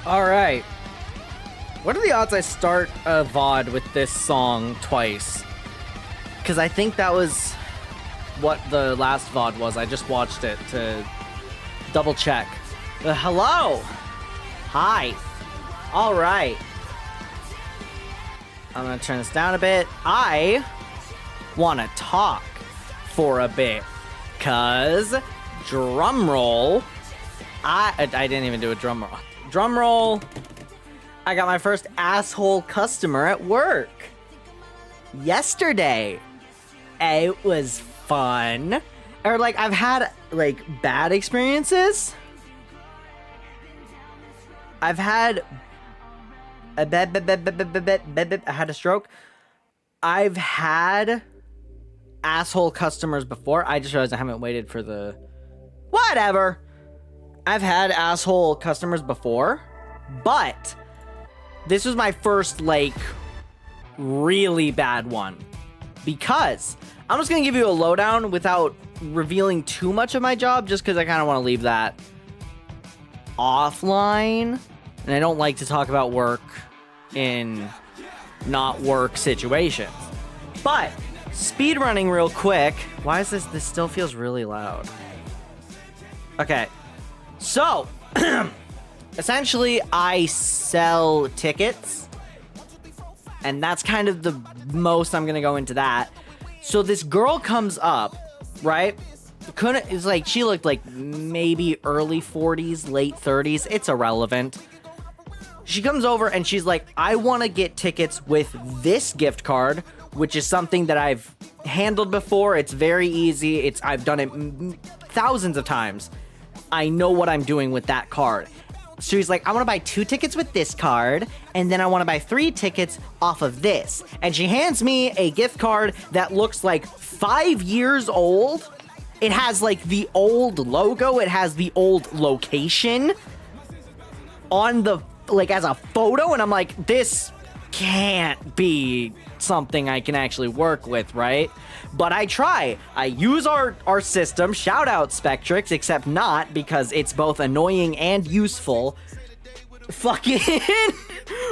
All right. What are the odds I start a VOD with this song twice? Because I think that was what the last VOD was. I just watched it to double check. Hello. Hi. All right. I'm going to turn this down a bit. I want to talk for a bit. Because, drum roll, I didn't even do a drum roll. Drum roll. I got my first asshole customer at work yesterday. It was fun. Or like I've had like bad experiences. I've had I had a stroke. I've had asshole customers before. I just realized I haven't waited for the whatever. I've had asshole customers before, but this was my first, like, really bad one. Because I'm just going to give you a lowdown without revealing too much of my job, just because I kind of want to leave that offline. And I don't like to talk about work in not work situations. But speedrunning real quick. Why is this? This still feels really loud. Okay. So, essentially, I sell tickets, and that's kind of the most I'm gonna go into that. So this girl comes up, right? It's like she looked like maybe early 40s, late 30s. It's irrelevant. She comes over and she's like, I want to get tickets with this gift card, which is something that I've handled before. It's very easy. I've done it thousands of times. I know what I'm doing with that card. So he's like, I want to buy 2 tickets with this card, and then I want to buy 3 tickets off of this. And she hands me a gift card that looks like 5 years old. It has like the old logo. It has the old location on the, like, as a photo. And I'm like, this can't be something I can actually work with, right? But I try. I use our system. Shout out Spectrix, except not, because it's both annoying and useful. Fucking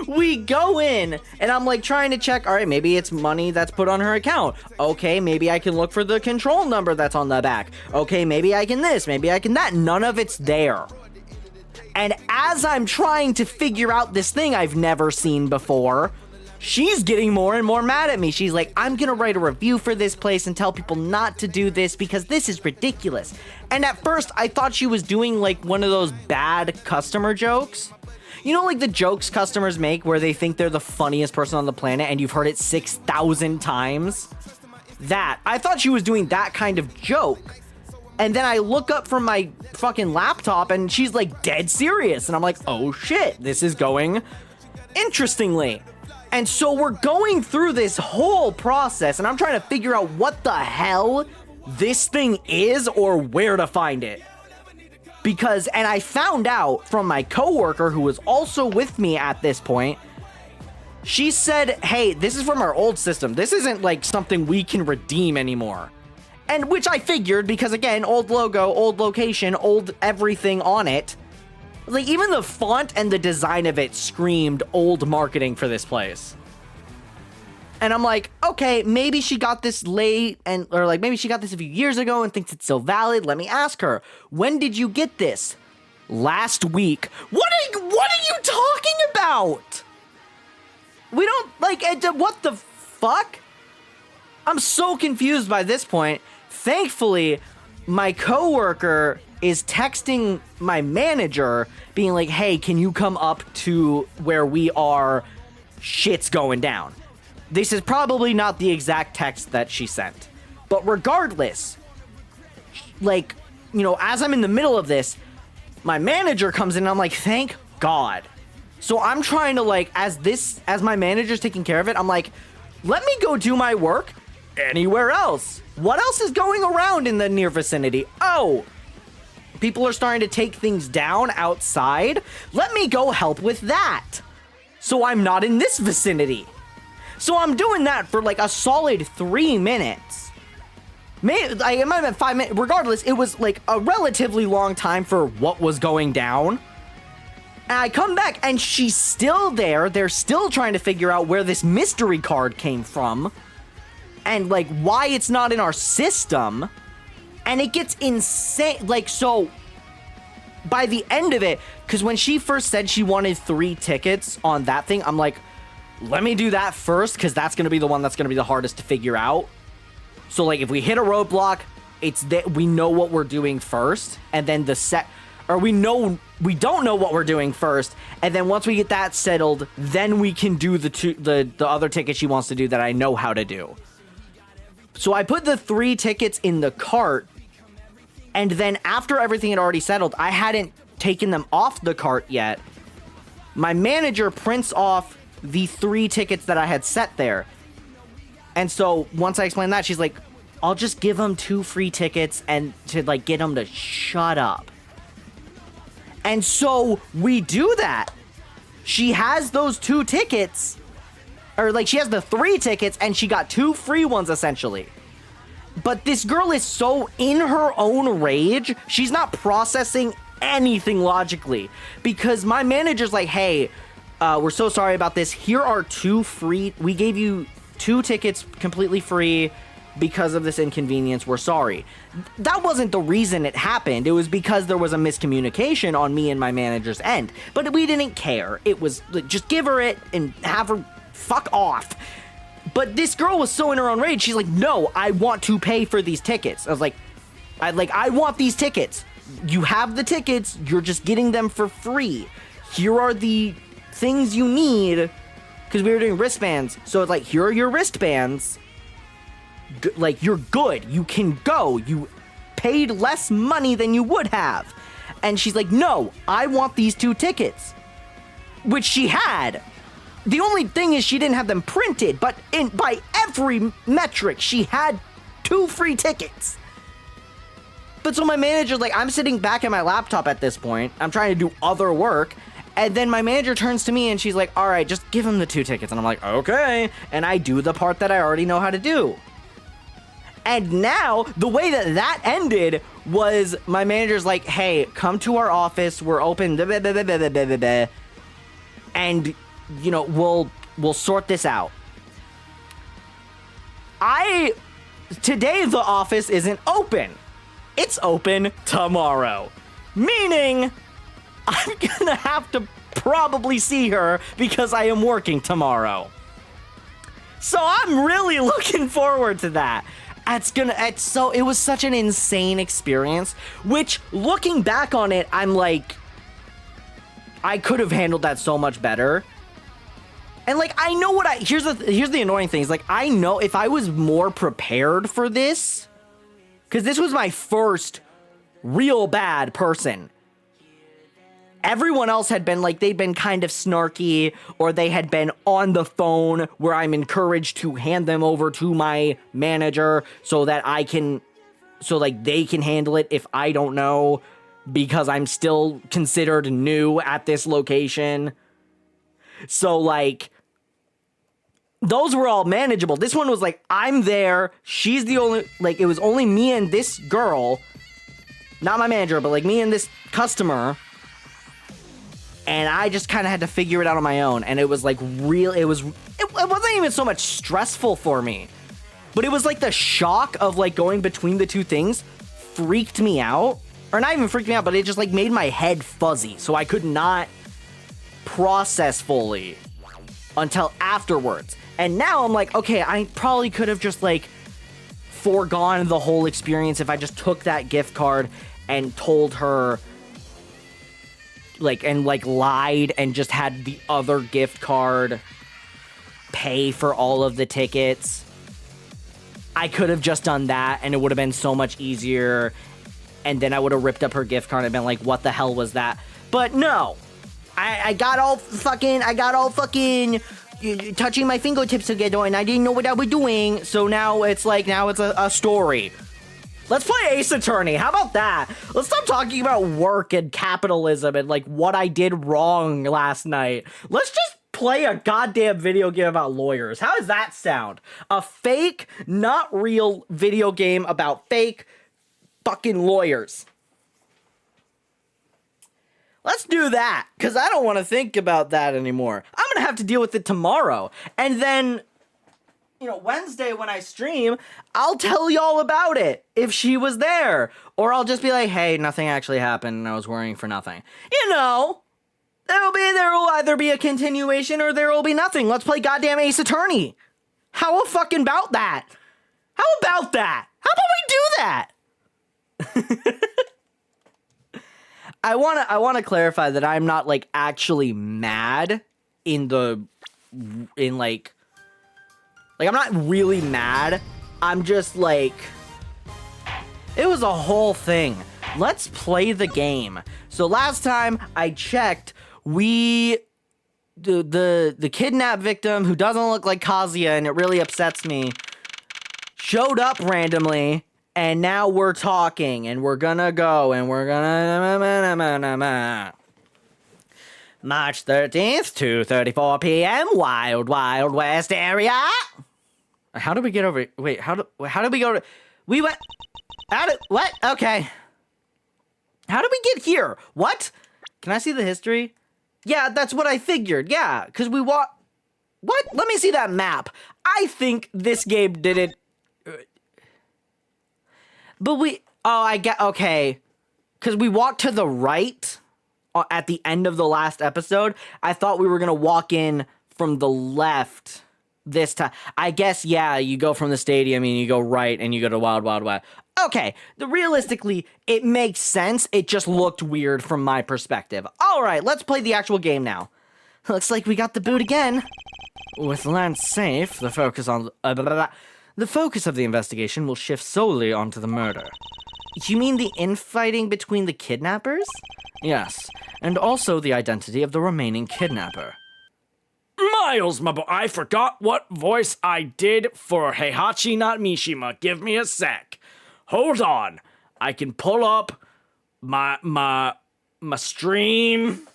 we go in and I'm like trying to check, all right, maybe it's money that's put on her account. Okay, maybe I can look for the control number that's on the back. Okay, maybe I can this, maybe I can that. None of it's there. And as I'm trying to figure out this thing I've never seen before, she's getting more and more mad at me. She's like, I'm gonna write a review for this place and tell people not to do this because this is ridiculous. And at first, I thought she was doing like one of those bad customer jokes. You know, like the jokes customers make where they think they're the funniest person on the planet and you've heard it 6,000 times? That. I thought she was doing that kind of joke. And then I look up from my fucking laptop and she's like dead serious. And I'm like, oh shit, this is going interestingly. And so we're going through this whole process and I'm trying to figure out what the hell this thing is or where to find it. Because, and I found out from my coworker who was also with me at this point, she said, hey, this is from our old system. This isn't like something we can redeem anymore. And which I figured because, again, old logo, old location, old everything on it. Like, even the font and the design of it screamed old marketing for this place. And I'm like, okay, maybe she got this late or like maybe she got this a few years ago and thinks it's still valid. Let me ask her, when did you get this? Last week. What are you talking about? We don't, like, what the fuck? I'm so confused by this point. Thankfully, my coworker is texting my manager being like, hey, can you come up to where we are? Shit's going down. This is probably not the exact text that she sent. But regardless, like, you know, as I'm in the middle of this, my manager comes in and I'm like, thank God. So I'm trying to, like, as my manager's taking care of it, I'm like, let me go do my work anywhere else. What else is going around in the near vicinity? Oh, people are starting to take things down outside. Let me go help with that. So I'm not in this vicinity. So I'm doing that for like a solid 3 minutes. Maybe it might have been 5 minutes. Regardless, it was like a relatively long time for what was going down. And I come back and she's still there. They're still trying to figure out where this mystery card came from and like why it's not in our system. And it gets insane. Like, so by the end of it, because when she first said she wanted 3 tickets on that thing, I'm like, let me do that first, because that's going to be the one that's going to be the hardest to figure out. So like if we hit a roadblock, it's that we know what we're doing first, and then we don't know what we're doing first, and then once we get that settled, then we can do the other ticket she wants to do that I know how to do. So I put the 3 tickets in the cart, and then after everything had already settled, I hadn't taken them off the cart yet. My manager prints off the 3 tickets that I had set there. And so once I explained that, she's like, I'll just give them 2 free tickets and to like get them to shut up. And so we do that. She has those 2 tickets, or like she has the 3 tickets and she got 2 free ones essentially. But this girl is so in her own rage, she's not processing anything logically, because my manager's like, hey, we're so sorry about this. Here are 2 free. We gave you 2 tickets completely free because of this inconvenience. We're sorry. That wasn't the reason it happened. It was because there was a miscommunication on me and my manager's end. But we didn't care. It was like, just give her it and have her fuck off. But this girl was so in her own rage. She's like, no, I want to pay for these tickets. I was like, I want these tickets. You have the tickets. You're just getting them for free. Here are the things you need, because we were doing wristbands. So it's like, here are your wristbands. Like, you're good. You can go. You paid less money than you would have. And she's like, no, I want these 2 tickets. Which she had. The only thing is she didn't have them printed, but by every metric, she had 2 free tickets. But so my manager's like, I'm sitting back at my laptop at this point. I'm trying to do other work. And then my manager turns to me and she's like, all right, just give him the 2 tickets. And I'm like, okay. And I do the part that I already know how to do. And now, the way that ended was my manager's like, hey, come to our office. We're open. And, you know, we'll sort this out. Today the office isn't open. It's open tomorrow. Meaning, I'm gonna have to probably see her because I am working tomorrow. So I'm really looking forward to that. It was such an insane experience, which looking back on it, I'm like, I could have handled that so much better. And like, I know here's the annoying thing is like, I know if I was more prepared for this, because this was my first real bad person. Everyone else had been like, they'd been kind of snarky, or they had been on the phone where I'm encouraged to hand them over to my manager so that they can handle it if I don't know, because I'm still considered new at this location. So like, those were all manageable. This one was like, I'm there. She's the only, like, it was only me and this girl, not my manager, but like me and this customer. And I just kind of had to figure it out on my own. And it was like it wasn't even so much stressful for me, but it was like the shock of like going between the 2 things freaked me out, or not even freaked me out, but it just like made my head fuzzy. So I could not process fully until afterwards. And now I'm like, okay, I probably could have just like foregone the whole experience if I just took that gift card and told her, like, and like lied and just had the other gift card pay for all of the tickets. I could have just done that and it would have been so much easier. And then I would have ripped up her gift card and been like, what the hell was that? But no, I got all fucking touching my fingertips together and I didn't know what I was doing. So now it's a story. Let's play Ace Attorney. How about that? Let's stop talking about work and capitalism and like what I did wrong last night. Let's just play a goddamn video game about lawyers. How does that sound? A fake, not real video game about fake fucking lawyers. Let's do that, because I don't want to think about that anymore. I'm going to have to deal with it tomorrow. And then, Wednesday when I stream, I'll tell y'all about it if she was there. Or I'll just be like, hey, nothing actually happened and I was worrying for nothing. There will either be a continuation or there will be nothing. Let's play goddamn Ace Attorney. How fucking about that? How about that? How about we do that? I wanna clarify that I'm not like actually mad in like I'm not really mad. I'm just like, it was a whole thing. Let's play the game. So last time I checked, the kidnap victim who doesn't look like Kazuya, and it really upsets me, showed up randomly, and now we're talking, and we're gonna go, and we're gonna March 13th, 2:34 p.m., Wild Wild West area. How did we get over? Wait, how did we go to? We went. What? Okay. How did we get here? What? Can I see the history? Yeah, that's what I figured. Yeah, because we walked. What? Let me see that map. I think this game did it. But I get, okay. Because we walked to the right at the end of the last episode. I thought we were going to walk in from the left this time. I guess, yeah, you go from the stadium and you go right and you go to Wild Wild West. Okay, realistically, it makes sense. It just looked weird from my perspective. All right, let's play the actual game now. Looks like we got the boot again. With Lance safe, the focus of the investigation will shift solely onto the murder. You mean the infighting between the kidnappers? Yes, and also the identity of the remaining kidnapper. Miles, my boy, I forgot what voice I did for Heihachi not Mishima. Give me a sec. Hold on. I can pull up my stream.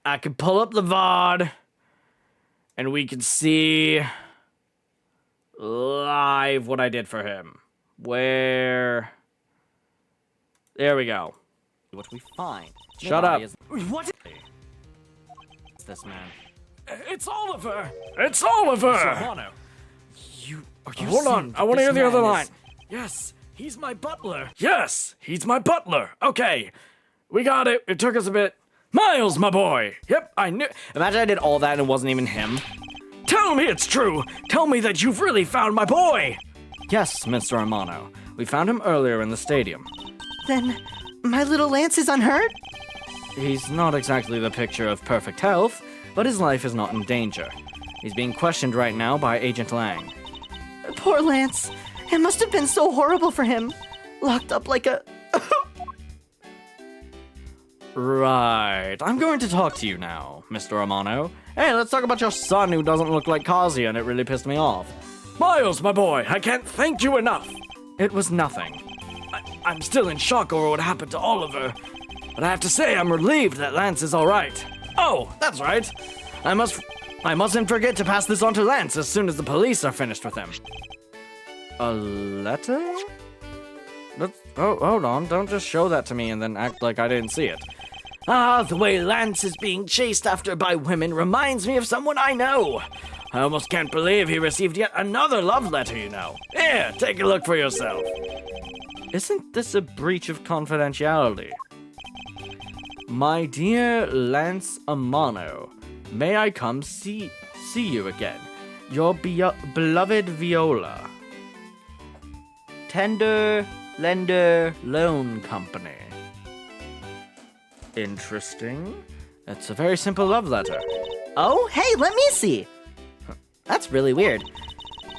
I can pull up the VOD. And we can see live what I did for him. Where? There we go. What we find. Shut up. What? What's this, man? It's Oliver. It's Oliver. Are you Hold on. I want to hear the other line. Yes, he's my butler. Yes, he's my butler. Okay, we got it. It took us a bit. Miles, my boy. Yep, I knew. Imagine I did all that and it wasn't even him. Tell me it's true. Tell me that you've really found my boy. Yes, Mr. Amano. We found him earlier in the stadium. Then my little Lance is unhurt? He's not exactly the picture of perfect health, but his life is not in danger. He's being questioned right now by Agent Lang. Poor Lance. It must have been so horrible for him. Locked up like a... Right. I'm going to talk to you now, Mr. Amano. Hey, let's talk about your son who doesn't look like Kazuya, and it really pissed me off. Miles, my boy, I can't thank you enough. It was nothing. I'm still in shock over what happened to Oliver. But I have to say, I'm relieved that Lance is all right. Oh, that's right. I mustn't forget to pass this on to Lance as soon as the police are finished with him. A letter? Hold on. Don't just show that to me and then act like I didn't see it. Ah, the way Lance is being chased after by women reminds me of someone I know. I almost can't believe he received yet another love letter, you know. Here, take a look for yourself. Isn't this a breach of confidentiality? My dear Lance Amano, may I come see you again? Your beloved Viola. Tender Lender Loan Company. Interesting. It's a very simple love letter. Oh, hey, let me see. That's really weird.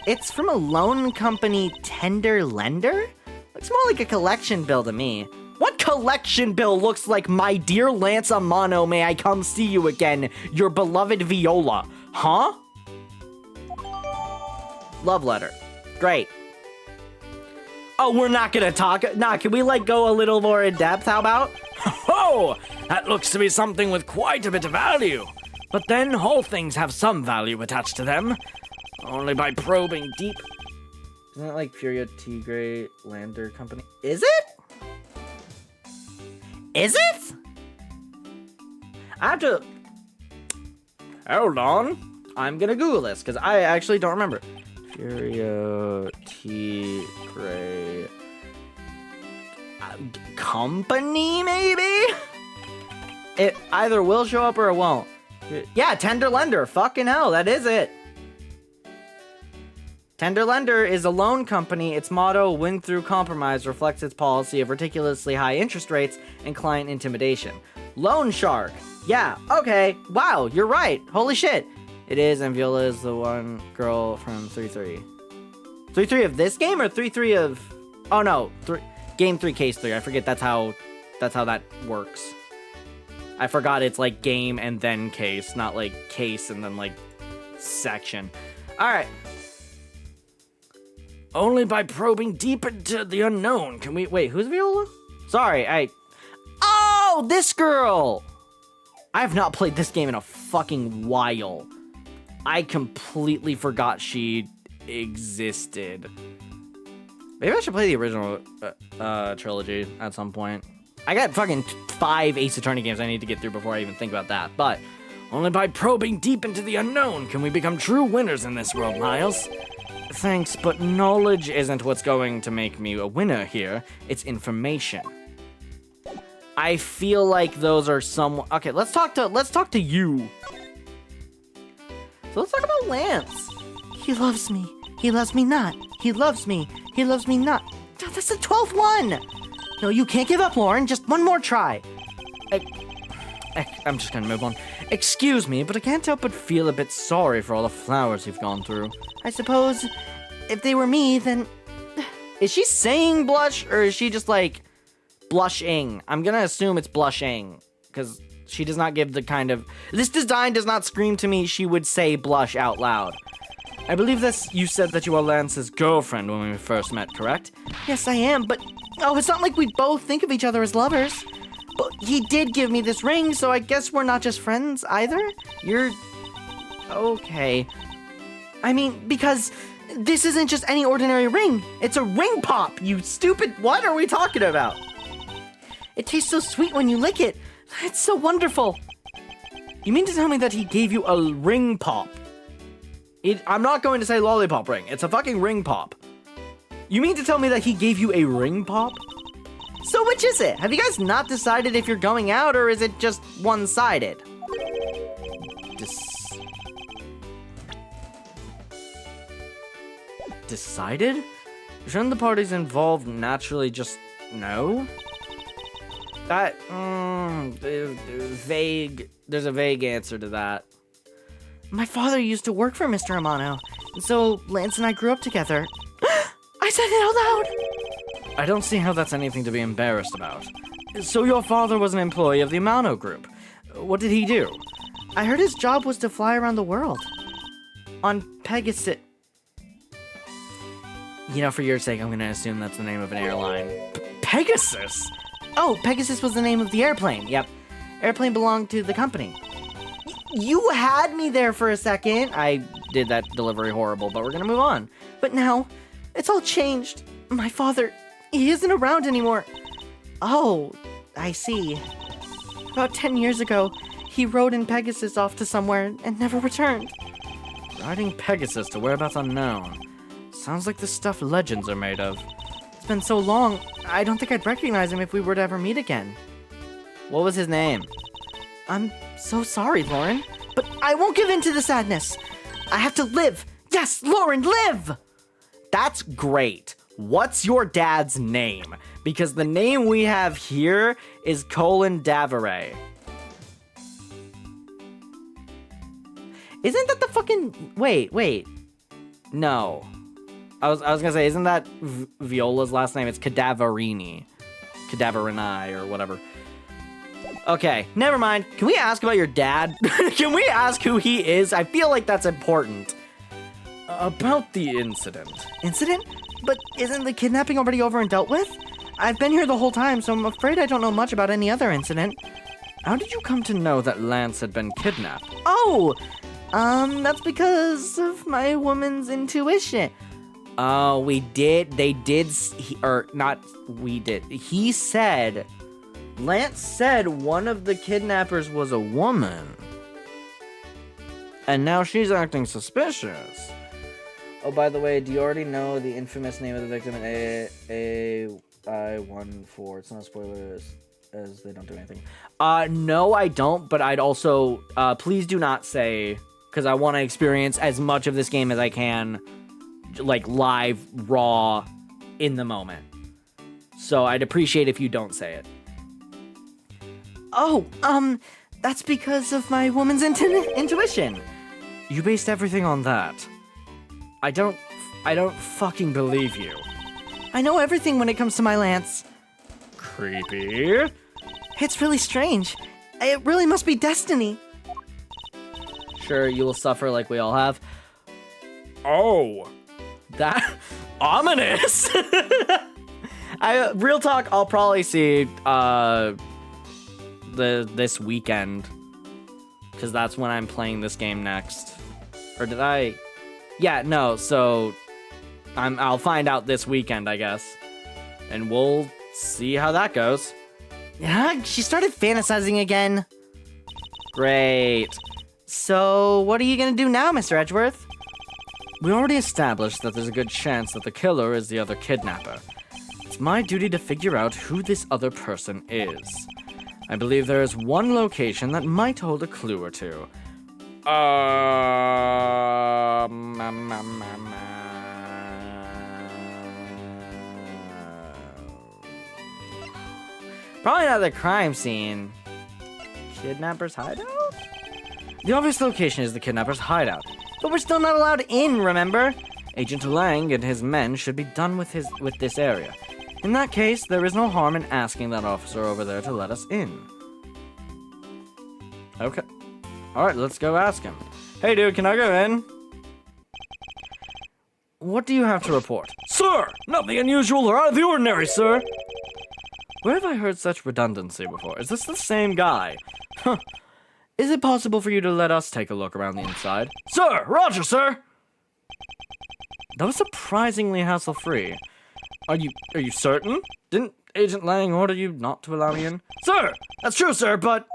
It's from a loan company, Tender Lender? Looks more like a collection bill to me. What collection bill looks like my dear Lance Amano, may I come see you again, your beloved Viola? Huh? Love letter. Great. Oh, we're not gonna talk. Nah, can we like go a little more in depth? How about? Oh, that looks to be something with quite a bit of value. But then all things have some value attached to them. Only by probing deep. Isn't that like Furia Tigre Lander Company? Is it? Is it? I have to... Hold on. I'm gonna Google this, because I actually don't remember. Furio T. Gray... company, maybe? It either will show up or it won't. Yeah, Tender Lender. Fucking hell, that is it. Tender Lender is a loan company. Its motto, win through compromise, reflects its policy of ridiculously high interest rates and client intimidation. Loan Shark. Yeah, okay. Wow, you're right. Holy shit. It is, and Viola is the one girl from 3-3. 3-3 of this game or 3-3 of... Oh, no. Game 3, Case 3. I forget that's how that works. I forgot it's like game and then case, not like case and then like section. All right. Only by probing deep into the unknown can we... Wait, who's Viola? Sorry, Oh, this girl! I have not played this game in a fucking while. I completely forgot she existed. Maybe I should play the original trilogy at some point. I got fucking 5 Ace Attorney games I need to get through before I even think about that, but... Only by probing deep into the unknown can we become true winners in this world, Miles. Thanks, but knowledge isn't what's going to make me a winner here. It's information. I feel like those are some... Okay, let's talk to you. So let's talk about Lance. He loves me. He loves me not. He loves me. He loves me not. That's the 12th one. No, you can't give up, Lauren. Just one more try. I'm just gonna move on. Excuse me, but I can't help but feel a bit sorry for all the flowers you've gone through. I suppose if they were me, then... Is she saying blush, or is she just like blushing? I'm gonna assume it's blushing, because she does not give the kind of... This design does not scream to me she would say blush out loud. I believe you said that you were Lance's girlfriend when we first met, correct? Yes, I am, but... Oh, it's not like we both think of each other as lovers. But he did give me this ring, so I guess we're not just friends either? You're... Okay. I mean, because this isn't just any ordinary ring. It's a ring pop, you stupid... What are we talking about? It tastes so sweet when you lick it. It's so wonderful. You mean to tell me that he gave you a ring pop? I'm not going to say lollipop ring. It's a fucking ring pop. You mean to tell me that he gave you a ring pop? So which is it? Have you guys not decided if you're going out, or is it just one-sided? Decided? Shouldn't the parties involved naturally just know? That, vague. There's a vague answer to that. My father used to work for Mr. Amano, and so Lance and I grew up together. I said it out loud! I don't see how that's anything to be embarrassed about. So your father was an employee of the Amano Group. What did he do? I heard his job was to fly around the world. On Pegasus. You know, for your sake, I'm gonna assume that's the name of an airline. Pegasus? Oh, Pegasus was the name of the airplane. Yep. Airplane belonged to the company. You had me there for a second. I did that delivery horrible, but we're gonna move on. But now, it's all changed. My father, he isn't around anymore. Oh, I see. About 10 years ago, he rode in Pegasus off to somewhere and never returned. Riding Pegasus to whereabouts unknown. Sounds like the stuff legends are made of. It's been so long, I don't think I'd recognize him if we were to ever meet again. What was his name? I'm so sorry, Lauren, but I won't give in to the sadness. I have to live. Yes, Lauren, live! That's great. What's your dad's name? Because the name we have here is Colin Davere. Isn't that the fucking... Wait. No. I was gonna say, isn't that Viola's last name? It's Cadaverini. Cadaverini or whatever. Okay, never mind. Can we ask about your dad? Can we ask who he is? I feel like that's important. About the incident. Incident? But isn't the kidnapping already over and dealt with? I've been here the whole time, so I'm afraid I don't know much about any other incident. How did you come to know that Lance had been kidnapped? Oh! That's because of my woman's intuition. Oh, we did. They did. He said Lance said one of the kidnappers was a woman. And now she's acting suspicious. Oh, by the way, do you already know the infamous name of the victim in AI-14? It's not a spoiler as they don't do anything. No, I don't, but I'd also, please do not say, because I want to experience as much of this game as I can, like, live, raw, in the moment. So I'd appreciate if you don't say it. Oh, that's because of my woman's intuition. You based everything on that. I don't fucking believe you. I know everything when it comes to my Lance. Creepy. It's really strange. It really must be destiny. Sure, you will suffer like we all have. Oh. That... ominous! Real talk, I'll probably see, this weekend. Because that's when I'm playing this game next. Or did I... Yeah, no, so... I'll find out this weekend, I guess. And we'll see how that goes. Yeah, she started fantasizing again. Great. So, what are you gonna do now, Mr. Edgeworth? We already established that there's a good chance that the killer is the other kidnapper. It's my duty to figure out who this other person is. I believe there is one location that might hold a clue or two. Probably not the crime scene. Kidnapper's hideout? The obvious location is the kidnapper's hideout. But we're still not allowed in, remember? Agent Lang and his men should be done with this area. In that case, there is no harm in asking that officer over there to let us in. Okay. Alright, let's go ask him. Hey dude, can I go in? What do you have to report? Sir! Nothing unusual or out of the ordinary, sir! Where have I heard such redundancy before? Is this the same guy? Huh. Is it possible for you to let us take a look around the inside? Sir! Roger, sir! That was surprisingly hassle-free. Are you certain? Didn't Agent Lang order you not to allow me in? Sir! That's true, sir, but...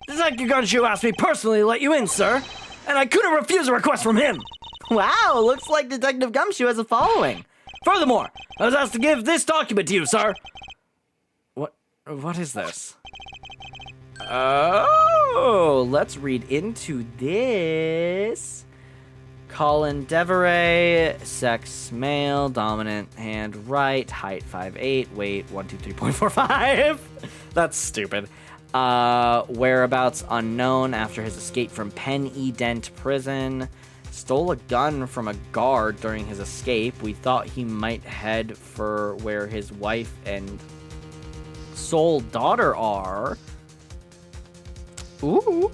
Detective Gumshoe asked me personally to let you in, sir. And I couldn't refuse a request from him. Wow, looks like Detective Gumshoe has a following. Furthermore, I was asked to give this document to you, sir. What is this? Oh, let's read into this. Colin Deveray, sex male, dominant hand right, height 5'8", weight 123.45. That's stupid. Whereabouts unknown after his escape from Penn E. Dent prison. Stole a gun from a guard during his escape. We thought he might head for where his wife and sole daughter are. Ooh.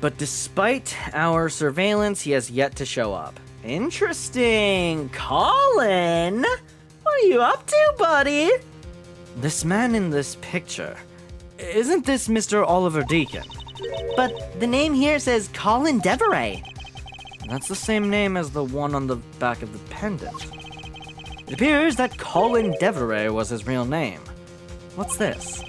But despite our surveillance, he has yet to show up. Interesting. Colin, what are you up to, buddy? This man in this picture, isn't this Mr. Oliver Deacon? But the name here says Colin Deveray. That's the same name as the one on the back of the pendant. It appears that Colin Deveray was his real name. What's this?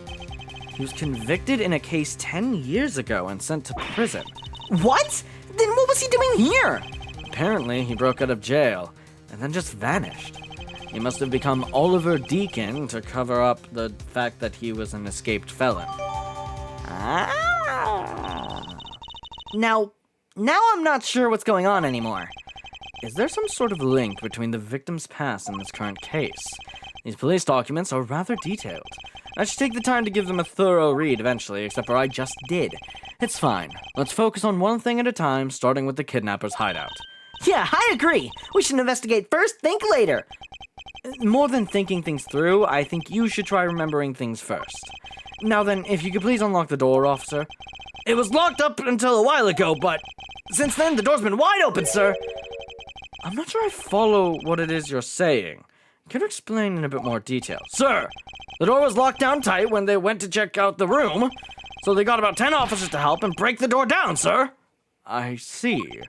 He was convicted in a case 10 years ago and sent to prison. What? Then what was he doing here? Apparently, he broke out of jail and then just vanished. He must have become Oliver Deacon to cover up the fact that he was an escaped felon. Now I'm not sure what's going on anymore. Is there some sort of link between the victim's past and this current case? These police documents are rather detailed. I should take the time to give them a thorough read eventually, except for I just did. It's fine. Let's focus on one thing at a time, starting with the kidnapper's hideout. Yeah, I agree. We should investigate first, think later. More than thinking things through, I think you should try remembering things first. Now then, if you could please unlock the door, officer. It was locked up until a while ago, but since then the door's been wide open, sir. I'm not sure I follow what it is you're saying. Can you explain in a bit more detail? Sir, the door was locked down tight when they went to check out the room, so they got about 10 officers to help and break the door down, sir. I see.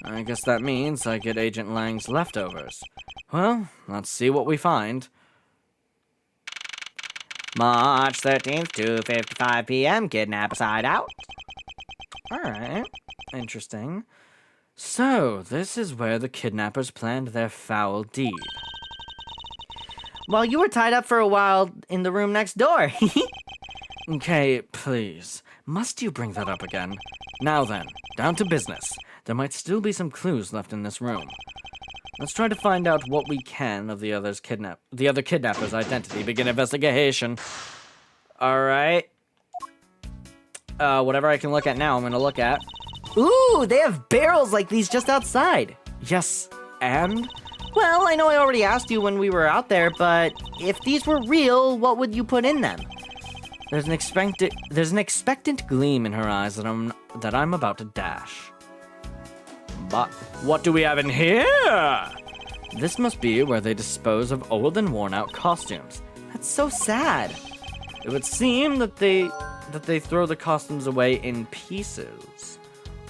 I guess that means I get Agent Lang's leftovers. Well, let's see what we find. March 13th, 2:55 p.m. Kidnap side out. Alright. Interesting. So, this is where the kidnappers planned their foul deed. Well, you were tied up for a while in the room next door. Okay, please. Must you bring that up again? Now then, down to business. There might still be some clues left in this room. Let's try to find out what we can of the other kidnapper's identity. Begin investigation. Alright. Whatever I can look at now, I'm gonna look at. Ooh, they have barrels like these just outside. Yes, and? Well, I know I already asked you when we were out there, but if these were real, what would you put in them? There's an expectant gleam in her eyes that I'm about to dash. But what do we have in here? This must be where they dispose of old and worn-out costumes. That's so sad. It would seem that they throw the costumes away in pieces.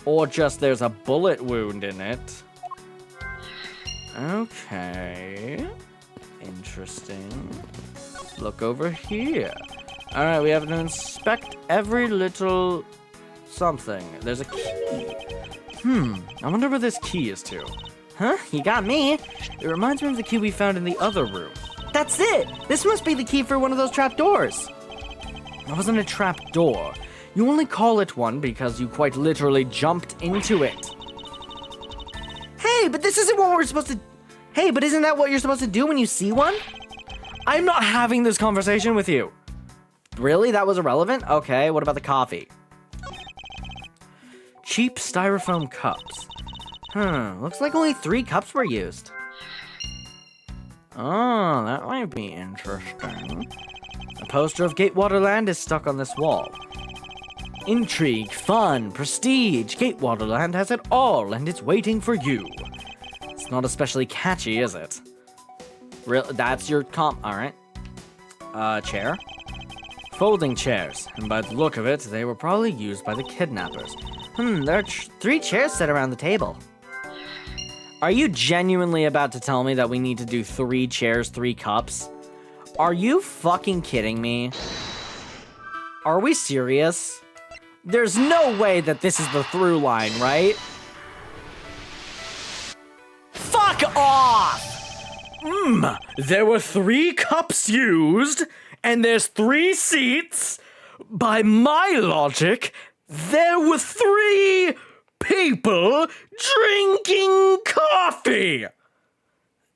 Or just there's a bullet wound in it. Okay. Interesting. Look over here. Alright, we have to inspect every little something. There's a key. I wonder where this key is to. Huh? You got me. It reminds me of the key we found in the other room. That's it! This must be the key for one of those trap doors. That wasn't a trap door. You only call it one because you quite literally jumped into it. Hey, but this isn't what we're supposed to... Hey, but isn't that what you're supposed to do when you see one? I'm not having this conversation with you. Really? That was irrelevant? Okay, what about the coffee? Cheap styrofoam cups. Looks like only 3 cups were used. Oh, that might be interesting. A poster of Gatewaterland is stuck on this wall. Intrigue, fun, prestige. Gatewaterland has it all, and it's waiting for you. It's not especially catchy, is it? That's your comp. Alright. Chair. Folding chairs, and by the look of it, they were probably used by the kidnappers. There are 3 chairs set around the table. Are you genuinely about to tell me that we need to do 3 chairs, 3 cups? Are you fucking kidding me? Are we serious? There's no way that this is the through line, right? Fuck off! There were 3 cups used, and there's 3 seats. By my logic, there were 3 people drinking coffee.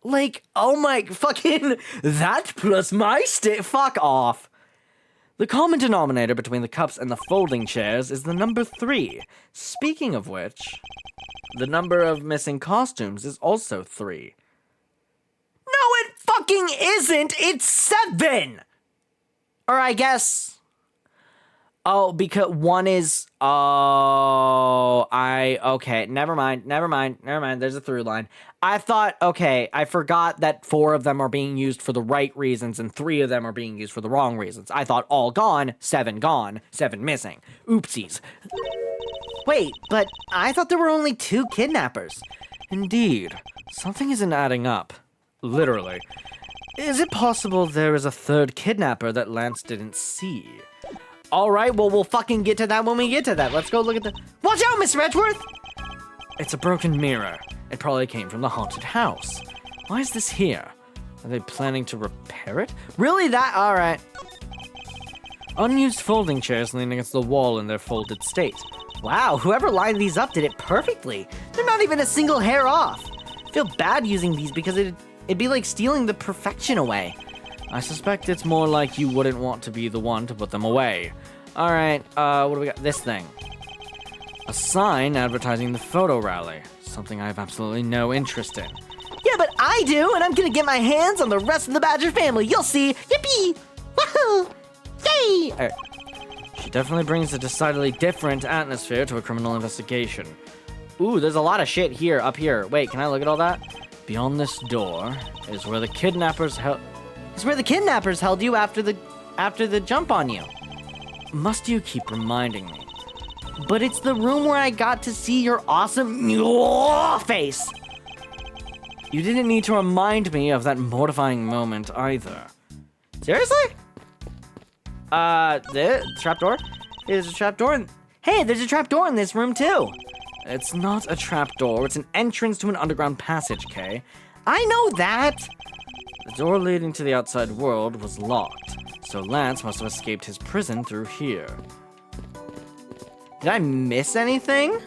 Like, oh my fucking, that plus my fuck off. The common denominator between the cups and the folding chairs is the number 3. Speaking of which, the number of missing costumes is also 3. No, it fucking isn't! It's 7! Or I guess... Oh, because 1 is... Okay, never mind. There's a through line. I thought, okay, I forgot that 4 of them are being used for the right reasons and 3 of them are being used for the wrong reasons. I thought all gone, 7 missing. Oopsies. Wait, but I thought there were only 2 kidnappers. Indeed. Something isn't adding up. Literally. Is it possible there is a 3rd kidnapper that Lance didn't see? Alright, well, we'll fucking get to that when we get to that. Let's go look at the... Watch out, Mr. Edgeworth! It's a broken mirror. It probably came from the haunted house. Why is this here? Are they planning to repair it? Really? That? Alright. Unused folding chairs leaning against the wall in their folded state. Wow, whoever lined these up did it perfectly. They're not even a single hair off. I feel bad using these because it'd be like stealing the perfection away. I suspect it's more like you wouldn't want to be the one to put them away. Alright, what do we got? This thing. A sign advertising the photo rally. Something I have absolutely no interest in. Yeah, but I do, and I'm gonna get my hands on the rest of the Badger family. You'll see. Yippee! Woohoo! Yay! Alright. She definitely brings a decidedly different atmosphere to a criminal investigation. Ooh, there's a lot of shit here, up here. Wait, can I look at all that? Beyond this door is where the kidnappers held you after the jump on you. Must you keep reminding me? But it's the room where I got to see your awesome face. You didn't need to remind me of that mortifying moment either. Seriously? The trapdoor? There's a trapdoor in... Hey, there's a trapdoor in this room, too. It's not a trapdoor. It's an entrance to an underground passage, Kay. I know that. The door leading to the outside world was locked, so Lance must have escaped his prison through here. Did I miss anything?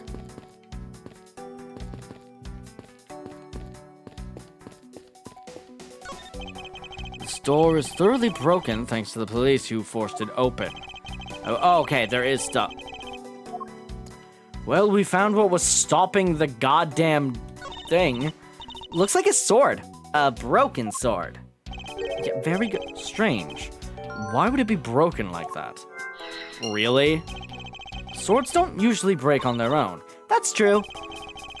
This door is thoroughly broken thanks to the police who forced it open. Oh, okay, there is stuff. Well, we found what was stopping the goddamn thing. Looks like a sword. A broken sword. Yeah, very good. Strange. Why would it be broken like that? Really? Swords don't usually break on their own. That's true.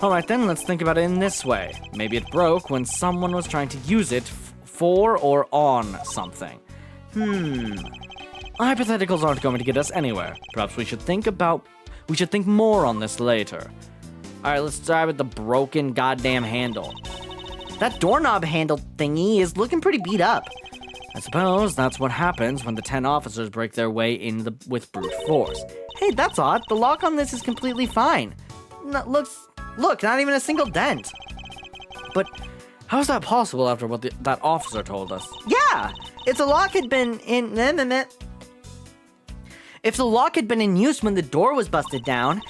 Alright then, let's think about it in this way. Maybe it broke when someone was trying to use it for or on something. Hypotheticals aren't going to get us anywhere. Perhaps we should think more on this later. Alright, let's start with the broken goddamn handle. That doorknob handle thingy is looking pretty beat up. I suppose that's what happens when the 10 officers break their way in with brute force. Hey, that's odd. The lock on this is completely fine. Look, not even a single dent. But how is that possible after what that officer told us? Yeah, if the lock had been in... If the lock had been in use when the door was busted down,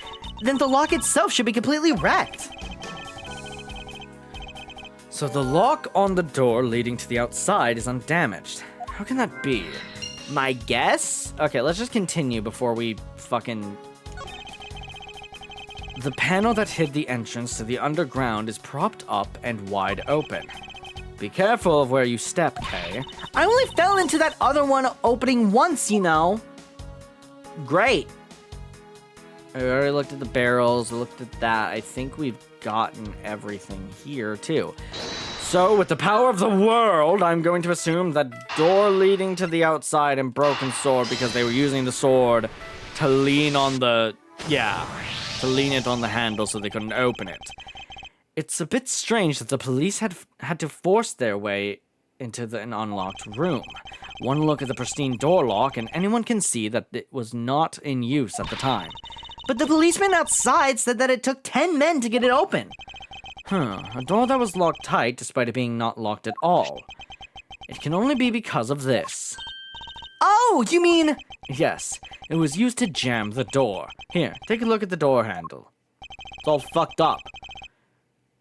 then the lock itself should be completely wrecked. So the lock on the door leading to the outside is undamaged. How can that be? My guess? Okay, let's just continue before we fucking... The panel that hid the entrance to the underground is propped up and wide open. Be careful of where you step, Kay. I only fell into that other one opening once, you know. Great. I already looked at the barrels, looked at that. I think we've gotten everything here, too. So, with the power of the world, I'm going to assume that door leading to the outside and broken sword because they were using the sword to lean on the... Yeah, to lean it on the handle so they couldn't open it. It's a bit strange that the police had to force their way into an unlocked room. One look at the pristine door lock and anyone can see that it was not in use at the time. But the policeman outside said that it took 10 men to get it open. A door that was locked tight despite it being not locked at all. It can only be because of this. Oh, you mean... Yes, it was used to jam the door. Here, take a look at the door handle. It's all fucked up.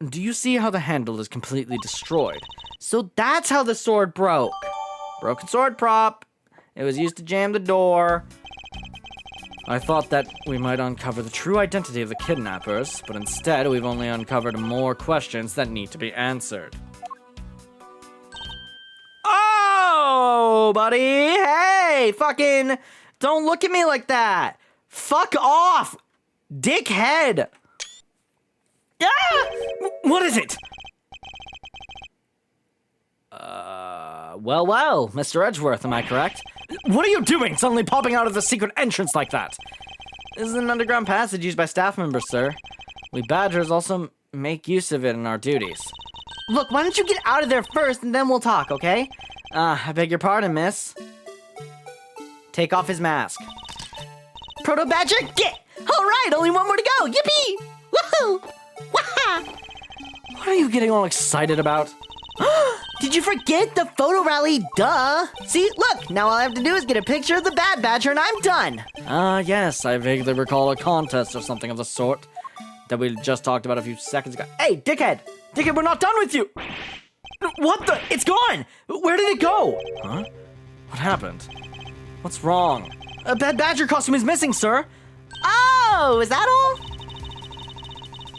Do you see how the handle is completely destroyed? So that's how the sword broke. Broken sword prop. It was used to jam the door. I thought that we might uncover the true identity of the kidnappers, but instead we've only uncovered more questions that need to be answered. Oh, buddy! Hey, fucking... Don't look at me like that! Fuck off! Dickhead! Ah! What is it? Well, Mr. Edgeworth, am I correct? What are you doing suddenly popping out of the secret entrance like that? This is an underground passage used by staff members, sir. We Badgers also make use of it in our duties. Look, why don't you get out of there first and then we'll talk, okay? I beg your pardon, miss. Take off his mask. Proto Badger, get! All right, only one more to go. Yippee! Woohoo! Wah! What are you getting all excited about? Did you forget the photo rally? Duh! See, look, now all I have to do is get a picture of the Bad Badger and I'm done! Yes, I vaguely recall a contest or something of the sort that we just talked about a few seconds ago. Hey, dickhead! Dickhead, we're not done with you! What the? It's gone! Where did it go? Huh? What happened? What's wrong? A Bad Badger costume is missing, sir! Oh, is that all?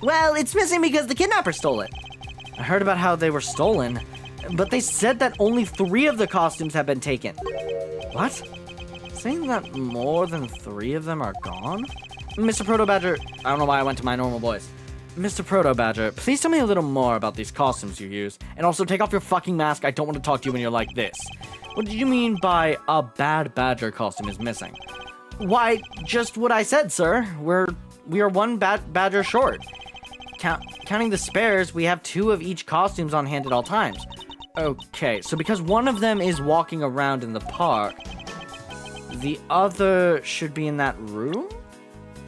Well, it's missing because the kidnapper stole it. I heard about how they were stolen. But they said that only 3 of the costumes have been taken. What? Saying that more than 3 of them are gone? Mr. Proto Badger, I don't know why I went to my normal voice. Mr. Proto Badger, please tell me a little more about these costumes you use. And also take off your fucking mask. I don't want to talk to you when you're like this. What did you mean by a Bad Badger costume is missing? Why, just what I said, sir. We are 1 Bad Badger short. Counting the spares, we have 2 of each costumes on hand at all times. Okay, so because one of them is walking around in the park... The other should be in that room?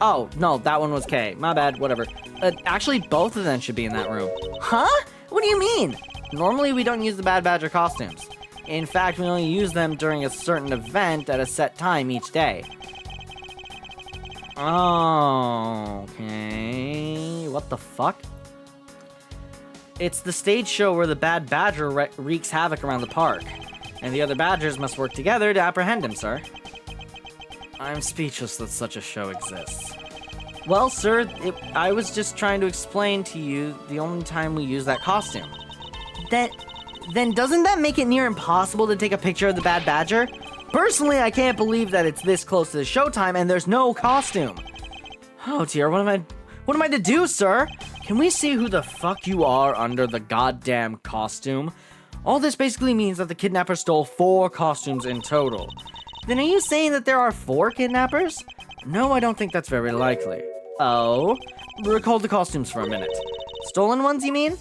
Oh, no, that one was K. My bad, whatever. Actually, both of them should be in that room. Huh? What do you mean? Normally, we don't use the Bad Badger costumes. In fact, we only use them during a certain event at a set time each day. Oh, okay. What the fuck? It's the stage show where the Bad Badger wreaks havoc around the park, and the other Badgers must work together to apprehend him, sir. I'm speechless that such a show exists. Well, sir, I was just trying to explain to you the only time we use that costume. Then doesn't that make it near impossible to take a picture of the Bad Badger? Personally, I can't believe that it's this close to the showtime and there's no costume. Oh dear, what am I to do, sir? Can we see who the fuck you are under the goddamn costume? All this basically means that the kidnapper stole 4 costumes in total. Then are you saying that there are 4 kidnappers? No, I don't think that's very likely. Oh? Recall the costumes for a minute. Stolen ones, you mean?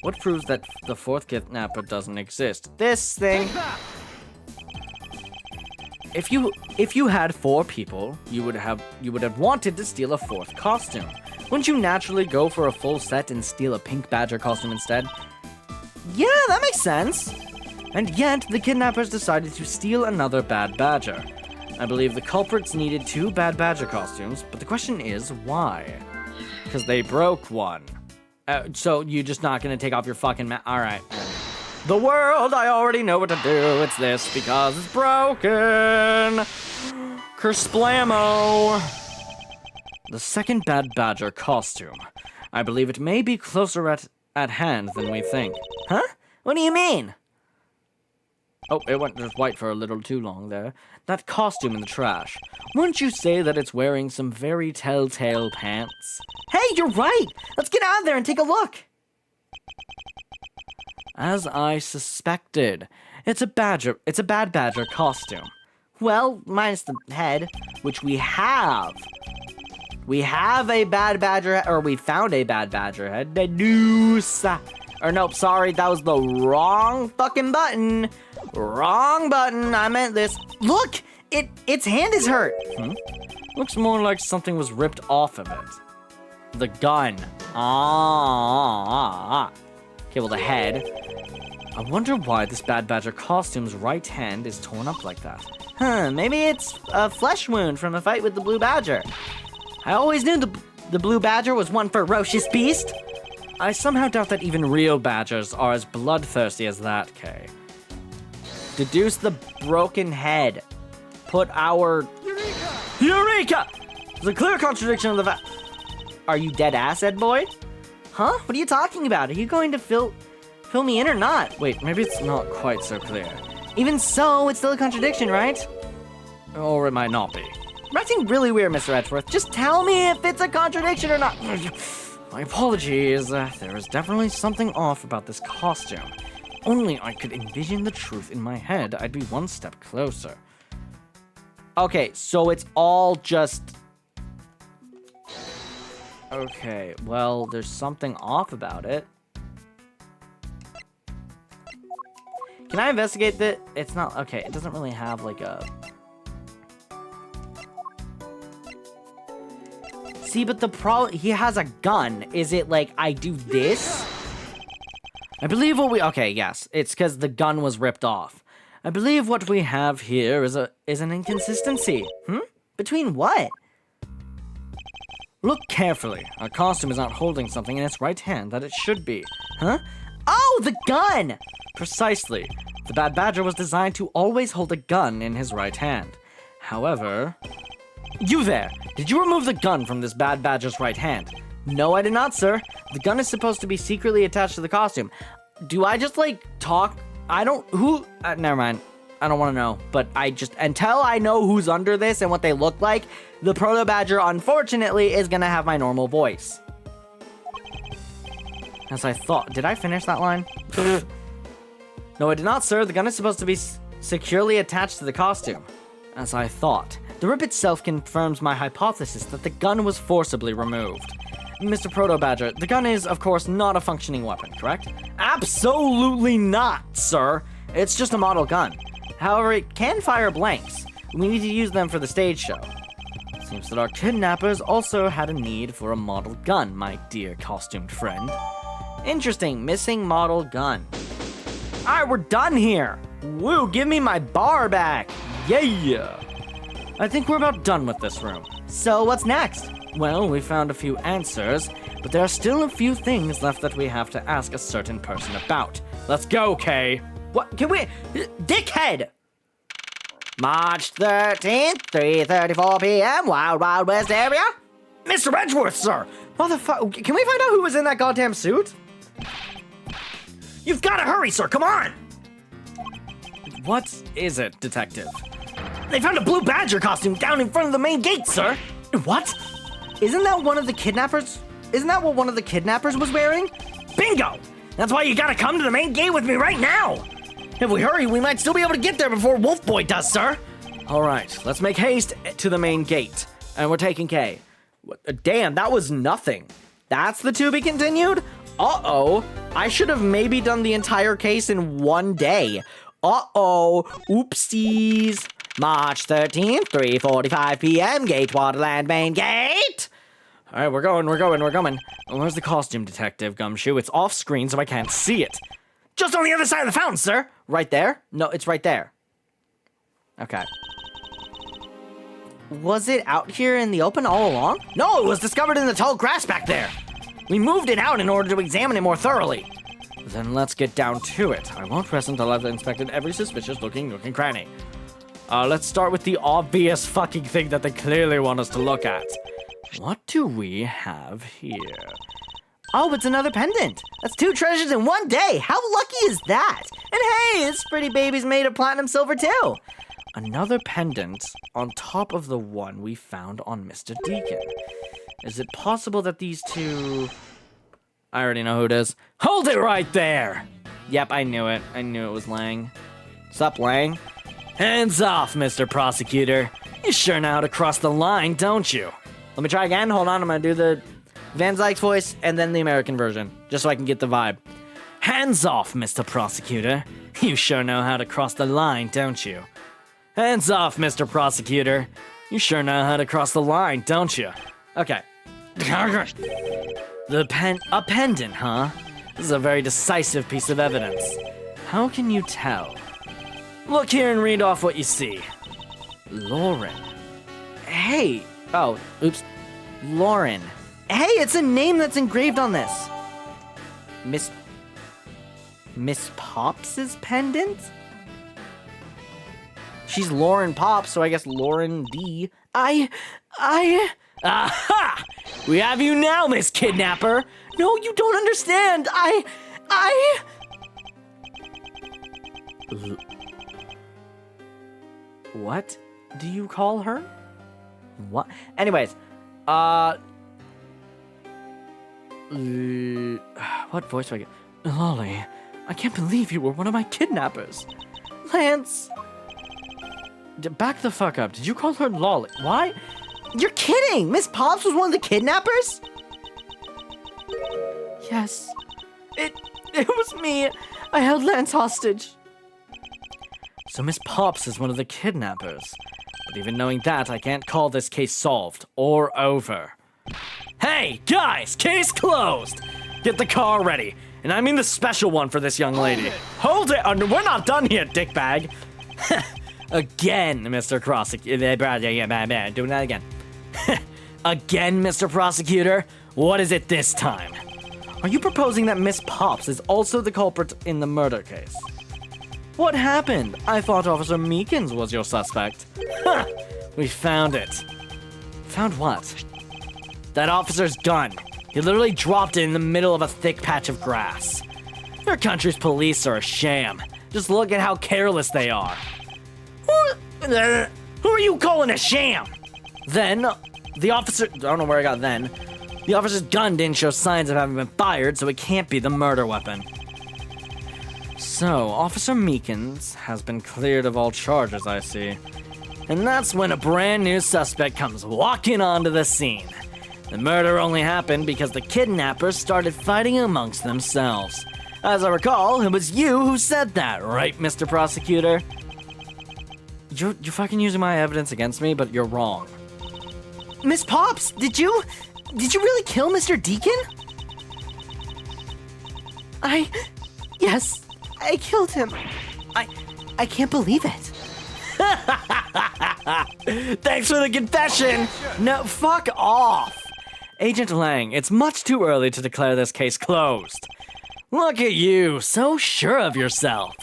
What proves that the 4th kidnapper doesn't exist? This thing. If you had 4 people, you would have wanted to steal a 4th costume. Wouldn't you naturally go for a full set and steal a pink badger costume instead? Yeah, that makes sense. And yet, the kidnappers decided to steal another Bad Badger. I believe the culprits needed 2 Bad Badger costumes, but the question is, why? Because they broke one. So you're just not gonna take off your fucking Alright. The world, I already know what to do. It's this because it's broken. Kersplamo. The second Bad Badger costume. I believe it may be closer at hand than we think. Huh? What do you mean? Oh, it went just white for a little too long there. That costume in the trash. Wouldn't you say that it's wearing some very telltale pants? Hey, you're right! Let's get out of there and take a look! As I suspected, it's a Bad Badger costume. Well, minus the head, which we have. We have a Bad Badger, or we found a Bad Badger head. The noose. Or nope, sorry, that was the wrong fucking button. Wrong button, I meant this. Look, its hand is hurt. Looks more like something was ripped off of it. The gun. Okay, well, the head. I wonder why this Bad Badger costume's right hand is torn up like that. Maybe it's a flesh wound from a fight with the Blue Badger. I always knew the Blue Badger was one ferocious beast. I somehow doubt that even real badgers are as bloodthirsty as that, Kay. Deduce the broken head. Put our... Eureka! There's a clear contradiction of the fact... Are you dead ass, Ed boy? Huh? What are you talking about? Are you going to fill me in or not? Wait, maybe it's not quite so clear. Even so, it's still a contradiction, right? Or it might not be. I'm acting really weird, Mr. Edgeworth. Just tell me if it's a contradiction or not. My apologies. There is definitely something off about this costume. If only I could envision the truth in my head, I'd be one step closer. Okay, so it's all just... Okay, well, there's something off about it. Can I investigate that? It's not... Okay, it doesn't really have, like, a... See, but the problem... He has a gun. Is it, like, I do this? I believe what we... Okay, yes. It's because the gun was ripped off. I believe what we have here is an inconsistency. Between what? Look carefully. Our costume is not holding something in its right hand that it should be. Huh? Oh, the gun! Precisely. The Bad Badger was designed to always hold a gun in his right hand. However... You there! Did you remove the gun from this Bad Badger's right hand? No, I did not, sir. The gun is supposed to be secretly attached to the costume. Do I just, like, talk? I don't... Who... never mind. I don't want to know. But I just... Until I know who's under this and what they look like, the Proto Badger, unfortunately, is gonna have my normal voice. As I thought... Did I finish that line? No, I did not, sir. The gun is supposed to be securely attached to the costume. As I thought. The rip itself confirms my hypothesis that the gun was forcibly removed. Mr. Proto Badger, the gun is, of course, not a functioning weapon, correct? Absolutely not, sir. It's just a model gun. However, it can fire blanks. We need to use them for the stage show. Seems that our kidnappers also had a need for a model gun, my dear costumed friend. Interesting, missing model gun. Alright, we're done here. Woo, give me my bar back. Yeah. I think we're about done with this room. So what's next? Well, we found a few answers, but there are still a few things left that we have to ask a certain person about. Let's go, Kay. What? Can we? Dickhead! March 13th, 3:34 p.m., Wild Wild West area? Mr. Edgeworth, sir! Motherfucker, can we find out who was in that goddamn suit? You've got to hurry, sir, come on! What is it, detective? They found a blue badger costume down in front of the main gate, sir! What? Isn't that one of the kidnappers? Isn't that what one of the kidnappers was wearing? Bingo! That's why you gotta come to the main gate with me right now! If we hurry, we might still be able to get there before Wolf Boy does, sir! Alright, let's make haste to the main gate. And we're taking Kay. Damn, that was nothing. That's the to be continued? Uh-oh. I should have maybe done the entire case in one day. Uh-oh. Oopsies. March 13th, 3:45 p.m., Gatewaterland main gate. Alright, we're going. Where's the costume detective, Gumshoe? It's off screen so I can't see it. Just on the other side of the fountain, sir! Right there? No, it's right there. Okay. Was it out here in the open all along? No, it was discovered in the tall grass back there. We moved it out in order to examine it more thoroughly. Then let's get down to it. I won't rest until I've inspected every suspicious looking nook and cranny. Let's start with the obvious fucking thing that they clearly want us to look at. What do we have here? Oh, it's another pendant. That's 2 treasures in one day. How lucky is that? And hey, this pretty baby's made of platinum silver too. Another pendant on top of the one we found on Mr. Deacon. Is it possible that these two... I already know who it is. Hold it right there! Yep, I knew it. I knew it was Lang. Sup, Lang? Hands off, Mr. Prosecutor. You sure know how to cross the line, don't you? Let me try again. Hold on, I'm gonna do the Van Zyke's voice and then the American version, just so I can get the vibe. Hands off, Mr. Prosecutor. You sure know how to cross the line, don't you? Hands off, Mr. Prosecutor. You sure know how to cross the line, don't you? Okay. A pendant, huh? This is a very decisive piece of evidence. How can you tell? Look here and read off what you see. Lauren. Hey. Oh, oops. Lauren. Hey, it's a name that's engraved on this. Miss Pops's pendant? She's Lauren Pops, so I guess Lauren D. Aha! We have you now, Miss Kidnapper! No, you don't understand! What do you call her? What? Anyways, what voice do I get? Lolly, I can't believe you were one of my kidnappers. Lance! Back the fuck up. Did you call her Lolly? Why? You're kidding! Miss Pops was one of the kidnappers? Yes. It was me. I held Lance hostage. So Miss Pops is one of the kidnappers. But even knowing that, I can't call this case solved or over. Hey, guys! Case closed! Get the car ready. And I mean the special one for this young lady. Hold it! We're not done yet, dickbag! Again, Mr. Prosecutor. Doing that again. Again, Mr. Prosecutor? What is it this time? Are you proposing that Miss Pops is also the culprit in the murder case? What happened? I thought Officer Meekins was your suspect. Huh! We found it. Found what? That officer's gun. He literally dropped it in the middle of a thick patch of grass. Your country's police are a sham. Just look at how careless they are. Who are you calling a sham? Then, the officer... I don't know where I got then. The officer's gun didn't show signs of having been fired, so it can't be the murder weapon. So, Officer Meekins has been cleared of all charges, I see. And that's when a brand new suspect comes walking onto the scene. The murder only happened because the kidnappers started fighting amongst themselves. As I recall, it was you who said that, right, Mr. Prosecutor? You're fucking using my evidence against me, but you're wrong. Miss Pops, did you really kill Mr. Deacon? Yes, I killed him. I can't believe it. Thanks for the confession! No, fuck off! Agent Lang, it's much too early to declare this case closed. Look at you, so sure of yourself.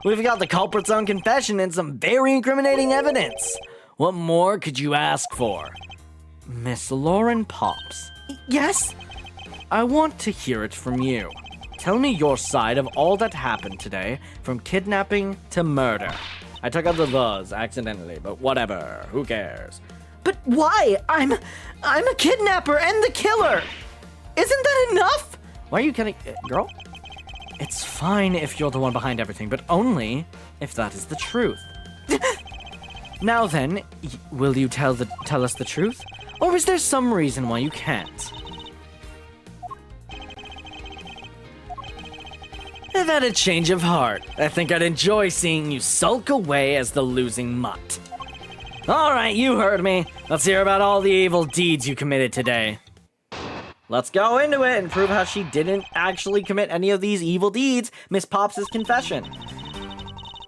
We've got the culprit's own confession and some very incriminating evidence. What more could you ask for? Miss Lauren Pops. Yes? I want to hear it from you. Tell me your side of all that happened today, from kidnapping to murder. I took out the thes accidentally, but whatever, who cares? But why? I'm a kidnapper and the killer. Isn't that enough? Why are you kidding, girl? It's fine if you're the one behind everything, but only if that is the truth. Now then, will you tell us the truth? Or is there some reason why you can't? I've had a change of heart. I think I'd enjoy seeing you sulk away as the losing mutt. Alright, you heard me. Let's hear about all the evil deeds you committed today. Let's go into it and prove how she didn't actually commit any of these evil deeds. Miss Pops' confession.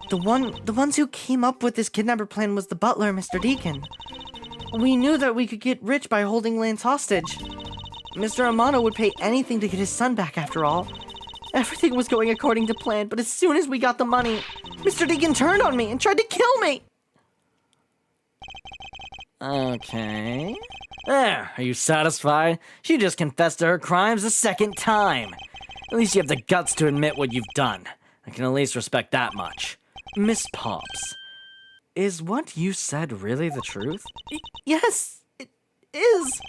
The ones who came up with this kidnapper plan was the butler, Mr. Deacon. We knew that we could get rich by holding Lance hostage. Mr. Amano would pay anything to get his son back after all. Everything was going according to plan, but as soon as we got the money, Mr. Deacon turned on me and tried to kill me. Okay. There, are you satisfied? She just confessed to her crimes a second time. At least you have the guts to admit what you've done. I can at least respect that much. Miss Pops, is what you said really the truth? Yes, it is.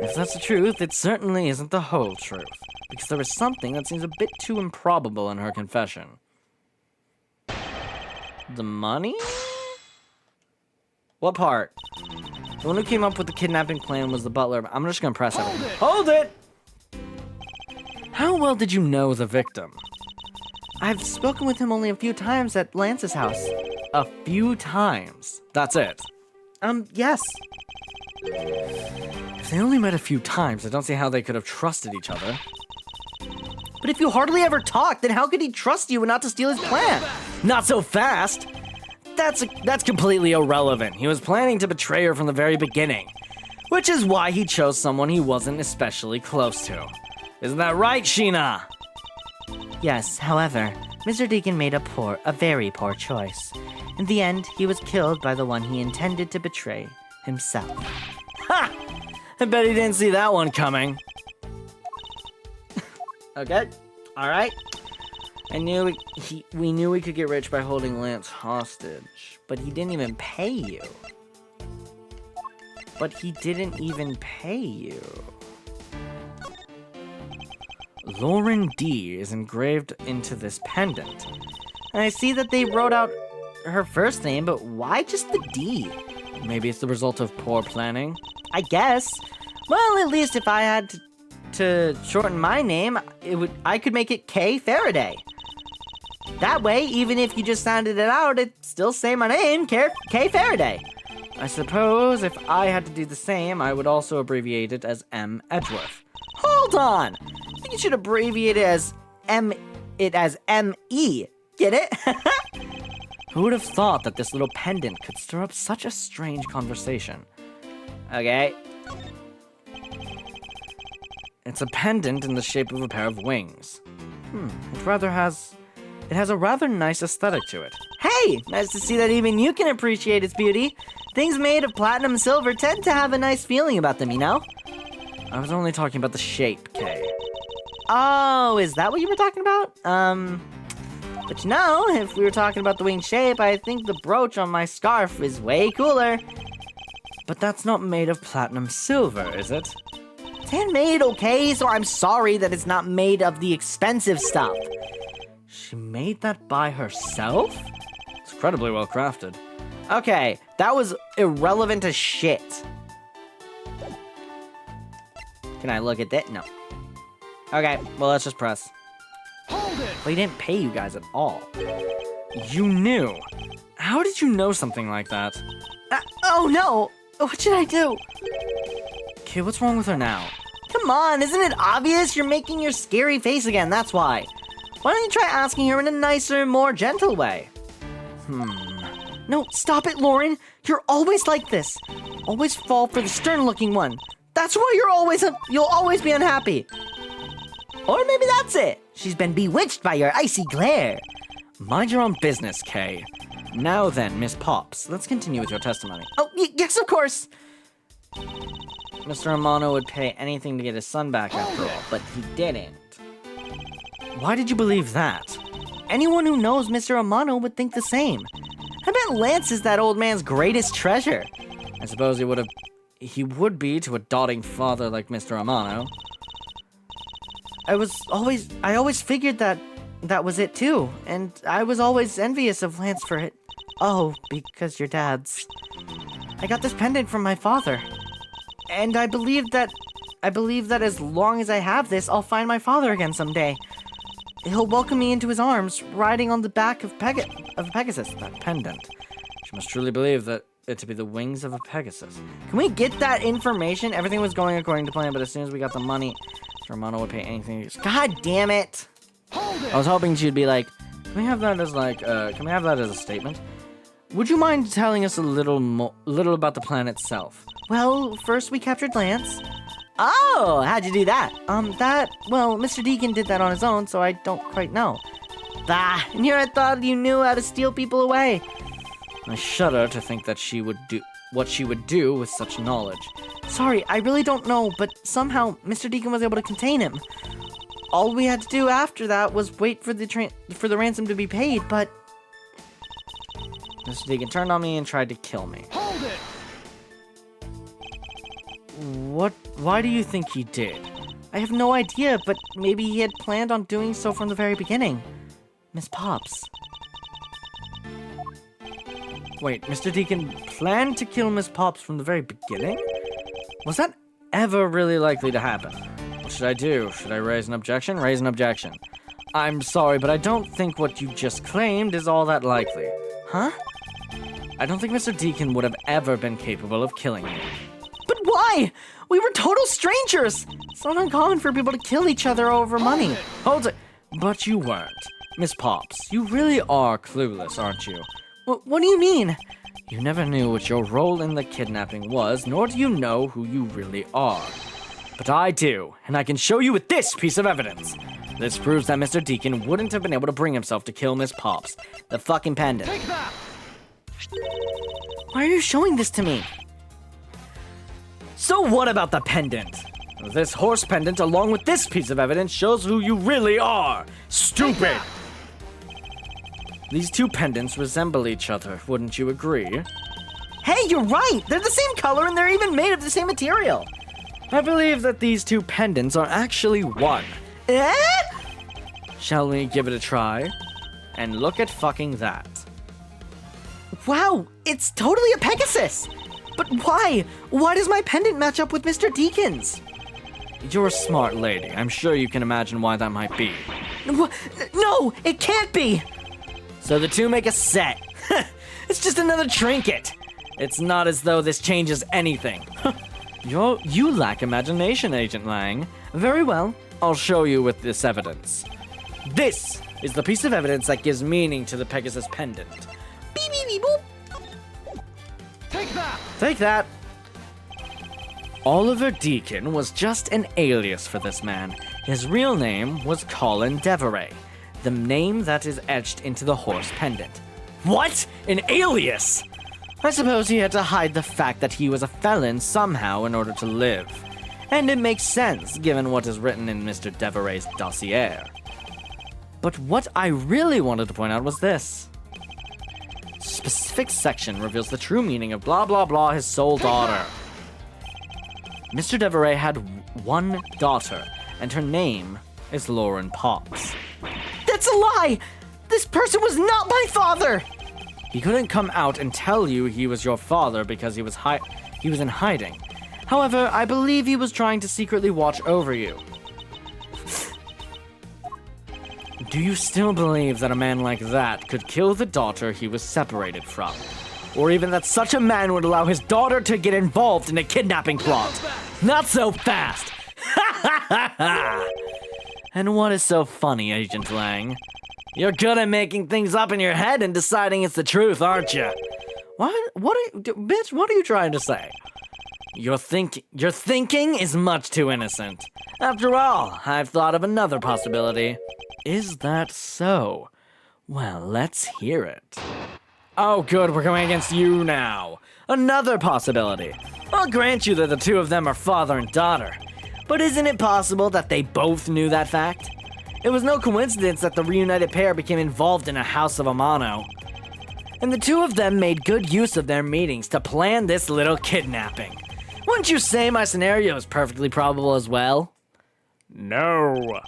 If that's the truth, it certainly isn't the whole truth. Because there is something that seems a bit too improbable in her confession. The money? What part? The one who came up with the kidnapping plan was the butler. I'm just gonna press it. Hold it! How well did you know the victim? I've spoken with him only a few times at Lance's house. A few times. That's it. Yes. If they only met a few times, I don't see how they could have trusted each other. But if you hardly ever talk, then how could he trust you and not to steal his plan? Not so fast! That's completely irrelevant. He was planning to betray her from the very beginning. Which is why he chose someone he wasn't especially close to. Isn't that right, Sheena? Yes, however, Mr. Deacon made a very poor choice. In the end, he was killed by the one he intended to betray, himself. Ha! I bet he didn't see that one coming. Okay, alright. We knew we could get rich by holding Lance hostage, but he didn't even pay you. Lauren D is engraved into this pendant. And I see that they wrote out her first name, but why just the D? Maybe it's the result of poor planning? I guess. Well, at least if I had to shorten my name, I could make it K Faraday. That way, even if you just sounded it out, it'd still say my name, K Faraday. I suppose if I had to do the same, I would also abbreviate it as M. Edgeworth. Hold on! I think you should abbreviate it as M-E. Get it? Who would have thought that this little pendant could stir up such a strange conversation? Okay. It's a pendant in the shape of a pair of wings. It has a rather nice aesthetic to it. Hey! Nice to see that even you can appreciate its beauty. Things made of platinum and silver tend to have a nice feeling about them, you know? I was only talking about the shape, Kay. Oh, is that what you were talking about? But you know, if we were talking about the wing shape, I think the brooch on my scarf is way cooler. But that's not made of platinum silver, is it? It's handmade, okay? So I'm sorry that it's not made of the expensive stuff. She made that by herself? It's incredibly well crafted. Okay, that was irrelevant as shit. Can I look at that? No. Okay, well, let's just press. Hold it! But he didn't pay you guys at all. You knew? How did you know something like that? Oh no! What should I do? Okay, what's wrong with her now? Come on, isn't it obvious? You're making your scary face again, that's why. Why don't you try asking her in a nicer, more gentle way? No, stop it, Lauren. You're always like this. Always fall for the stern-looking one. That's why you'll always be unhappy. Or maybe that's it. She's been bewitched by your icy glare. Mind your own business, Kay. Now then, Miss Pops, let's continue with your testimony. Oh, yes, of course. Mr. Amano would pay anything to get his son back after all, but he didn't. Why did you believe that? Anyone who knows Mr. Amano would think the same. I bet Lance is that old man's greatest treasure. I suppose he would be to a doting father like Mr. Amano. I always figured that was it too, and I was always envious of Lance for it. Oh, because your dad's. I got this pendant from my father. And I believe that as long as I have this, I'll find my father again someday. He'll welcome me into his arms, riding on the back of Pegasus. That pendant. She must truly believe that it to be the wings of a Pegasus. Can we get that information? Everything was going according to plan, but as soon as we got the money, Romano would pay anything. God damn it! I was hoping she'd be like, can we have that as a statement? Would you mind telling us a little about the plan itself? Well, first we captured Lance. Oh, how'd you do that? Mr. Deacon did that on his own, so I don't quite know. Bah, and here I thought you knew how to steal people away. I shudder to think that she would do what she would do with such knowledge. Sorry, I really don't know, but somehow Mr. Deacon was able to contain him. All we had to do after that was wait for the ransom to be paid, but... Mr. Deacon turned on me and tried to kill me. Hold it! Why do you think he did? I have no idea, but maybe he had planned on doing so from the very beginning. Miss Pops. Wait, Mr. Deacon planned to kill Miss Pops from the very beginning? Was that ever really likely to happen? What should I do? Should I raise an objection? Raise an objection. I'm sorry, but I don't think what you just claimed is all that likely. Huh? I don't think Mr. Deacon would have ever been capable of killing you. But why? We were total strangers! It's not uncommon for people to kill each other over money. Hold it! But you weren't. Miss Pops, you really are clueless, aren't you? What do you mean? You never knew what your role in the kidnapping was, nor do you know who you really are. But I do, and I can show you with this piece of evidence. This proves that Mr. Deacon wouldn't have been able to bring himself to kill Miss Pops. The fucking pendant. Take that! Why are you showing this to me? So what about the pendant? This horse pendant, along with this piece of evidence, shows who you really are. Stupid! These two pendants resemble each other, wouldn't you agree? Hey, you're right! They're the same color and they're even made of the same material. I believe that these two pendants are actually one. Eh? Shall we give it a try? And look at fucking that. Wow, it's totally a Pegasus! But why? Why does my pendant match up with Mr. Deacon's? You're a smart lady. I'm sure you can imagine why that might be. No, it can't be! So the two make a set. It's just another trinket. It's not as though this changes anything. You lack imagination, Agent Lang. Very well, I'll show you with this evidence. This is the piece of evidence that gives meaning to the Pegasus pendant. Beep, beep, beep, boop. Take that! Take that. Oliver Deacon was just an alias for this man. His real name was Colin Deveray, the name that is etched into the horse pendant. What? An alias? I suppose he had to hide the fact that he was a felon somehow in order to live. And it makes sense, given what is written in Mr. Deveray's dossier. But what I really wanted to point out was this. Specific section reveals the true meaning of blah blah blah his sole daughter. Mr. Deveray had one daughter, and her name is Lauren Pops. That's a lie! This person was not my father! He couldn't come out and tell you he was your father because he was in hiding. However, I believe he was trying to secretly watch over you. Do you still believe that a man like that could kill the daughter he was separated from? Or even that such a man would allow his daughter to get involved in a kidnapping plot? Not so fast! Ha ha ha ha! And what is so funny, Agent Lang? You're good at making things up in your head and deciding it's the truth, aren't you? Bitch, what are you trying to say? Your thinking is much too innocent. After all, I've thought of another possibility. Is that so? Well, let's hear it. Oh good, we're going against you now. Another possibility. I'll grant you that the two of them are father and daughter. But isn't it possible that they both knew that fact? It was no coincidence that the reunited pair became involved in a house of Amano. And the two of them made good use of their meetings to plan this little kidnapping. Wouldn't you say my scenario is perfectly probable as well? No.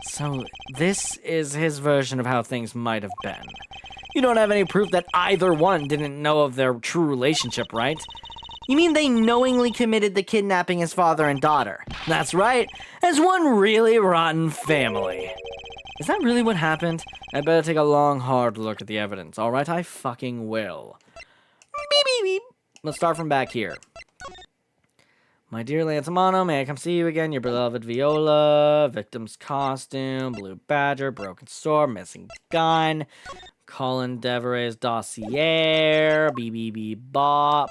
So this is his version of how things might have been. You don't have any proof that either one didn't know of their true relationship, right? You mean they knowingly committed the kidnapping as father and daughter? That's right, as one really rotten family. Is that really what happened? I'd better take a long, hard look at the evidence. All right, I fucking will. Beep, beep, beep. Let's start from back here. My dear Lantamano, may I come see you again? Your beloved Viola, victim's costume, blue badger, broken sword, missing gun, Colin Devereaux's dossier, BBB bop,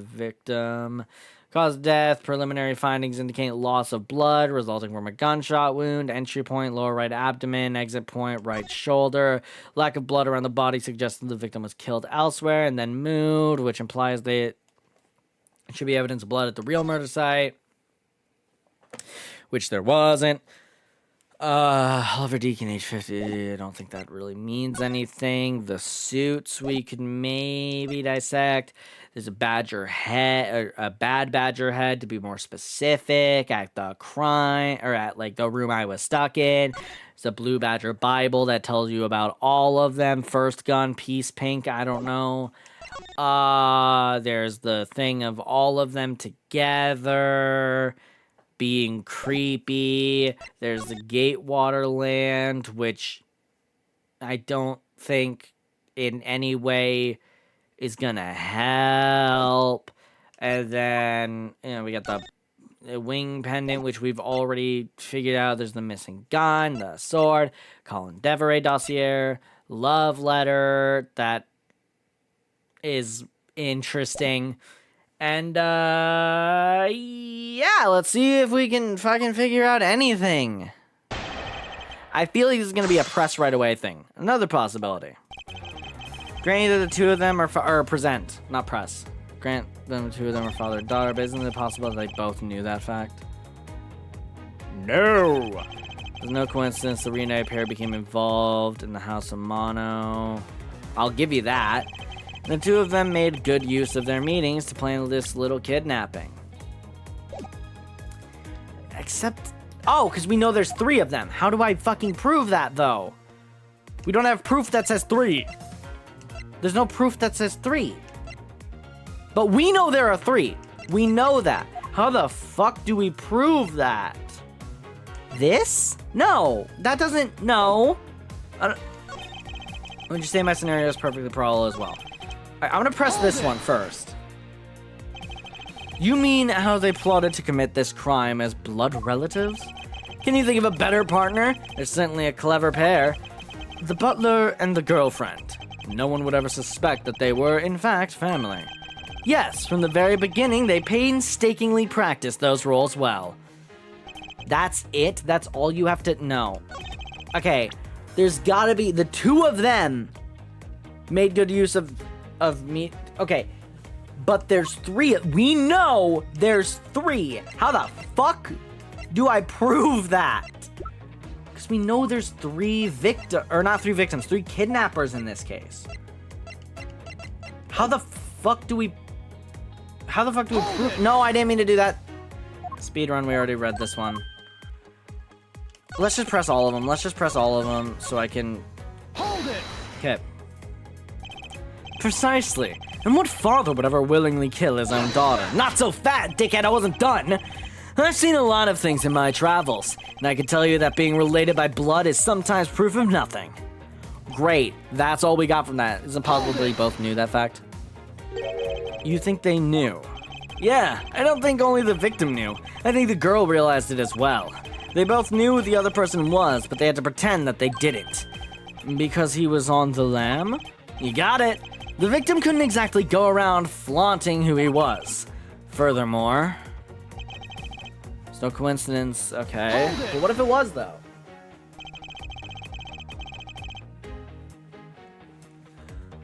victim, cause of death, preliminary findings indicate loss of blood resulting from a gunshot wound, entry point, lower right abdomen, exit point, right shoulder, lack of blood around the body suggesting the victim was killed elsewhere, and then mood, which implies that it should be evidence of blood at the real murder site, which there wasn't. Oliver Deacon, age 50. I don't think that really means anything. The suits we could maybe dissect. There's a badger head, or a bad badger head to be more specific, at the crime, or at like the room I was stuck in. There's a blue badger Bible that tells you about all of them. First gun, peace pink, I don't know. There's the thing of all of them together being creepy. There's the Gatewater land, which I don't think in any way is gonna help. And then, you know, we got the wing pendant, which we've already figured out. There's the missing gun, the sword, Colin Devereaux dossier, love letter, that is interesting. And, yeah, let's see if we can fucking figure out anything. I feel like this is going to be a press right away thing. Another possibility. Grant either the two of them are present, not press. Grant them the two of them are father and daughter, but isn't it possible that they both knew that fact? No! There's no coincidence the reunited pair became involved in the House of Mono. I'll give you that. The two of them made good use of their meetings to plan this little kidnapping. Except, oh, because we know there's 3 of them. How do I fucking prove that, though? We don't have proof that says 3. There's no proof that says 3. But we know there are 3. We know that. How the fuck do we prove that? This? No, that doesn't, no. Would you say my scenario is perfectly probable as well? I'm gonna press this one first. You mean how they plotted to commit this crime as blood relatives? Can you think of a better partner? They're certainly a clever pair. The butler and the girlfriend. No one would ever suspect that they were, in fact, family. Yes, from the very beginning, they painstakingly practiced those roles well. That's it? That's all you have to know. Okay, there's gotta be, the 2 of them made good use of me. Okay, but there's 3. We know there's 3. How the fuck do I prove that? Because we know there's 3 not 3 victims, 3 kidnappers in this case. How the fuck do we prove? No, I didn't mean to do that. Speedrun, we already read this one. Let's just press all of them. Let's just press all of them so I can... Hold it! Okay. Precisely. And what father would ever willingly kill his own daughter? Not so fat, dickhead, I wasn't done. I've seen a lot of things in my travels, and I can tell you that being related by blood is sometimes proof of nothing. Great. That's all we got from that. Isn't possible they both knew that fact? You think they knew? Yeah, I don't think only the victim knew. I think the girl realized it as well. They both knew who the other person was, but they had to pretend that they didn't. Because he was on the lam? You got it. The victim couldn't exactly go around flaunting who he was. Furthermore... It's no coincidence, okay. But what if it was, though?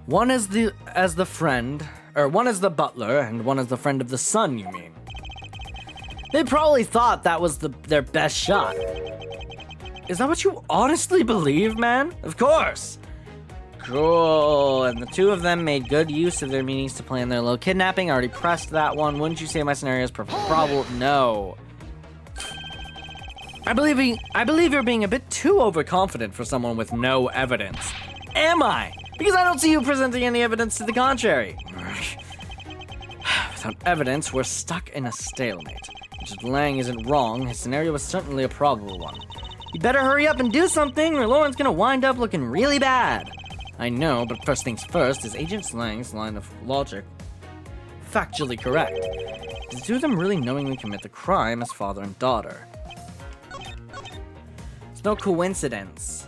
One is the friend, or one is the butler, and one is the friend of the son, you mean? They probably thought that was their best shot. Is that what you honestly believe, man? Of course! Cool. And the two of them made good use of their meetings to plan their little kidnapping. I already pressed that one. Wouldn't you say my scenario is probable? No. I believe you're being a bit too overconfident for someone with no evidence. Am I? Because I don't see you presenting any evidence to the contrary. Without evidence, we're stuck in a stalemate. Which if Lang isn't wrong, his scenario is certainly a probable one. You better hurry up and do something, or Lauren's gonna wind up looking really bad. I know, but first things first, is Agent Lang's line of logic factually correct? Did the two of them really knowingly commit the crime as father and daughter? It's no coincidence.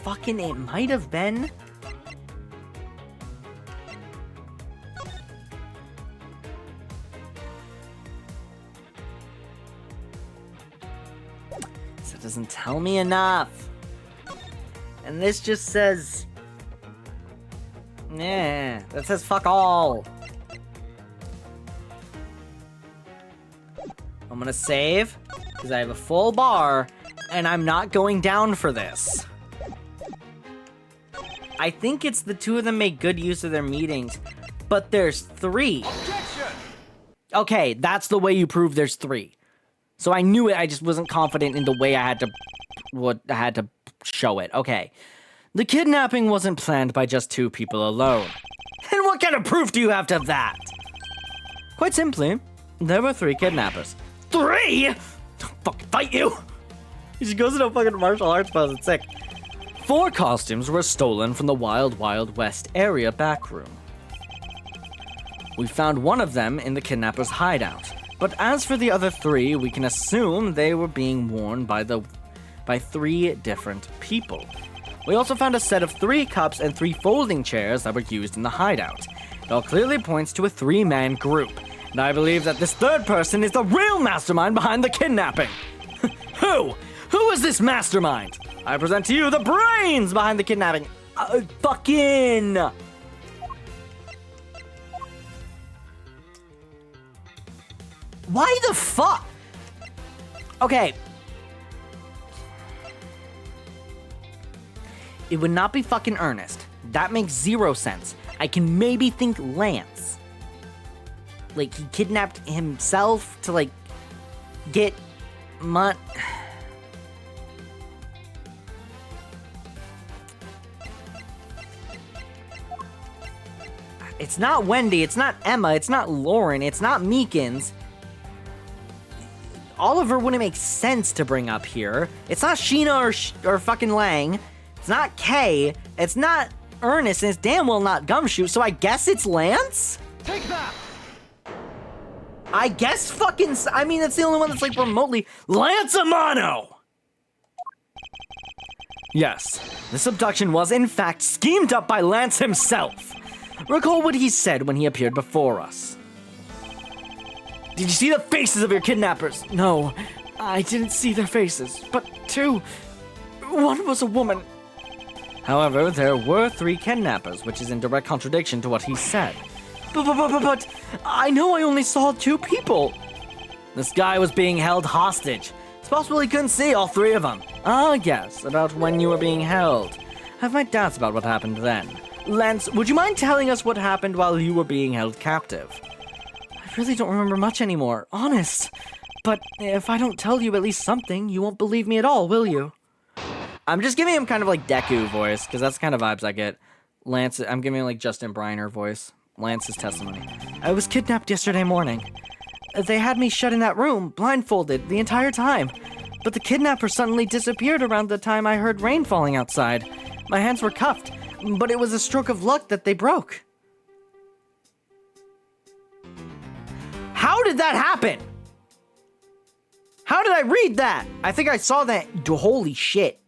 Fucking it might have been. That doesn't tell me enough. And this just says... Nah, that says fuck all. I'm gonna save, because I have a full bar, and I'm not going down for this. I think it's the two of them make good use of their meetings, but there's 3. Objection! Okay, that's the way you prove there's 3. So I knew it, I just wasn't confident in the way I had to show it. Okay. The kidnapping wasn't planned by just 2 people alone. And what kind of proof do you have to that? Quite simply, there were 3 kidnappers. 3? Don't fucking fight you! He just goes into a fucking martial arts pose, it's sick. 4 costumes were stolen from the Wild Wild West area backroom. We found one of them in the kidnapper's hideout, but as for the other 3, we can assume they were being worn by 3 different people. We also found a set of 3 cups and 3 folding chairs that were used in the hideout. It all clearly points to a 3-man group, and I believe that this 3rd person is the real mastermind behind the kidnapping. Who? Who is this mastermind? I present to you the brains behind the kidnapping. Fucking... Why the fuck? Okay. It would not be fucking Ernest. That makes 0 sense. I can maybe think Lance. Like, he kidnapped himself to, like, get It's not Wendy, it's not Emma, it's not Lauren, it's not Meekins. Oliver wouldn't make sense to bring up here. It's not Sheena or fucking Lang. It's not Kay. It's not Ernest, and it's damn well not Gumshoe, so I guess it's Lance? Take that! I guess fucking... I mean, it's the only one that's, like, remotely... Lance Amano! Yes, this abduction was in fact schemed up by Lance himself. Recall what he said when he appeared before us. Did you see the faces of your kidnappers? No, I didn't see their faces, but 2. One was a woman. However, there were 3 kidnappers, which is in direct contradiction to what he said. But I know I only saw 2 people. This guy was being held hostage. It's possible he couldn't see all 3 of them. Yes, about when you were being held. I have my doubts about what happened then. Lance, would you mind telling us what happened while you were being held captive? I really don't remember much anymore, honest. But if I don't tell you at least something, you won't believe me at all, will you? I'm just giving him kind of like Deku voice, because that's the kind of vibes I get. Lance, I'm giving him like Justin Briner voice. Lance's testimony. I was kidnapped yesterday morning. They had me shut in that room, blindfolded, the entire time. But the kidnapper suddenly disappeared around the time I heard rain falling outside. My hands were cuffed, but it was a stroke of luck that they broke. How did that happen? How did I read that? I think I saw that. Holy shit.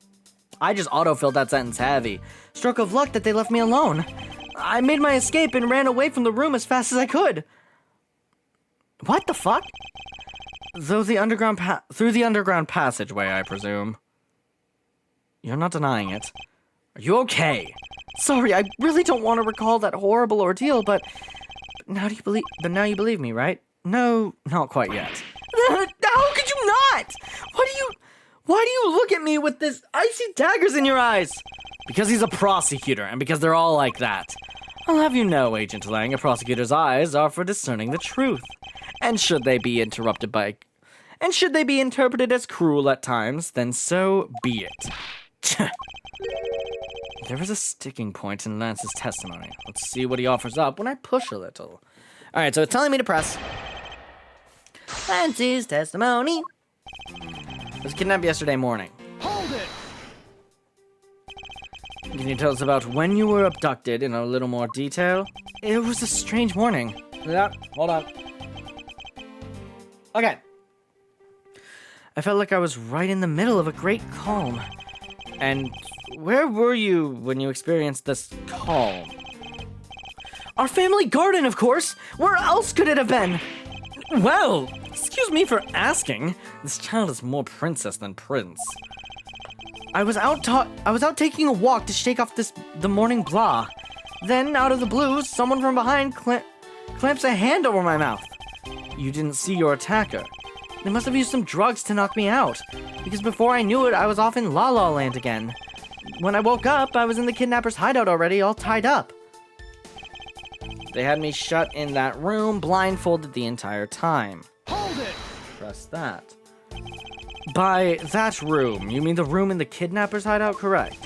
I just autofilled that sentence heavy. Stroke of luck that they left me alone. I made my escape and ran away from the room as fast as I could. What the fuck? Through the underground passageway, I presume. You're not denying it. Are you okay? Sorry, I really don't want to recall that horrible ordeal, but now you believe me, right? No, not quite yet. How could you not? Why do you look at me with this icy daggers in your eyes? Because he's a prosecutor, and because they're all like that. I'll have you know, Agent Lang, a prosecutor's eyes are for discerning the truth. And should they be interrupted and should they be interpreted as cruel at times, then so be it. There is a sticking point in Lance's testimony. Let's see what he offers up when I push a little. Alright, so it's telling me to press Lance's testimony. I was kidnapped yesterday morning. Hold it! Can you tell us about when you were abducted in a little more detail? It was a strange morning. Yeah, hold on. Okay. I felt like I was right in the middle of a great calm. And where were you when you experienced this calm? Our family garden, of course! Where else could it have been? Well, excuse me for asking. This child is more princess than prince. I was out taking a walk to shake off the morning blah. Then, out of the blue, someone from behind clamps a hand over my mouth. You didn't see your attacker. They must have used some drugs to knock me out, because before I knew it, I was off in La La Land again. When I woke up, I was in the kidnapper's hideout already, all tied up. They had me shut in that room, blindfolded the entire time. Hold it! Press that. By that room, you mean the room in the kidnapper's hideout, correct?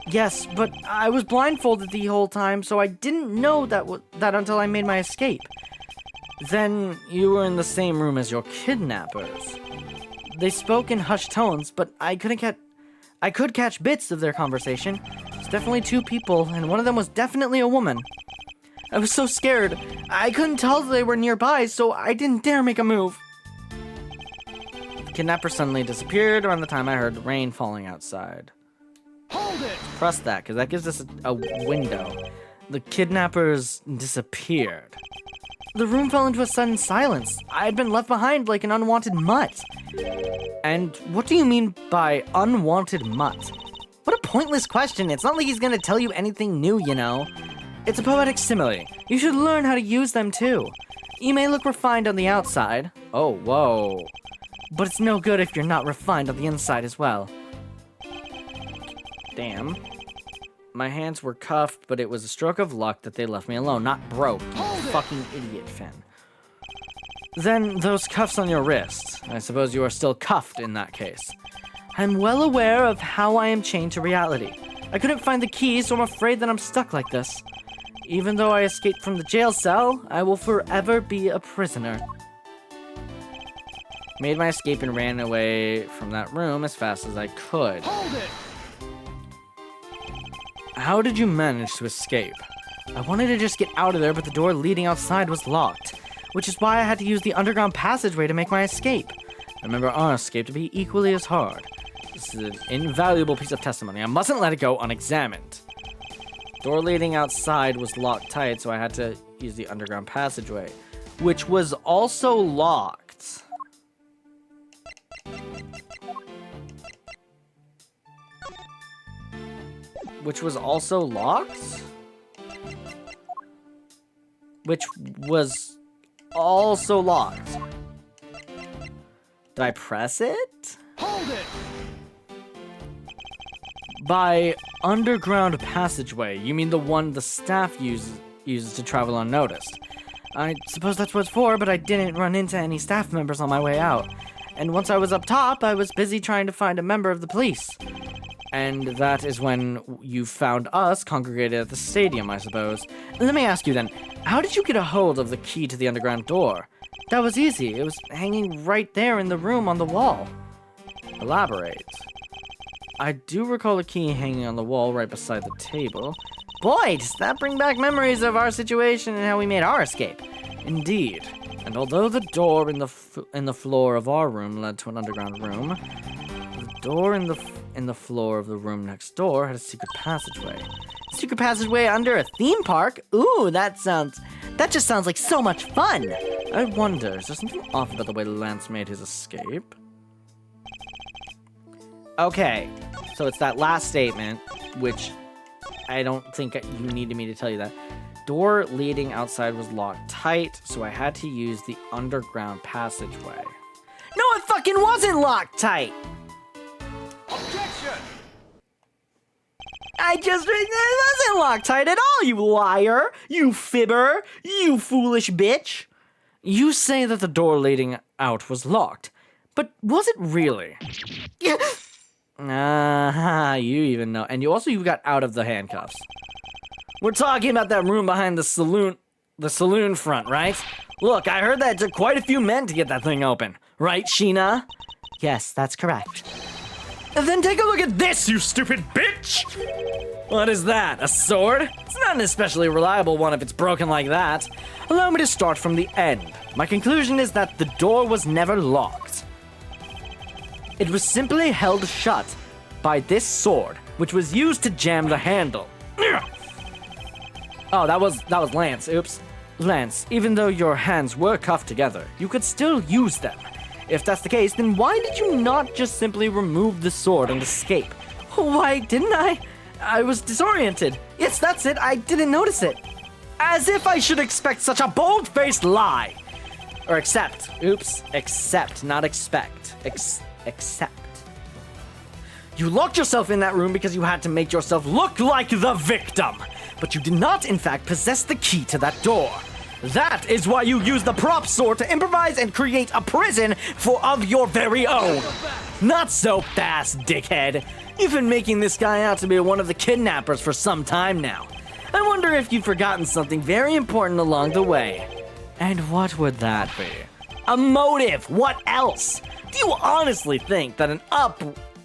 Yes, but I was blindfolded the whole time, so I didn't know that until I made my escape. Then you were in the same room as your kidnappers. They spoke in hushed tones, but I could catch bits of their conversation. It's definitely two people, and one of them was definitely a woman. I was so scared. I couldn't tell they were nearby, so I didn't dare make a move. The kidnapper suddenly disappeared around the time I heard rain falling outside. Hold it! Press that, because that gives us a window. The kidnappers disappeared. The room fell into a sudden silence. I had been left behind like an unwanted mutt. And what do you mean by unwanted mutt? What a pointless question. It's not like he's gonna tell you anything new, you know. It's a poetic simile. You should learn how to use them too. You may look refined on the outside. Oh, whoa. But it's no good if you're not refined on the inside as well. Damn. My hands were cuffed, but it was a stroke of luck that they left me alone, not broke. You fucking idiot, Finn. Then those cuffs on your wrists. I suppose you are still cuffed in that case. I'm well aware of how I am chained to reality. I couldn't find the keys, so I'm afraid that I'm stuck like this. Even though I escaped from the jail cell, I will forever be a prisoner. Made my escape and ran away from that room as fast as I could. Hold it! How did you manage to escape? I wanted to just get out of there, but the door leading outside was locked, which is why I had to use the underground passageway to make my escape. Remember our escape to be equally as hard. This is an invaluable piece of testimony. I mustn't let it go unexamined. Door leading outside was locked tight, so I had to use the underground passageway, which was also locked. Which was also locked? Which was also locked. Did I press it? Hold it! By underground passageway, you mean the one the staff uses to travel unnoticed. I suppose that's what it's for, but I didn't run into any staff members on my way out. And once I was up top, I was busy trying to find a member of the police. And that is when you found us congregated at the stadium, I suppose. Let me ask you then, how did you get a hold of the key to the underground door? That was easy. It was hanging right there in the room on the wall. Elaborate. I do recall a key hanging on the wall right beside the table. Boy, does that bring back memories of our situation and how we made our escape. Indeed. And although the door in the floor of our room led to an underground room, the door in the floor of the room next door had a secret passageway. Secret passageway under a theme park? Ooh, that just sounds like so much fun. I wonder, is there something off about the way Lance made his escape? Okay, so it's that last statement, which I don't think you needed me to tell you that. Door leading outside was locked tight, so I had to use the underground passageway. No, it fucking wasn't locked tight! Objection! It wasn't locked tight at all, you liar! You fibber! You foolish bitch! You say that the door leading out was locked, but was it really? You even know. And you got out of the handcuffs. We're talking about that room behind the saloon front, right? Look, I heard that it took quite a few men to get that thing open. Right, Sheena? Yes, that's correct. And then take a look at this, you stupid bitch! What is that, a sword? It's not an especially reliable one if it's broken like that. Allow me to start from the end. My conclusion is that the door was never locked. It was simply held shut by this sword, which was used to jam the handle. Oh, that was Lance, oops. Lance, even though your hands were cuffed together, you could still use them. If that's the case, then why did you not just simply remove the sword and escape? Why didn't I? I was disoriented. Yes, that's it, I didn't notice it. As if I should expect such a bold-faced lie. Or accept. Oops, accept, not expect. Accept. You locked yourself in that room because you had to make yourself look like the victim. But you did not, in fact, possess the key to that door. That is why you used the prop sword to improvise and create a prison of your very own. Not so fast, dickhead. You've been making this guy out to be one of the kidnappers for some time now. I wonder if you've forgotten something very important along the way. And what would that be? A motive. What else? Do you honestly think that an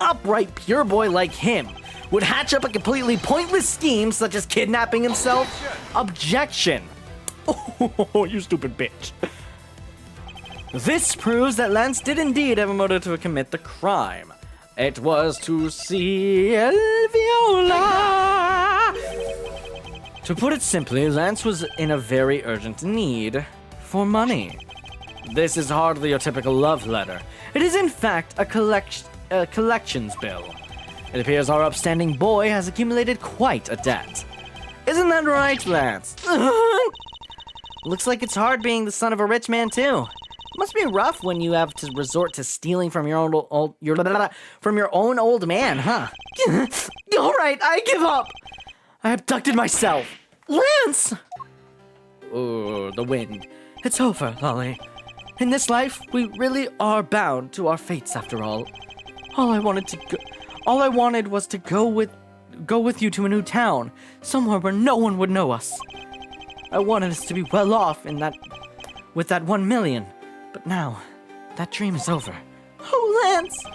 upright pure boy like him would hatch up a completely pointless scheme such as kidnapping himself? Objection. Oh, you stupid bitch. This proves that Lance did indeed have a motive to commit the crime. It was to see El Viola. To put it simply, Lance was in a very urgent need for money. This is hardly your typical love letter. It is in fact a collections bill. It appears our upstanding boy has accumulated quite a debt. Isn't that right, Lance? Looks like it's hard being the son of a rich man too. It must be rough when you have to resort to stealing from your own old man, huh? All right, I give up. I abducted myself. Lance! Oh, the wind. It's over, Lolly. In this life, we really are bound to our fates after all. All I wanted was to go with you to a new town, somewhere where no one would know us. I wanted us to be well off with that 1 million. But now, that dream is over. Oh, Lance!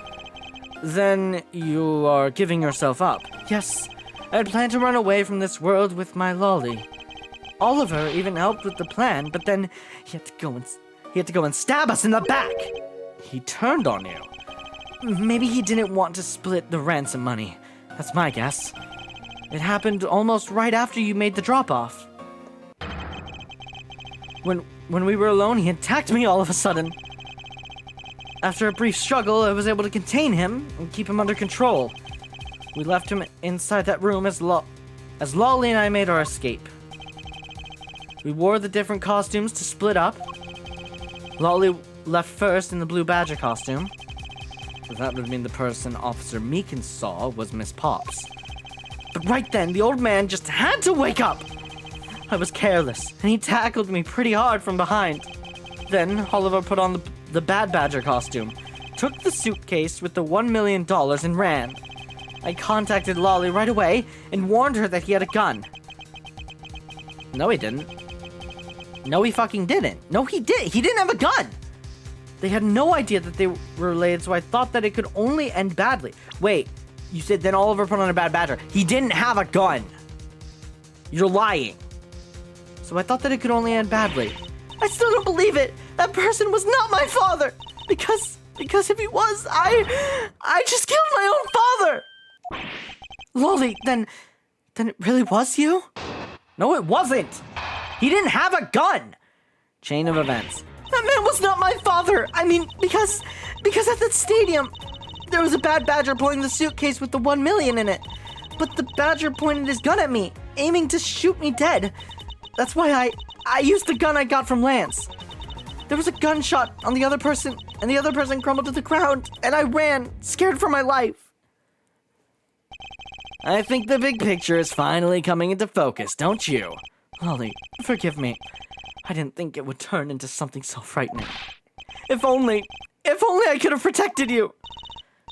Then you are giving yourself up. Yes, I had planned to run away from this world with my Lolly. Oliver even helped with the plan, but then he had to go and stab us in the back. He turned on you. Maybe he didn't want to split the ransom money. That's my guess. It happened almost right after you made the drop-off. When we were alone, he attacked me all of a sudden. After a brief struggle, I was able to contain him and keep him under control. We left him inside that room as Lolly and I made our escape. We wore the different costumes to split up. Lolly left first in the blue badger costume. That would mean the person Officer Meekins saw was Miss Pops. But right then, the old man just had to wake up! I was careless, and he tackled me pretty hard from behind. Then, Oliver put on the bad badger costume, took the suitcase with the $1 million and ran. I contacted Lolly right away and warned her that he had a gun. No, he didn't. No, he fucking didn't. No, he did. He didn't have a gun. They had no idea that they were related, so I thought that it could only end badly. Wait, you said then Oliver put on a bad badger. He didn't have a gun. You're lying. So I thought that it could only end badly. I still don't believe it. That person was not my father. Because if he was, I just killed my own father. Lolly, then it really was you? No, it wasn't. He didn't have a gun. Chain of events. That man was not my father. I mean, because at that stadium, there was a bad badger pulling the suitcase with the 1 million in it. But the badger pointed his gun at me, aiming to shoot me dead. That's why I used the gun I got from Lance. There was a gunshot on the other person, and the other person crumbled to the ground, and I ran, scared for my life. I think the big picture is finally coming into focus, don't you? Lolly, forgive me. I didn't think it would turn into something so frightening. If only I could have protected you.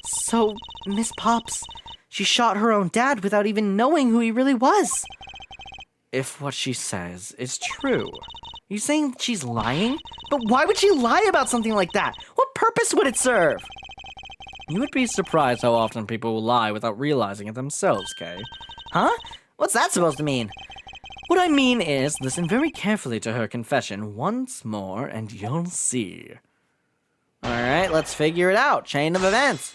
So, Miss Pops, she shot her own dad without even knowing who he really was. If what she says is true. You saying she's lying? But why would she lie about something like that? What purpose would it serve? You would be surprised how often people will lie without realizing it themselves, Kay. Huh? What's that supposed to mean? What I mean is, listen very carefully to her confession once more, and you'll see. Alright, let's figure it out. Chain of events.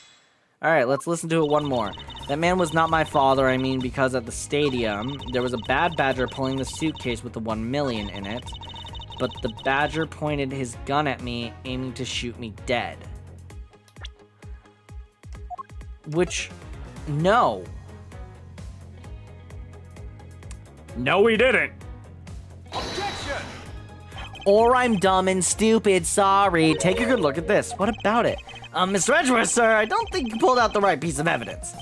Alright, let's listen to it one more. That man was not my father, I mean, because at the stadium, there was a bad badger pulling the suitcase with the 1 million in it, but the badger pointed his gun at me, aiming to shoot me dead. Which, no. No, he didn't. Objection! Or I'm dumb and stupid, sorry. Take a good look at this. What about it? Mr. Edgeworth, sir, I don't think you pulled out the right piece of evidence.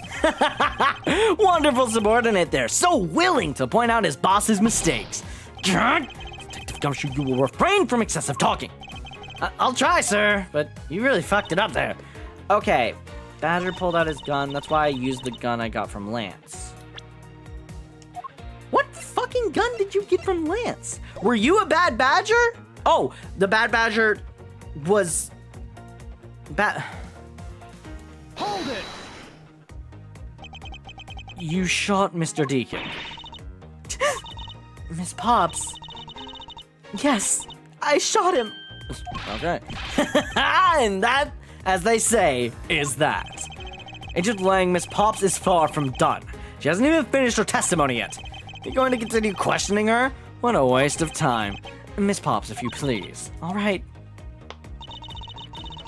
Wonderful subordinate there, so willing to point out his boss's mistakes. Detective Gumshoe, you will refrain from excessive talking. I'll try, sir, but you really fucked it up there. Okay, Badger pulled out his gun. That's why I used the gun I got from Lance. What fucking gun did you get from Lance? Were you a bad badger? Oh, the bad badger was... Hold it! You shot Mr. Deacon. Miss Pops. Yes, I shot him. Okay. And that, as they say, is that. Agent Lang, Miss Pops is far from done. She hasn't even finished her testimony yet. You're going to continue questioning her? What a waste of time. Miss Pops, if you please. All right.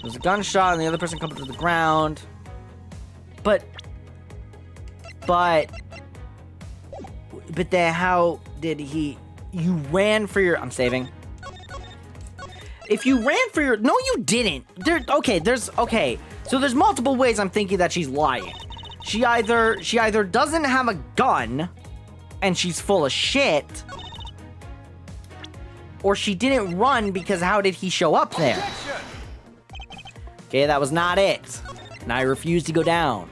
There's a gunshot and the other person comes to the ground. But then how did he... You ran for your... I'm saving. If you ran for your... No, you didn't. Okay. So there's multiple ways I'm thinking that she's lying. She either doesn't have a gun and she's full of shit, or she didn't run because how did he show up there? Objection! Okay, that was not it. And I refuse to go down.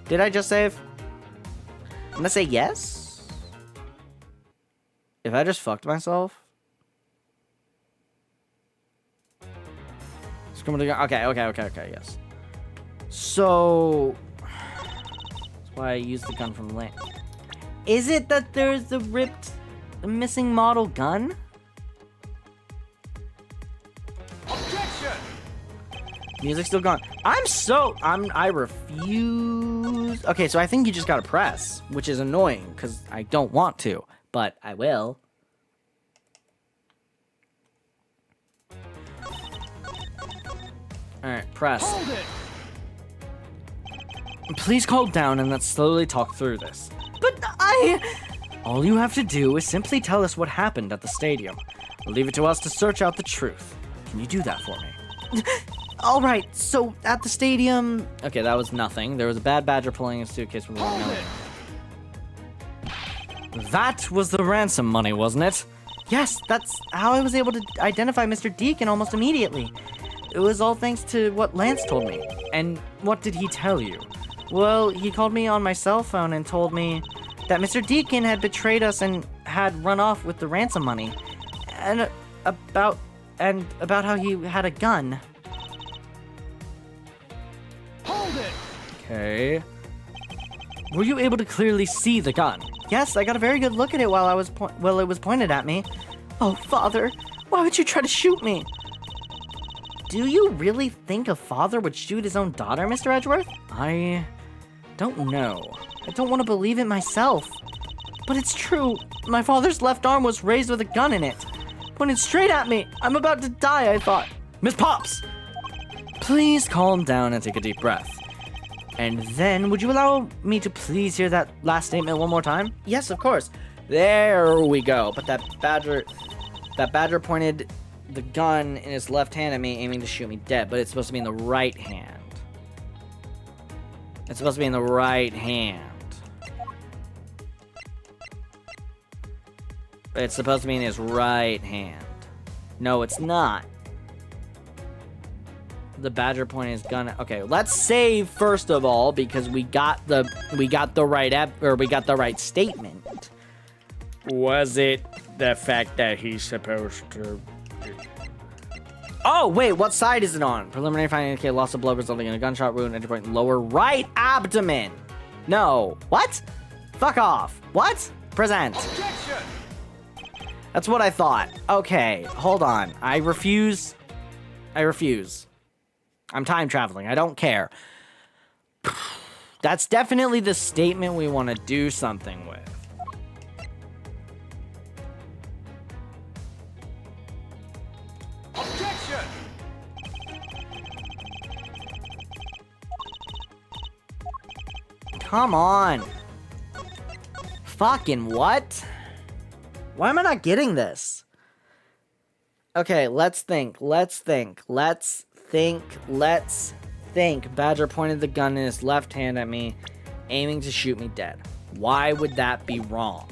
Did I just save? I'm gonna say yes. If I just fucked myself. Okay, yes. So that's why I used the gun from Lance. Is it that there's the missing model gun? Objection! Music's still gone. I refuse. Okay, so I think you just gotta press, which is annoying, because I don't want to, but I will. Alright, press. Hold it! Please calm down and let's slowly talk through this. But All you have to do is simply tell us what happened at the stadium. We'll leave it to us to search out the truth. Can you do that for me? Alright, so at the stadium... Okay, that was nothing. There was a bad badger pulling a suitcase with Hold 1 it! million. That was the ransom money, wasn't it? Yes, that's how I was able to identify Mr. Deacon almost immediately. It was all thanks to what Lance told me. And what did he tell you? Well, he called me on my cell phone and told me that Mr. Deacon had betrayed us and had run off with the ransom money. and about how he had a gun. Hold it! Okay. Were you able to clearly see the gun? Yes, I got a very good look at it while it was pointed at me. Oh, Father, why would you try to shoot me? Do you really think a father would shoot his own daughter, Mr. Edgeworth? I don't know. I don't want to believe it myself. But it's true. My father's left arm was raised with a gun in it. Pointed straight at me. I'm about to die, I thought. Miss Pops! Please calm down and take a deep breath. And then, would you allow me to please hear that last statement one more time? Yes, of course. There we go. But that badger pointed the gun in his left hand at me, aiming to shoot me dead. But it's supposed to be in the right hand. It's supposed to be in the right hand. It's supposed to be in his right hand. No, it's not. The badger pointing his gun. Okay, let's save first of all because we got the right statement. Was it the fact that he's supposed to... Oh, wait, what side is it on? Preliminary finding indicate loss of blood resulting in a gunshot wound, entry point lower right abdomen. No. What? Fuck off. What? Present. Objection! That's what I thought. Okay, hold on. I refuse. I'm time traveling. I don't care. That's definitely the statement we want to do something with. Objection! Come on. Fucking what? Why am I not getting this? Okay, let's think. Badger pointed the gun in his left hand at me, aiming to shoot me dead. Why would that be wrong?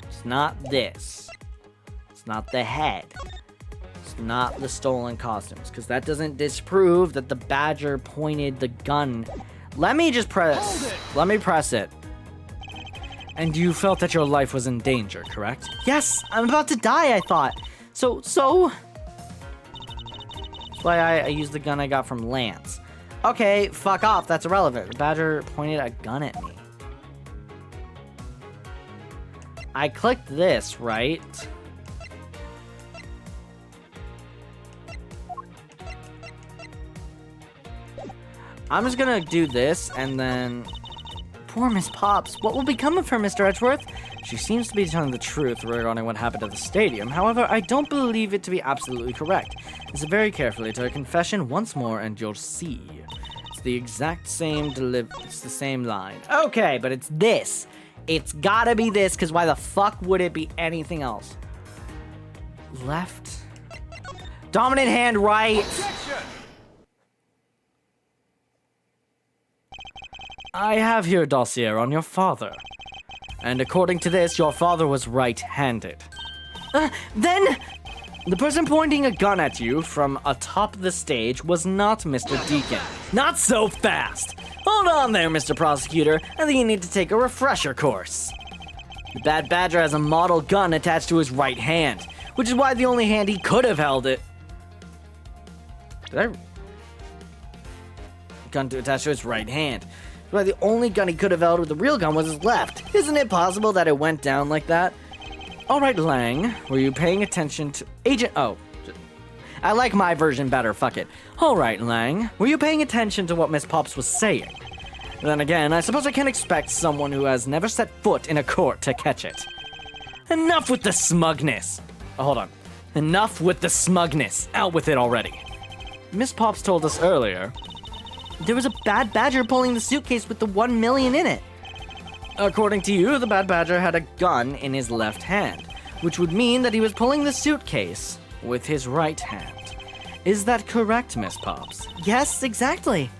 It's not this. It's not the head. It's not the stolen costumes, because that doesn't disprove that the badger pointed the gun. Let me just press. Let me press it. And you felt that your life was in danger, correct? Yes, I'm about to die, I thought. So... That's why I used the gun I got from Lance. Okay, fuck off, that's irrelevant. The badger pointed a gun at me. I clicked this, right? I'm just gonna do this, and then... Poor Miss Pops. What will become of her, Mr. Edgeworth? She seems to be telling the truth regarding what happened at the stadium. However, I don't believe it to be absolutely correct. Listen very carefully to her confession once more, and you'll see. It's the exact same it's the same line. Okay, but it's this. It's gotta be this, because why the fuck would it be anything else? Left. Dominant hand right. Objection! I have here a dossier on your father. And according to this, your father was right-handed. Then... The person pointing a gun at you from atop the stage was not Mr. Deacon. Not so fast! Hold on there, Mr. Prosecutor. I think you need to take a refresher course. The Bad Badger has a model gun attached to his right hand, which is why the only hand he could have held it... Gun to attach to his right hand. Why the only gun he could have held with the real gun was his left. Isn't it possible that it went down like that? All right, Lang, were you paying attention to... I like my version better, fuck it. All right, Lang, were you paying attention to what Miss Pops was saying? Then again, I suppose I can't expect someone who has never set foot in a court to catch it. Enough with the smugness. Oh, hold on. Enough with the smugness. Out with it already. Miss Pops told us earlier... There was a Bad Badger pulling the suitcase with the 1 million in it. According to you, the Bad Badger had a gun in his left hand, which would mean that he was pulling the suitcase with his right hand. Is that correct, Miss Pops? Yes, exactly.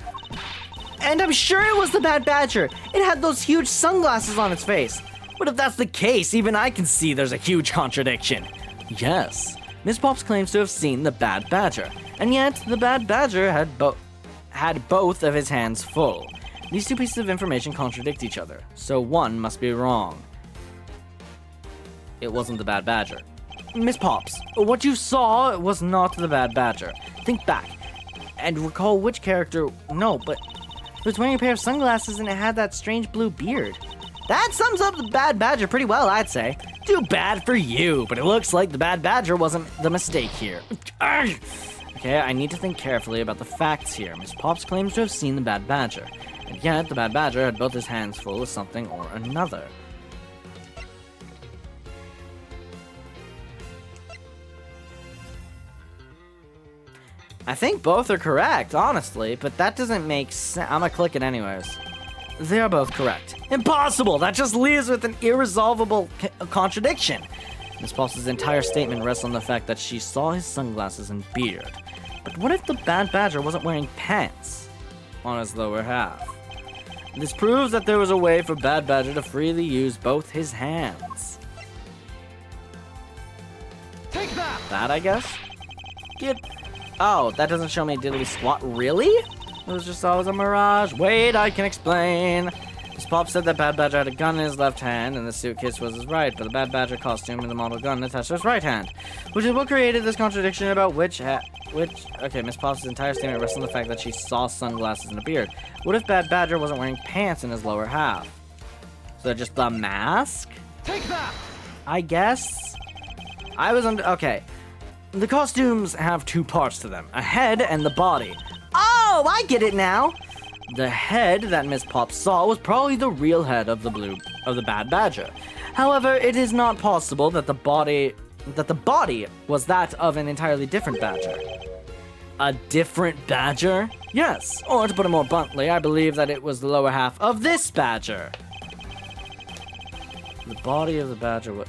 And I'm sure it was the Bad Badger. It had those huge sunglasses on its face. But if that's the case, even I can see there's a huge contradiction. Yes, Miss Pops claims to have seen the Bad Badger, and yet the Bad Badger had both of his hands full. These two pieces of information contradict each other, so one must be wrong. it wasn't the Bad Badger. Miss Pops, what you saw was not the Bad Badger. Think back and recall which character. No, but it was wearing a pair of sunglasses and it had that strange blue beard. That sums up the Bad Badger pretty well, I'd say. Too bad for you, but it looks like the Bad Badger wasn't the mistake here. Okay, I need to think carefully about the facts here. Miss Pops claims to have seen the Bad Badger, and yet the Bad Badger had both his hands full of something or another. I think both are correct, honestly, but that doesn't make sense. I'm gonna click it anyways. They are both correct. Impossible! That just leaves with an irresolvable contradiction. Miss Pops' entire statement rests on the fact that she saw his sunglasses and beard. But what if the Bad Badger wasn't wearing pants on his lower half? This proves that there was a way for Bad Badger to freely use both his hands. Take that! That, I guess? Oh, that doesn't show me diddly squat. Really? It was just always a mirage. Wait, I can explain. Miss Pop said that Bad Badger had a gun in his left hand and the suitcase was his right, but the Bad Badger costume and the model gun attached to his right hand, which is what created this contradiction about okay, Miss Pop's entire statement rests on the fact that she saw sunglasses and a beard. What if Bad Badger wasn't wearing pants in his lower half? So just the mask? Take that! I guess? Okay. The costumes have two parts to them, a head and the body. Oh, I get it now! The head that Miss Pop saw was probably the real head of the Bad Badger. However, it is not possible that the body was that of an entirely different badger. A different badger? Yes, or to put it more bluntly, I believe that it was the lower half of this badger. The body of the badger was...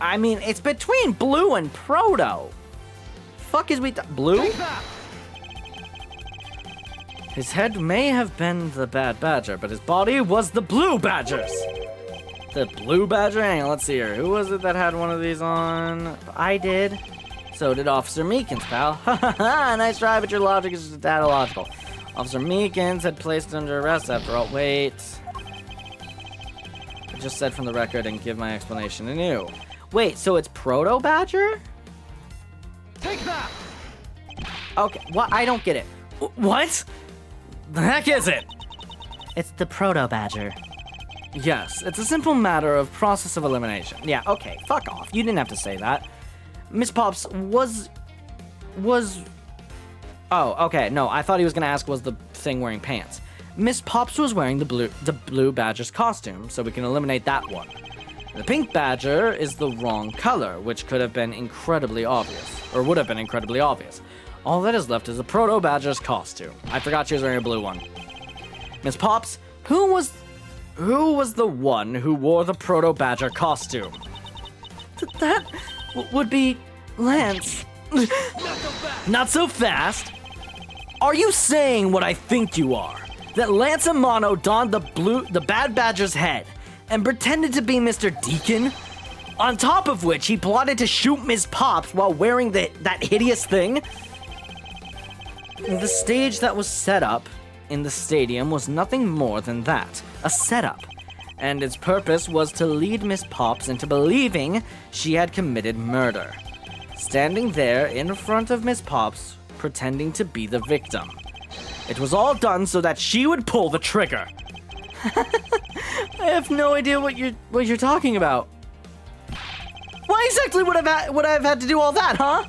I mean, it's between Blue and Proto. Fuck is Blue? Take that! His head may have been the Bad Badger, but his body was the Blue Badger's. The Blue Badger? Hang on, let's see here. Who was it that had one of these on? I did. So did Officer Meekins, pal. Ha ha ha, nice try, but your logic is just illogical. Officer Meekins had placed under arrest after all. Wait. I just said from the record and give my explanation anew. Wait, so it's Proto Badger? Take that! Okay, what? I don't get it. What? The heck is it? It's the Proto Badger. Yes, it's a simple matter of process of elimination. Yeah, okay, fuck off. You didn't have to say that. Miss Pops was... Oh, okay, no, I thought he was gonna ask was the thing wearing pants. Miss Pops was wearing the Blue Badger's costume, so we can eliminate that one. The Pink Badger is the wrong color, which could have been incredibly obvious, or would have been incredibly obvious. All that is left is the Proto Badger's costume. I forgot she was wearing a blue one. Miss Pops, who was the one who wore the Proto Badger costume? That would be Lance. Not so fast. Are you saying what I think you are? That Lance Amano donned the Bad Badger's head and pretended to be Mr. Deacon? On top of which, he plotted to shoot Miss Pops while wearing that hideous thing? The stage that was set up in the stadium was nothing more than that, a setup. And its purpose was to lead Miss Pops into believing she had committed murder. Standing there in front of Miss Pops, pretending to be the victim. It was all done so that she would pull the trigger. I have no idea what you're talking about. Why exactly would I have had to do all that, huh?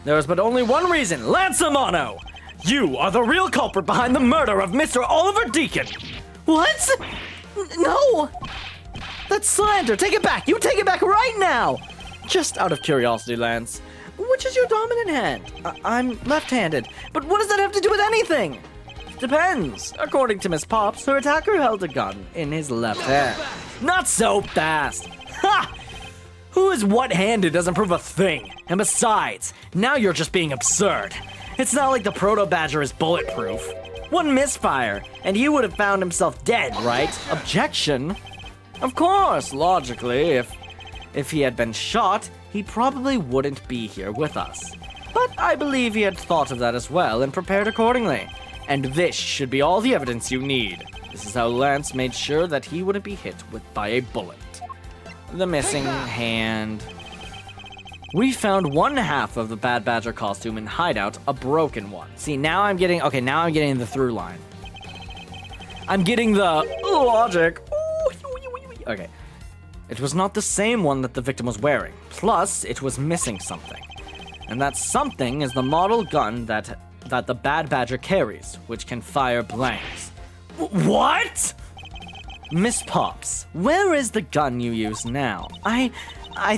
There was but only one reason, Lance Amano! You are the real culprit behind the murder of Mr. Oliver Deacon! What? No! That's slander! Take it back! You take it back right now! Just out of curiosity, Lance, which is your dominant hand? I'm left-handed, but what does that have to do with anything? Depends. According to Miss Pops, her attacker held a gun in his left hand. Not so fast! Ha! Who is what-handed doesn't prove a thing. And besides, now you're just being absurd. It's not like the Proto Badger is bulletproof. One misfire, and he would have found himself dead, right? Objection? Of course, logically, if he had been shot, he probably wouldn't be here with us. But I believe he had thought of that as well and prepared accordingly. And this should be all the evidence you need. This is how Lance made sure that he wouldn't be hit by a bullet. The missing hand. We found one half of the Bad Badger costume in hideout, a broken one. See, now I'm getting the through line. I'm getting the logic. Okay. It was not the same one that the victim was wearing. Plus, it was missing something. And that something is the model gun that the Bad Badger carries, which can fire blanks. What? Miss Pops, where is the gun you use now? I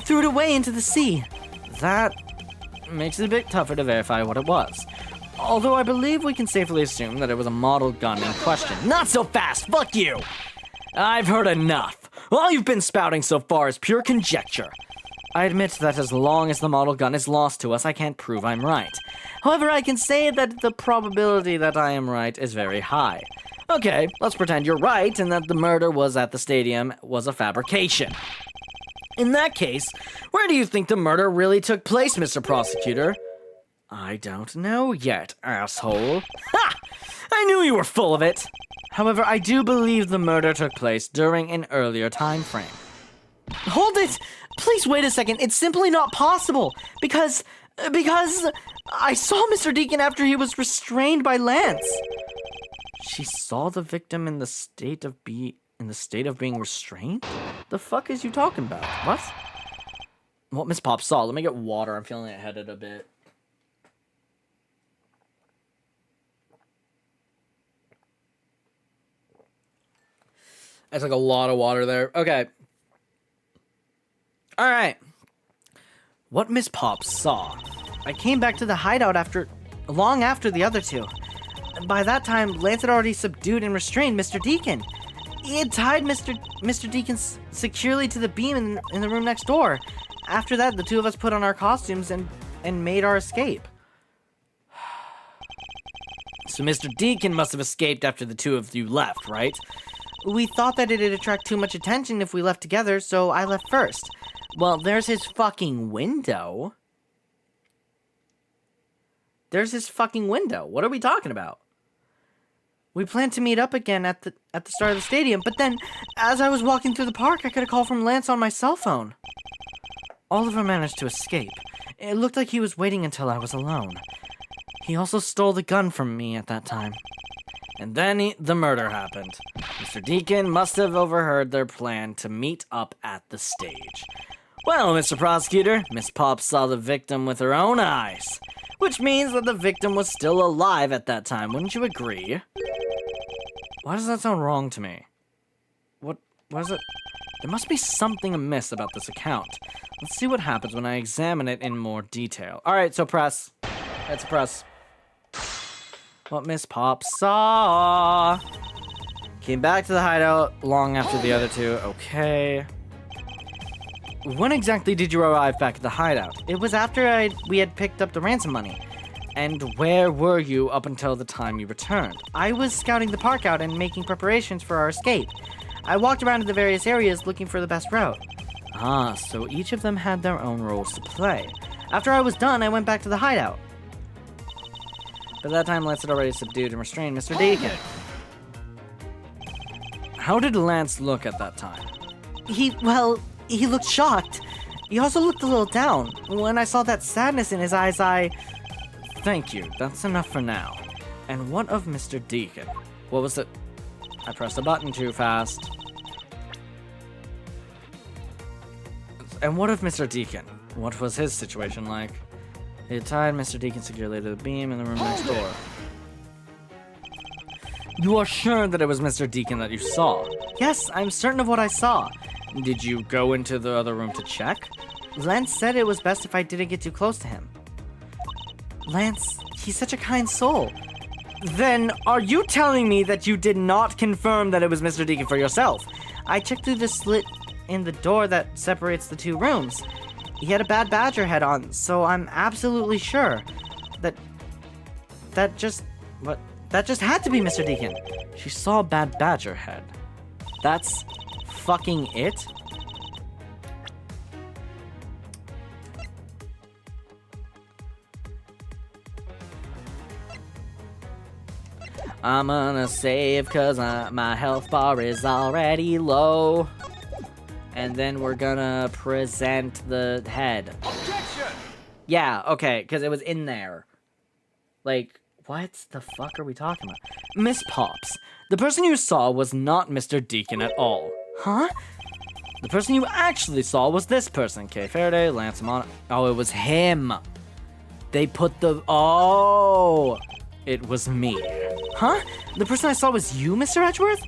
threw it away into the sea. That makes it a bit tougher to verify what it was. Although I believe we can safely assume that it was a model gun in question. Not so fast, fuck you! I've heard enough. All you've been spouting so far is pure conjecture. I admit that as long as the model gun is lost to us, I can't prove I'm right. However, I can say that the probability that I am right is very high. Okay, let's pretend you're right and that the murder was at the stadium was a fabrication. In that case, where do you think the murder really took place, Mr. Prosecutor? I don't know yet, asshole. Ha! I knew you were full of it. However, I do believe the murder took place during an earlier time frame. Hold it! Please wait a second. It's simply not possible. Because I saw Mr. Deacon after he was restrained by Lance. She saw the victim in the state of being restrained? The fuck is you talking about? What Miss Pop saw? Let me get water. I'm feeling lightheaded a bit. That's like a lot of water there. Okay. All right. What Miss Pop saw. I came back to the hideout long after the other two. By that time, Lance had already subdued and restrained Mr. Deacon. He had tied Mr. Deacon securely to the beam in the room next door. After that, the two of us put on our costumes and made our escape. So Mr. Deacon must have escaped after the two of you left, right? We thought that it'd attract too much attention if we left together, so I left first. Well, there's his fucking window. There's his fucking window. What are we talking about? We planned to meet up again at the start of the stadium, but then, as I was walking through the park, I got a call from Lance on my cell phone. Oliver managed to escape. It looked like he was waiting until I was alone. He also stole the gun from me at that time. And then the murder happened. Mr. Deacon must have overheard their plan to meet up at the stage. Well, Mr. Prosecutor, Miss Pop saw the victim with her own eyes. Which means that the victim was still alive at that time, wouldn't you agree? Why does that sound wrong to me? What is it? There must be something amiss about this account. Let's see what happens when I examine it in more detail. Alright, so press. Let's press. What Miss Pop saw. Came back to the hideout long after the other two. Okay. When exactly did you arrive back at the hideout? It was after we had picked up the ransom money. And where were you up until the time you returned? I was scouting the park out and making preparations for our escape. I walked around to the various areas looking for the best route. Ah, so each of them had their own roles to play. After I was done, I went back to the hideout. By that time, Lance had already subdued and restrained Mr. Deacon. How did Lance look at that time? He looked shocked. He also looked a little down. When I saw that sadness in his eyes, Thank you, that's enough for now. And what of Mr. Deacon? What was it? I pressed a button too fast. And what of Mr. Deacon? What was his situation like? He had tied Mr. Deacon securely to the beam in the room next door. You are sure that it was Mr. Deacon that you saw? Yes, I'm certain of what I saw. Did you go into the other room to check? Lance said it was best if I didn't get too close to him. Lance, he's such a kind soul. Then, are you telling me that you did not confirm that it was Mr. Deacon for yourself? I checked through the slit in the door that separates the two rooms. He had a Bad Badger head on, so I'm absolutely sure that just had to be Mr. Deacon. She saw a Bad Badger head. That's fucking it? I'm gonna save cause my health bar is already low. And then we're gonna present the head. Objection! Yeah, okay, because it was in there. Like, what the fuck are we talking about? Miss Pops, the person you saw was not Mr. Deacon at all. Huh? The person you actually saw was this person, Kay Faraday, Lance Amon. Oh, it was him. They put the... Oh, it was me. Huh? The person I saw was you, Mr. Edgeworth?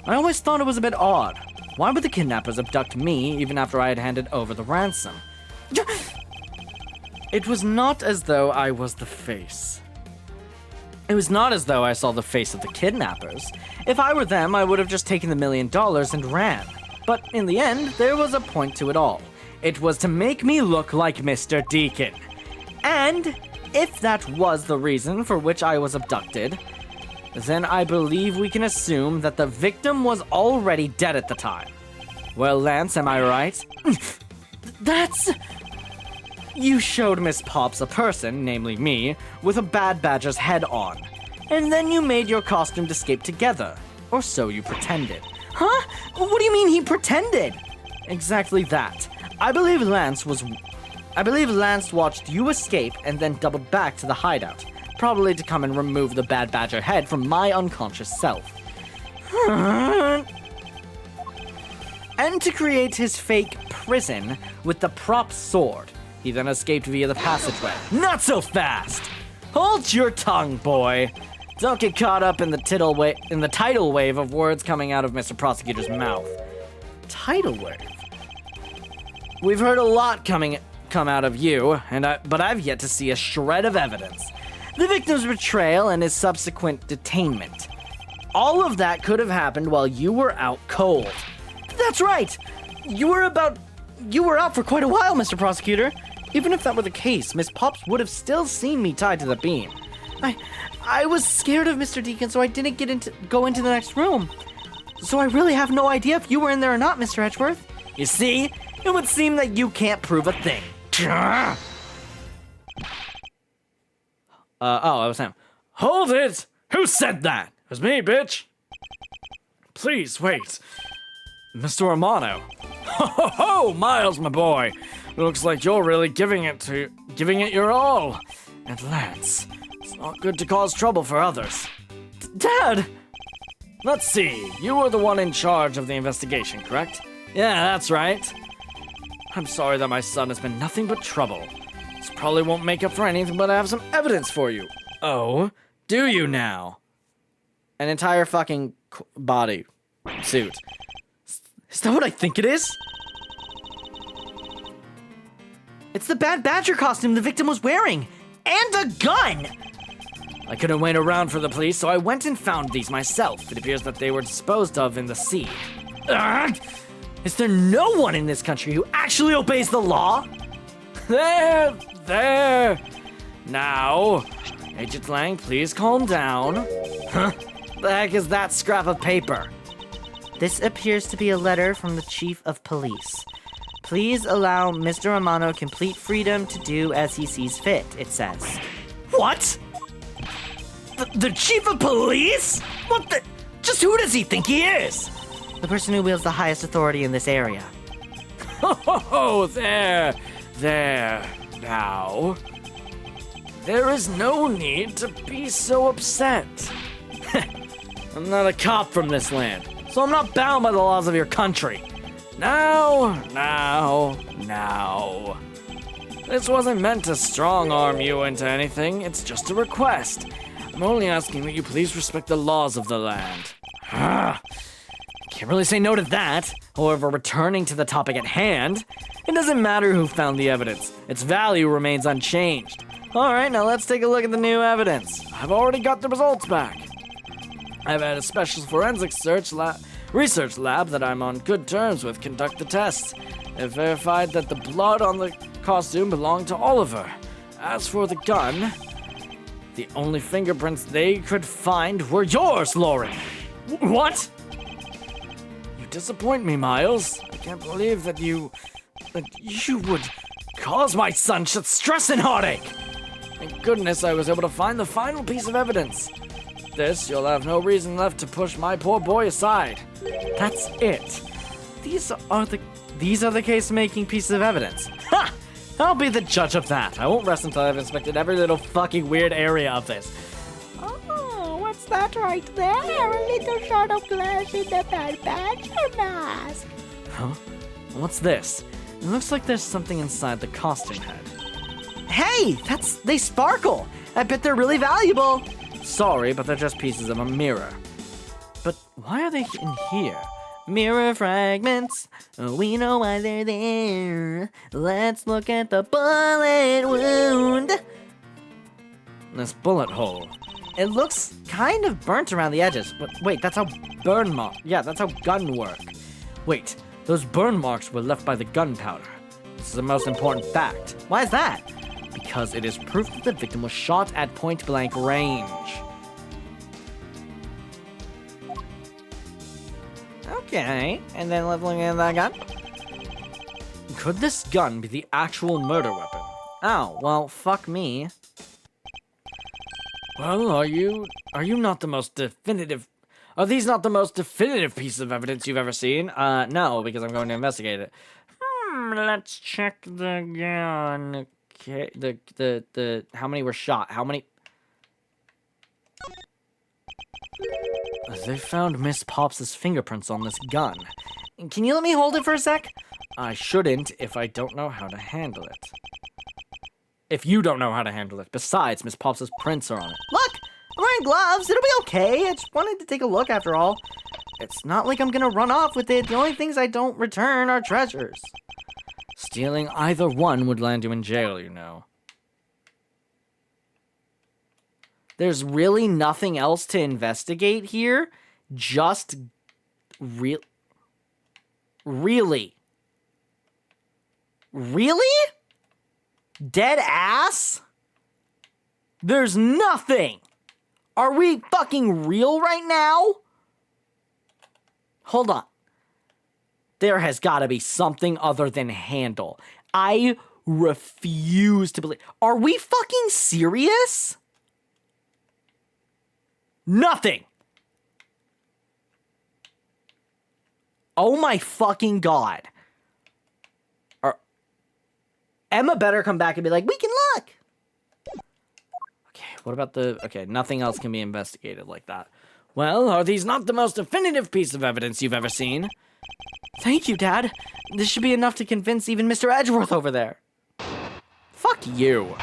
I always thought it was a bit odd. Why would the kidnappers abduct me even after I had handed over the ransom? It was not as though I was the face. It was not as though I saw the face of the kidnappers. If I were them, I would have just taken the $1 million and ran. But in the end, there was a point to it all. It was to make me look like Mr. Deacon. And if that was the reason for which I was abducted, then I believe we can assume that the victim was already dead at the time. Well, Lance, am I right? That's... You showed Miss Pops a person, namely me, with a Bad Badger's head on. And then you made your costume escape together. Or so you pretended. Huh? What do you mean he pretended? Exactly that. I believe Lance watched you escape and then doubled back to the hideout. Probably to come and remove the Bad Badger head from my unconscious self. And to create his fake prison with the prop sword. He then escaped via the passageway. Not so fast! Hold your tongue, boy. Don't get caught up in the tidal wave of words coming out of Mr. Prosecutor's mouth. Tidal wave? We've heard a lot come out of you, but I've yet to see a shred of evidence. The victim's betrayal and his subsequent detainment. All of that could have happened while you were out cold. That's right! You were out for quite a while, Mr. Prosecutor. Even if that were the case, Miss Pops would have still seen me tied to the beam. I was scared of Mr. Deacon, so I didn't go into the next room. So I really have no idea if you were in there or not, Mr. Edgeworth. You see, it would seem that you can't prove a thing. I was him. Hold it! Who said that? It was me, bitch. Please, wait. Mr. Romano. Ho ho ho, Miles, my boy. Looks like you're really giving it your all. And Lance, it's not good to cause trouble for others. Dad! Let's see, you were the one in charge of the investigation, correct? Yeah, that's right. I'm sorry that my son has been nothing but trouble. This probably won't make up for anything, but I have some evidence for you. Oh, do you now? An entire fucking body suit. Is that what I think it is? It's the Bad Badger costume the victim was wearing! And a gun! I couldn't wait around for the police, so I went and found these myself. It appears that they were disposed of in the sea. Ugh! Is there no one in this country who actually obeys the law? There! Now, Agent Lang, please calm down. Huh? The heck is that scrap of paper? This appears to be a letter from the Chief of Police. Please allow Mr. Romano complete freedom to do as he sees fit, it says. What? The Chief of Police? What the? Just who does he think he is? The person who wields the highest authority in this area. Oh, there. Now, there is no need to be so upset. I'm not a cop from this land, so I'm not bound by the laws of your country. Now. This wasn't meant to strong-arm you into anything. It's just a request. I'm only asking that you please respect the laws of the land. Can't really say no to that. However, returning to the topic at hand, it doesn't matter who found the evidence. Its value remains unchanged. All right, now let's take a look at the new evidence. I've already got the results back. I've had a special forensics research lab that I'm on good terms with conduct the tests. They've verified that the blood on the costume belonged to Oliver. As for the gun, the only fingerprints they could find were yours, Lauren. What? You disappoint me, Miles. I can't believe that you would cause my son such stress and heartache. Thank goodness I was able to find the final piece of evidence. this, you'll have no reason left to push my poor boy aside. That's it. These are the case-making pieces of evidence. Ha! I'll be the judge of that. I won't rest until I've inspected every little fucking weird area of this. Oh, what's that right there? A little shot of glass in the bad badger mask. Huh? What's this? It looks like there's something inside the costume head. Hey, they sparkle. I bet they're really valuable. Sorry, but they're just pieces of a mirror. But why are they in here? Mirror fragments. Oh, we know why they're there. Let's look at the bullet wound. This bullet hole. It looks kind of burnt around the edges. But wait, that's how Burn mark. Yeah, that's how gun work. Wait, those burn marks were left by the gunpowder. This is the most important fact. why is that? Because it is proof that the victim was shot at point-blank range. Okay, and then let's look at that gun. Could this gun be the actual murder weapon? Oh, well, fuck me. Well, are you not the most definitive... Are these not the most definitive pieces of evidence you've ever seen? No, because I'm going to investigate it. Let's check the gun. Okay, the how many were shot? How many... They found Miss Pops' fingerprints on this gun. Can you let me hold it for a sec? I shouldn't if I don't know how to handle it. If you don't know how to handle it. Besides, Miss Pops' prints are on it. Look, I'm wearing gloves. It'll be okay. I just wanted to take a look after all. It's not like I'm gonna run off with it. The only things I don't return are treasures. Stealing either one would land you in jail, you know. There's really nothing else to investigate here. Just really? Really? Dead ass? There's nothing. Are we fucking real right now? Hold on. There has got to be something other than handle. I refuse to believe. Are we fucking serious? Nothing. Oh my fucking god. Emma better come back and be like, we can look. Okay, what about the... Okay, nothing else can be investigated like that. Well, are these not the most definitive piece of evidence you've ever seen? Thank you, Dad. This should be enough to convince even Mr. Edgeworth over there. Fuck you.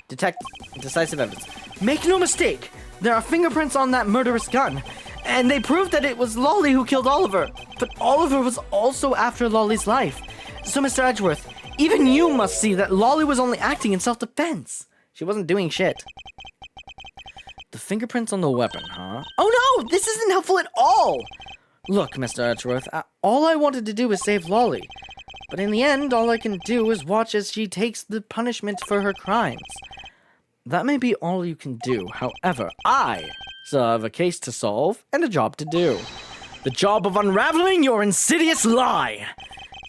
Decisive evidence. Make no mistake, there are fingerprints on that murderous gun, and they prove that it was Lolly who killed Oliver. But Oliver was also after Lolly's life. So, Mr. Edgeworth, even you must see that Lolly was only acting in self-defense. She wasn't doing shit. The fingerprints on the weapon, huh? Oh no, this isn't helpful at all. Look, Mr. Edgeworth, all I wanted to do was save Lolly. But in the end, all I can do is watch as she takes the punishment for her crimes. That may be all you can do. However, I still have a case to solve and a job to do. The job of unraveling your insidious lie.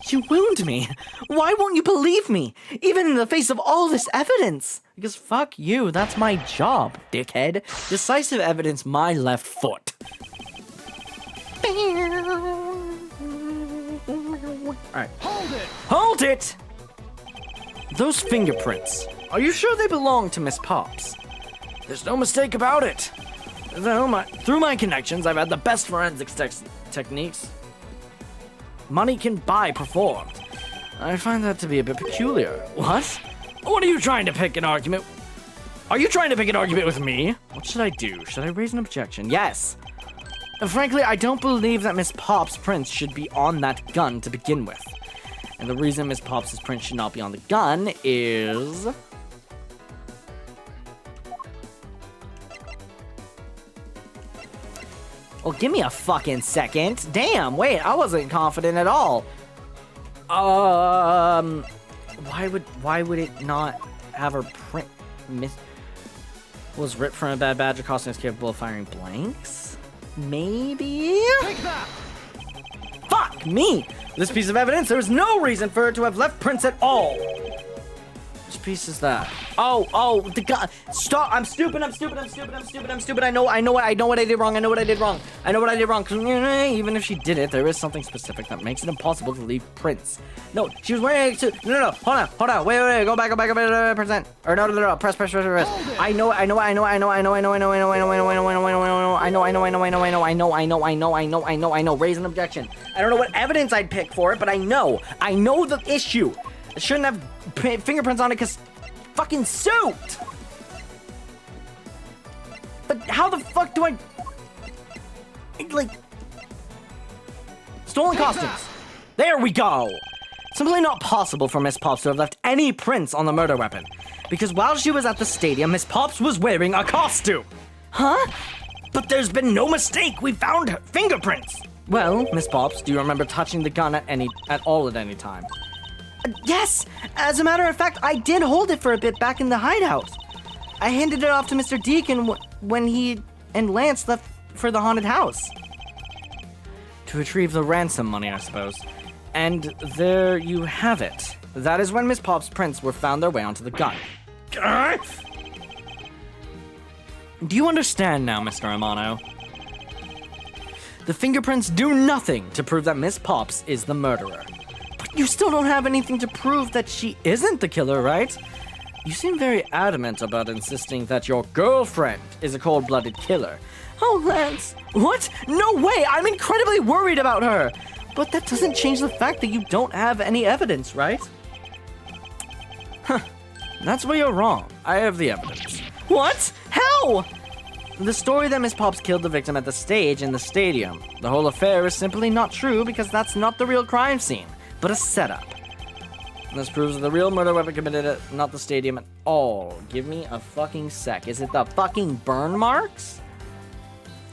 You wound me. Why won't you believe me? Even in the face of all this evidence. Because fuck you, that's my job, dickhead. Decisive evidence, my left foot. Alright. Hold it! Hold it! Those fingerprints. Are you sure they belong to Miss Pops? There's no mistake about it. Through my connections, I've had the best forensics techniques money can buy performed. I find that to be a bit peculiar. What? What are you trying to pick an argument? Are you trying to pick an argument with me? What should I do? Should I raise an objection? Yes. Frankly, I don't believe that Miss Pops' prints should be on that gun to begin with. And the reason Miss Pops' print should not be on the gun is... Well, give me a fucking second. Damn, wait, I wasn't confident at all. Why would it not have her print was ripped from a bad badger costume is capable of firing blanks? Maybe? Take that! Fuck me! This piece of evidence, there was no reason for her to have left prints at all. There's Which piece is that? Oh, the gun. Stop. I'm stupid. I know what I did wrong. Even if she did it, there is something specific that makes it impossible to leave prints. No, she was wearing it too. No. Hold on. Wait. Go back. Percent. Or no. Press. I know. Raise an objection. I don't know what evidence I'd pick for it, but I know the issue. It shouldn't have fingerprints on it because fucking suit. But how the fuck do I stolen costumes? There we go. Simply not possible for Miss Pops to have left any prints on the murder weapon because while she was at the stadium, Miss Pops was wearing a costume. Huh? But there's been no mistake. We found her fingerprints. Well, Miss Pops, do you remember touching the gun at any time? Yes! As a matter of fact, I did hold it for a bit back in the hideout. I handed it off to Mr. Deacon when he and Lance left for the haunted house. To retrieve the ransom money, I suppose. And there you have it. That is when Miss Pop's prints were found their way onto the gun. Do you understand now, Mr. Amano? The fingerprints do nothing to prove that Miss Pops is the murderer. But you still don't have anything to prove that she isn't the killer, right? You seem very adamant about insisting that your girlfriend is a cold-blooded killer. Oh, Lance. What? No way! I'm incredibly worried about her! But that doesn't change the fact that you don't have any evidence, right? Huh. That's where you're wrong. I have the evidence. What? How? The story that Miss Pops killed the victim at the stage in the stadium. The whole affair is simply not true because that's not the real crime scene, but a setup. This proves that the real murder weapon committed at not the stadium at all. Give me a fucking sec. Is it the fucking burn marks?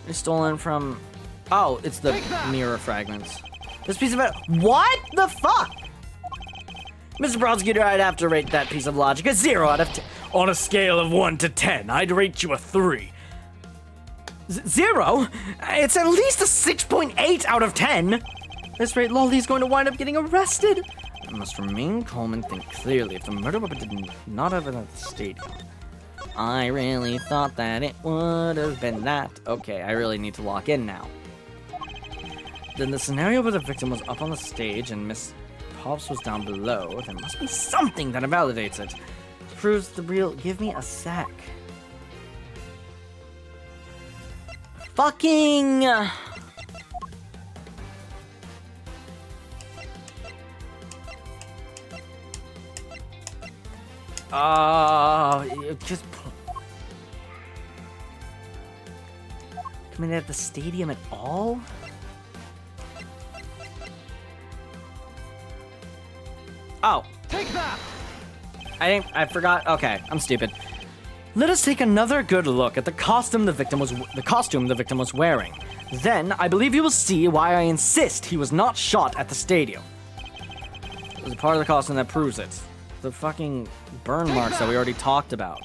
It's stolen from... Oh, it's the mirror fragments. This piece of it... What the fuck? Mr. Prosecutor, I'd have to rate that piece of logic a 0 out of 10. On a scale of 1 to 10, I'd rate you a 3. 0? It's at least a 6.8 out of 10. At this rate, Lolly's going to wind up getting arrested. I must remain calm and think clearly. If the murder weapon did not have been at the stadium, I really thought that it would have been that. Okay, I really need to lock in now. Then the scenario where the victim was up on the stage and Miss Pops was down below, there must be something that invalidates it. Proves the real... Give me a sec. Fucking... just... Coming at the stadium at all? Oh. Take that! I forgot. Okay, I'm stupid. Let us take another good look at the costume the victim was wearing. Then, I believe you will see why I insist he was not shot at the stadium. There's a part of the costume that proves it. The fucking burn marks that we already talked about.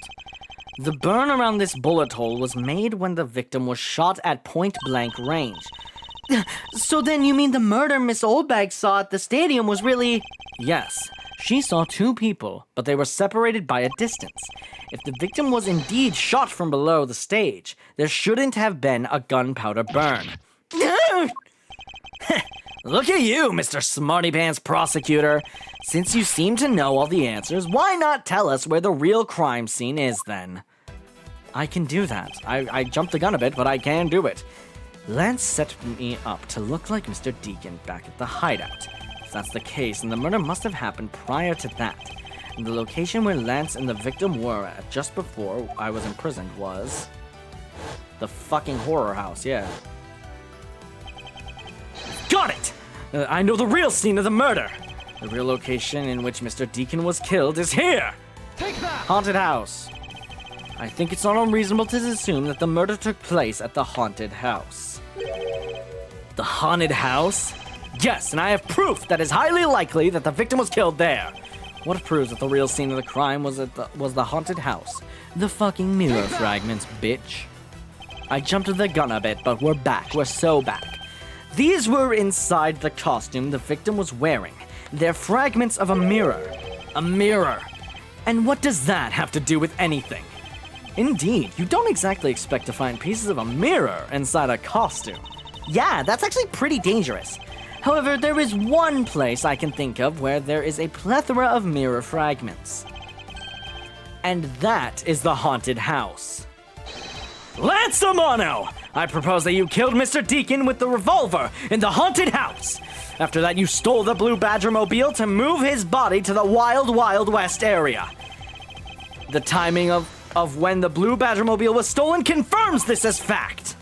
The burn around this bullet hole was made when the victim was shot at point-blank range. So then you mean the murder Miss Oldbag saw at the stadium was really... Yes, she saw two people, but they were separated by a distance. If the victim was indeed shot from below the stage, there shouldn't have been a gunpowder burn. Look at you, Mr. Smarty Pants Prosecutor. Since you seem to know all the answers, why not tell us where the real crime scene is then? I can do that. I jumped the gun a bit, but I can do it. Lance set me up to look like Mr. Deacon back at the hideout. If that's the case, then the murder must have happened prior to that. And the location where Lance and the victim were at just before I was imprisoned was... the fucking horror house, yeah. Got it! I know the real scene of the murder! The real location in which Mr. Deacon was killed is here! Take that! Haunted house. I think it's not unreasonable to assume that the murder took place at the haunted house. The haunted house? Yes, and I have proof that is highly likely that the victim was killed there. What proves that the real scene of the crime was the haunted house? The fucking mirror fragments, bitch. I jumped the gun a bit, but we're back. We're so back. These were inside the costume the victim was wearing. They're fragments of a mirror. A mirror. And what does that have to do with anything? Indeed, you don't exactly expect to find pieces of a mirror inside a costume. Yeah, that's actually pretty dangerous. However, there is one place I can think of where there is a plethora of mirror fragments. And that is the haunted house. Lance Amano! I propose that you killed Mr. Deacon with the revolver in the haunted house. After that, you stole the Blue Badger mobile to move his body to the Wild Wild West area. The timing of when the Blue Badger mobile was stolen confirms this as fact.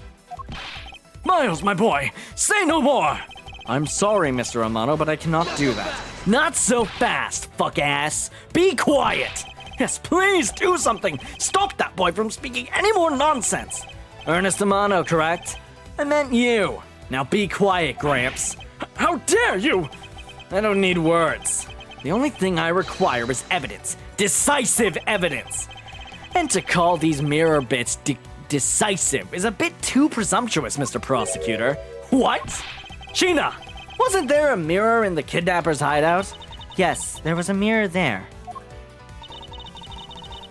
Miles, my boy, say no more! I'm sorry, Mr. Amano, but I cannot do that. Not so fast, fuck ass. Be quiet. Yes, please do something. Stop that boy from speaking any more nonsense. Ernest Amano, correct? I meant you. Now be quiet, Gramps. How dare you? I don't need words. The only thing I require is evidence. Decisive evidence. And to call these mirror bits decisive is a bit too presumptuous, Mr. Prosecutor. What? Sheena, wasn't there a mirror in the kidnapper's hideout? Yes, there was a mirror there.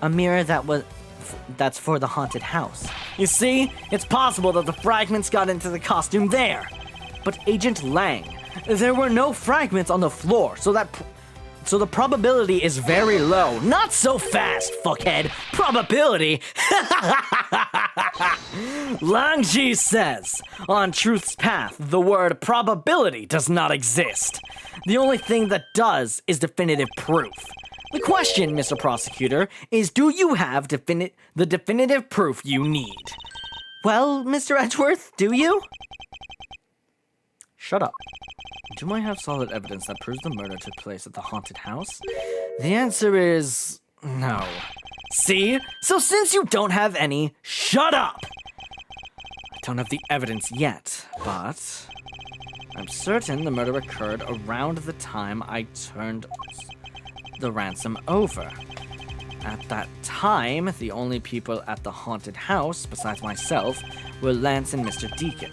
A mirror that's for the haunted house. You see, it's possible that the fragments got into the costume there. But Agent Lang, There were no fragments on the floor, so the probability is very low. Not so fast, fuckhead. Probability? Langji says, on Truth's Path, the word probability does not exist. The only thing that does is definitive proof. The question, Mr. Prosecutor, is do you have the definitive proof you need? well, Mr. Edgeworth, do you? Shut up. Do I have solid evidence that proves the murder took place at the haunted house? The answer is no. See? So since you don't have any, shut up! I don't have the evidence yet, but I'm certain the murder occurred around the time I turned the ransom over. At that time, the only people at the haunted house, besides myself, were Lance and Mr. Deacon.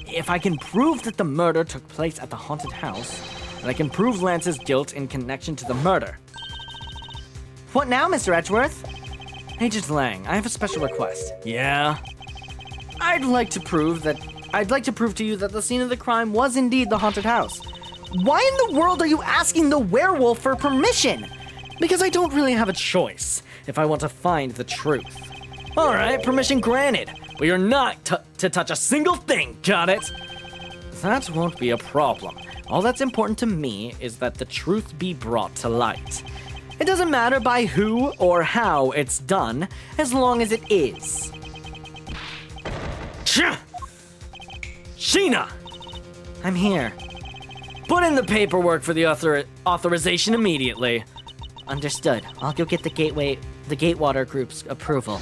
If I can prove that the murder took place at the haunted house, then I can prove Lance's guilt in connection to the murder. What now, Mr. Edgeworth? Agent Lang, I have a special request. Yeah? I'd like to prove to you that the scene of the crime was indeed the haunted house. Why in the world are you asking the werewolf for permission? Because I don't really have a choice if I want to find the truth. Alright, permission granted. But you're not to touch a single thing, got it? That won't be a problem. All that's important to me is that the truth be brought to light. It doesn't matter by who or how it's done, as long as it is. Sheena! I'm here. Put in the paperwork for the authorization immediately. Understood. I'll go get the Gatewater Group's approval.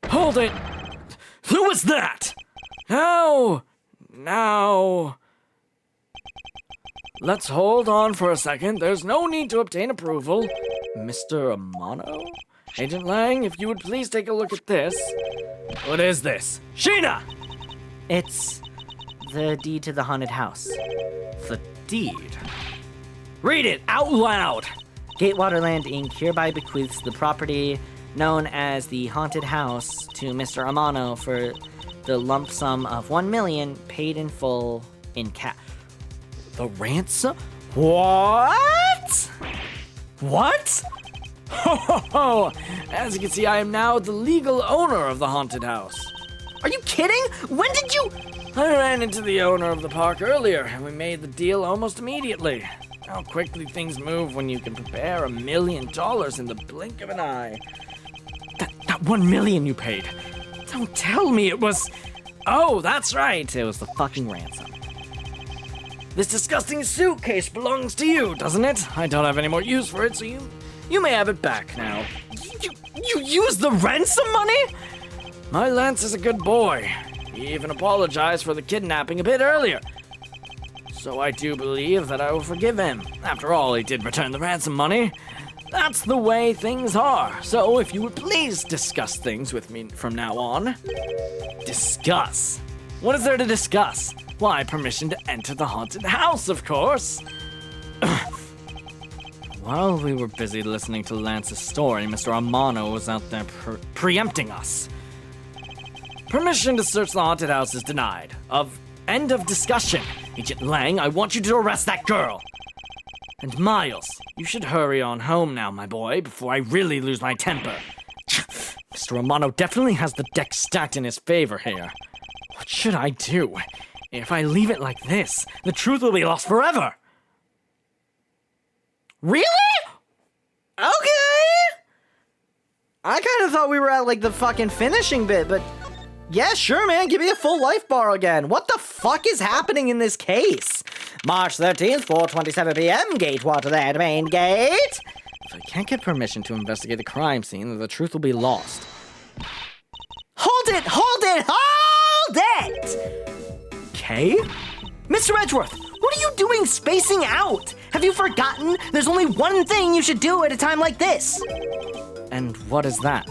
Hold it! Who was that? Now... Let's hold on for a second. There's no need to obtain approval. Mr. Amano? Agent Lang, if you would please take a look at this. What is this? Sheena! It's the deed to the haunted house. The deed? Read it out loud! Gatewater Land Inc. hereby bequeaths the property known as the haunted house to Mr. Amano for the lump sum of $1 million paid in full in cash. The ransom? What? What? Ho ho ho! As you can see, I am now the legal owner of the haunted house. Are you kidding? When did you... I ran into the owner of the park earlier, and we made the deal almost immediately. How quickly things move when you can prepare $1 million in the blink of an eye. That $1 million you paid. Don't tell me it was... Oh, that's right. It was the fucking ransom. This disgusting suitcase belongs to you, doesn't it? I don't have any more use for it, so you may have it back now. You used the ransom money? My Lance is a good boy. He even apologized for the kidnapping a bit earlier. So I do believe that I will forgive him. After all, he did return the ransom money. That's the way things are. So if you would please discuss things with me from now on. Discuss? What is there to discuss? Why, permission to enter the haunted house, of course. While we were busy listening to Lance's story, Mr. Amano was out there preempting us. Permission to search the haunted house is denied. End of discussion. Agent Lang, I want you to arrest that girl. And Miles, you should hurry on home now, my boy, before I really lose my temper. Mr. Romano definitely has the deck stacked in his favor here. What should I do? If I leave it like this, the truth will be lost forever. Really? Okay. I kind of thought we were at like the fucking finishing bit, but yeah, sure, man. Give me a full life bar again. What the fuck is happening in this case? March 13th, 4:27 p.m. Gate water that main gate. If I can't get permission to investigate the crime scene, then the truth will be lost. Hold it! Hold it! Hold it! Kay? Mr. Edgeworth, what are you doing spacing out? Have you forgotten? There's only one thing you should do at a time like this. And what is that?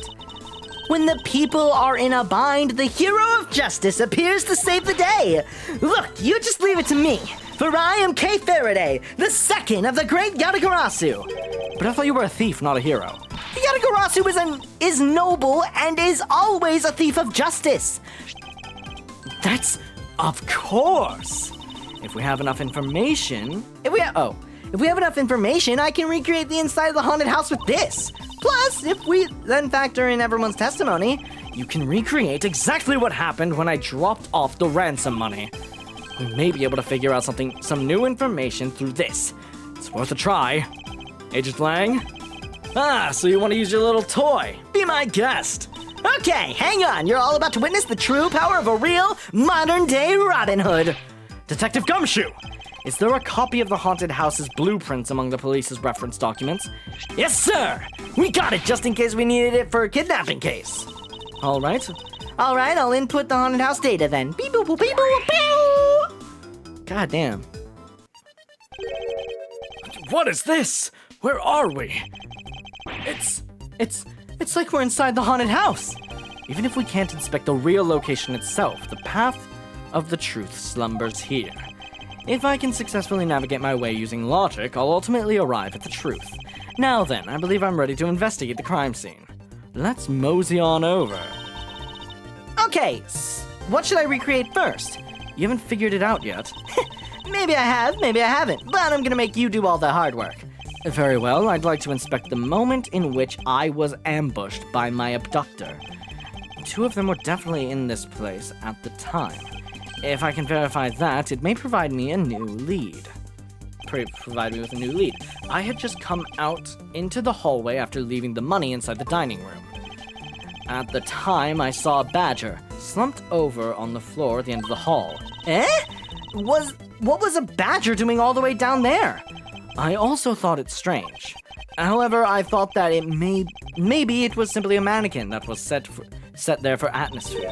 When the people are in a bind, the hero of justice appears to save the day. Look, you just leave it to me, for I am Kay Faraday, the second of the great Yatagarasu. But I thought you were a thief, not a hero. Yatagarasu is noble and is always a thief of justice. That's... of course! If we have enough information... If we have enough information, I can recreate the inside of the haunted house with this. Plus, if we then factor in everyone's testimony, you can recreate exactly what happened when I dropped off the ransom money. We may be able to figure out some new information through this. It's worth a try. Agent Lang? Ah, so you want to use your little toy. Be my guest. Okay, hang on. You're all about to witness the true power of a real, modern-day Robin Hood. Detective Gumshoe! Is there a copy of the haunted house's blueprints among the police's reference documents? Yes, sir! We got it just in case we needed it for a kidnapping case. All right, I'll input the haunted house data then. Beep boop boop beep boop beep. God damn. What is this? Where are we? It's like we're inside the haunted house. Even if we can't inspect the real location itself, the path of the truth slumbers here. If I can successfully navigate my way using logic, I'll ultimately arrive at the truth. Now then, I believe I'm ready to investigate the crime scene. Let's mosey on over. Okay, what should I recreate first? You haven't figured it out yet. Maybe I have, maybe I haven't, but I'm gonna make you do all the hard work. Very well, I'd like to inspect the moment in which I was ambushed by my abductor. Two of them were definitely in this place at the time. If I can verify that, it may provide me a new lead. Provide me with a new lead. I had just come out into the hallway after leaving the money inside the dining room. At the time, I saw a badger slumped over on the floor at the end of the hall. What was a badger doing all the way down there? I also thought it strange. However, I thought that maybe it was simply a mannequin that was set there for atmosphere.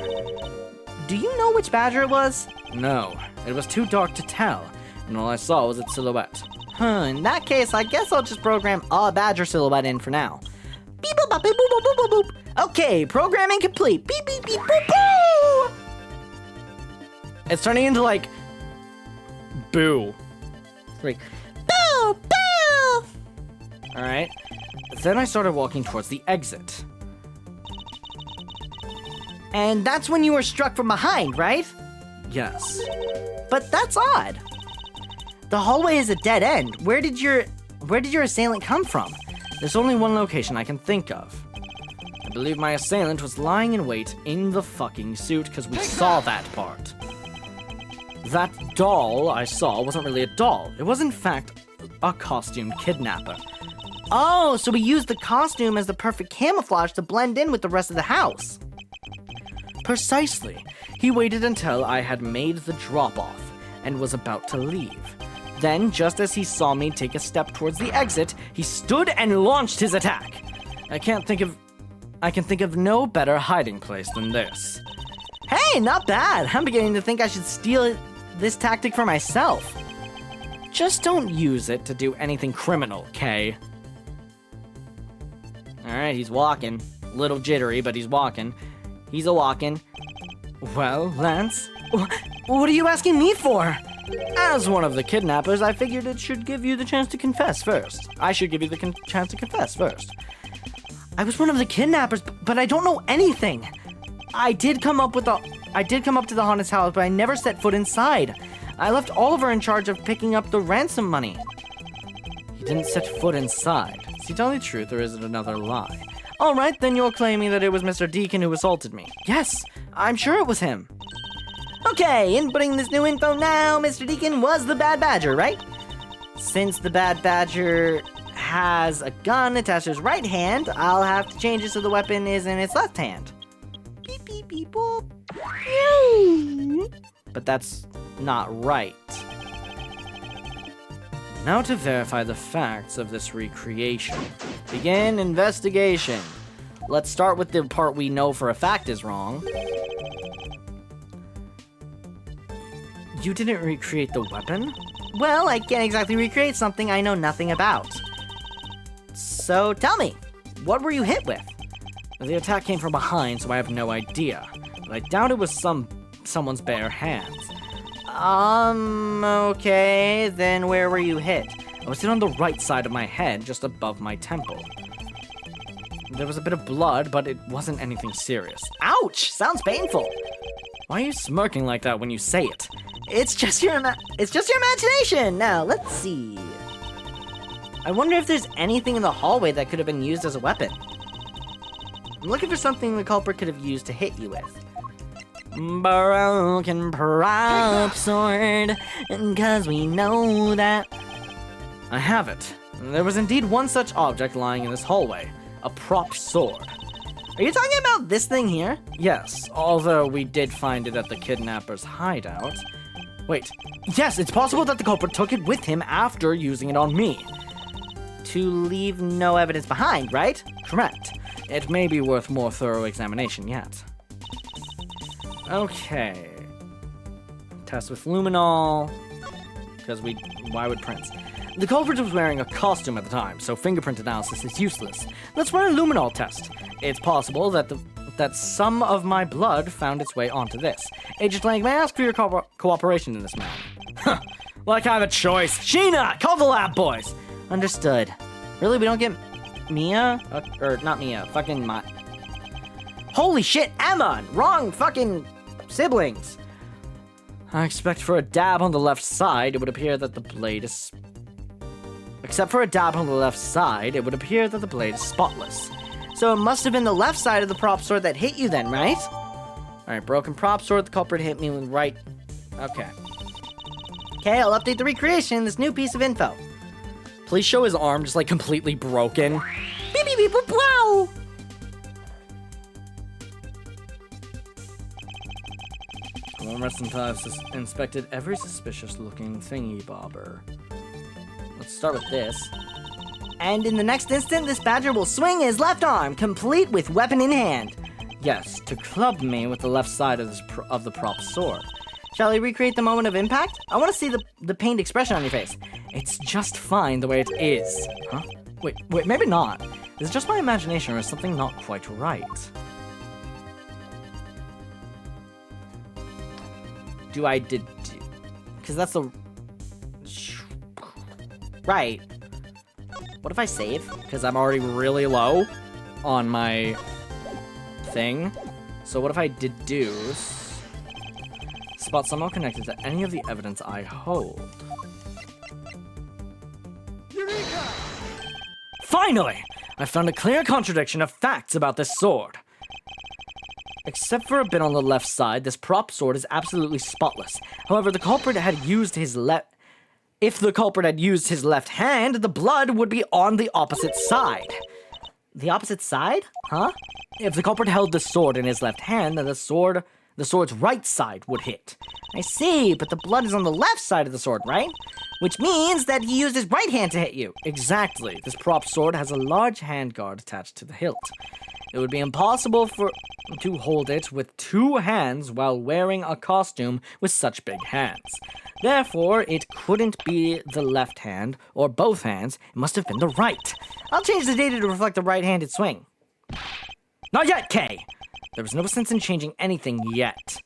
Do you know which badger it was? No, it was too dark to tell, and all I saw was its silhouette. In that case, I guess I'll just program a badger silhouette in for now. Beep boop boop boop boop boop boop boop. Okay, programming complete. Beep beep beep boop boop. It's turning into like boo. Like boo boo. All right. Then I started walking towards the exit. And that's when you were struck from behind, right? Yes. But that's odd. The hallway is a dead end. Where did your assailant come from? There's only one location I can think of. I believe my assailant was lying in wait in the fucking suit because we saw that part. That doll I saw wasn't really a doll. It was in fact a costume kidnapper. Oh, so we used the costume as the perfect camouflage to blend in with the rest of the house. Precisely. He waited until I had made the drop-off and was about to leave. Then, just as he saw me take a step towards the exit, he stood and launched his attack. I can think of no better hiding place than this. Hey, not bad. I'm beginning to think I should steal this tactic for myself. Just don't use it to do anything criminal, Kay. Alright, he's walking. Little jittery, but he's walking. He's a walking. Well, Lance? What are you asking me for? As one of the kidnappers, I figured it should give you the chance to confess first. I should give you the chance to confess first. I was one of the kidnappers, but I don't know anything. I did come up to the haunted house, but I never set foot inside. I left Oliver in charge of picking up the ransom money. You didn't set foot inside. Is he telling the truth, or is it another lie? All right, then you're claiming that it was Mr. Deacon who assaulted me. Yes, I'm sure it was him. Okay, inputting this new info now, Mr. Deacon was the Bad Badger, right? Since the Bad Badger has a gun attached to his right hand, I'll have to change it so the weapon is in its left hand. Beep, beep, beep, boop. But that's not right. Now to verify the facts of this recreation. Begin investigation. Let's start with the part we know for a fact is wrong. You didn't recreate the weapon? Well, I can't exactly recreate something I know nothing about. So tell me, what were you hit with? The attack came from behind, so I have no idea. But I doubt it was someone's bare hands. Okay, then where were you hit? I was hit on the right side of my head, just above my temple. There was a bit of blood, but it wasn't anything serious. Ouch! Sounds painful. Why are you smirking like that when you say it? It's just your imagination. Now, let's see. I wonder if there's anything in the hallway that could have been used as a weapon. I'm looking for something the culprit could have used to hit you with. Broken prop sword, 'cause we know that. I have it. There was indeed one such object lying in this hallway. A prop sword. Are you talking about this thing here? Yes, although we did find it at the kidnapper's hideout. Wait, yes, it's possible that the culprit took it with him after using it on me. To leave no evidence behind, right? Correct. It may be worth more thorough examination yet. Okay. Test with luminol. Why would Prince? The culprit was wearing a costume at the time, so fingerprint analysis is useless. Let's run a luminol test. It's possible that some of my blood found its way onto this. Agent Lang, may I ask for your cooperation in this matter? Huh. Like I have a choice. Sheena, call the lab boys. Understood. Really, we don't get Mia? Or not Mia, fucking Holy shit, Emma! Wrong fucking siblings. I expect for a dab on the left side, it would appear that the blade is... Except for a dab on the left side, it would appear that the blade is spotless. So it must have been the left side of the prop sword that hit you then, right? Alright, broken prop sword, the culprit hit me with right... Okay. Okay, I'll update the recreation, this new piece of info. Please show his arm just like completely broken. Beep beep beep boop wow! Armrest has inspected every suspicious looking thingy bobber. Let's start with this. And in the next instant, this badger will swing his left arm, complete with weapon in hand. Yes, to club me with the left side of the prop sword. Shall I recreate the moment of impact? I want to see the pained expression on your face. It's just fine the way it is. Huh? Wait, maybe not. Is it just my imagination or is something not quite right? Because that's the... Right. What if I save? Because I'm already really low on my thing. So what if I deduce? Spot somehow connected to any of the evidence I hold. Eureka! Finally! I found a clear contradiction of facts about this sword. Except for a bit on the left side, this prop sword is absolutely spotless. However, the culprit had used his left... If the culprit had used his left hand, the blood would be on the opposite side. The opposite side? Huh? If the culprit held the sword in his left hand, then the sword's right side would hit. I see, but the blood is on the left side of the sword, right? Which means that he used his right hand to hit you. Exactly. This prop sword has a large handguard attached to the hilt. It would be impossible to hold it with two hands while wearing a costume with such big hands. Therefore, it couldn't be the left hand or both hands. It must have been the right. I'll change the data to reflect the right-handed swing. Not yet, Kay! There was no sense in changing anything yet.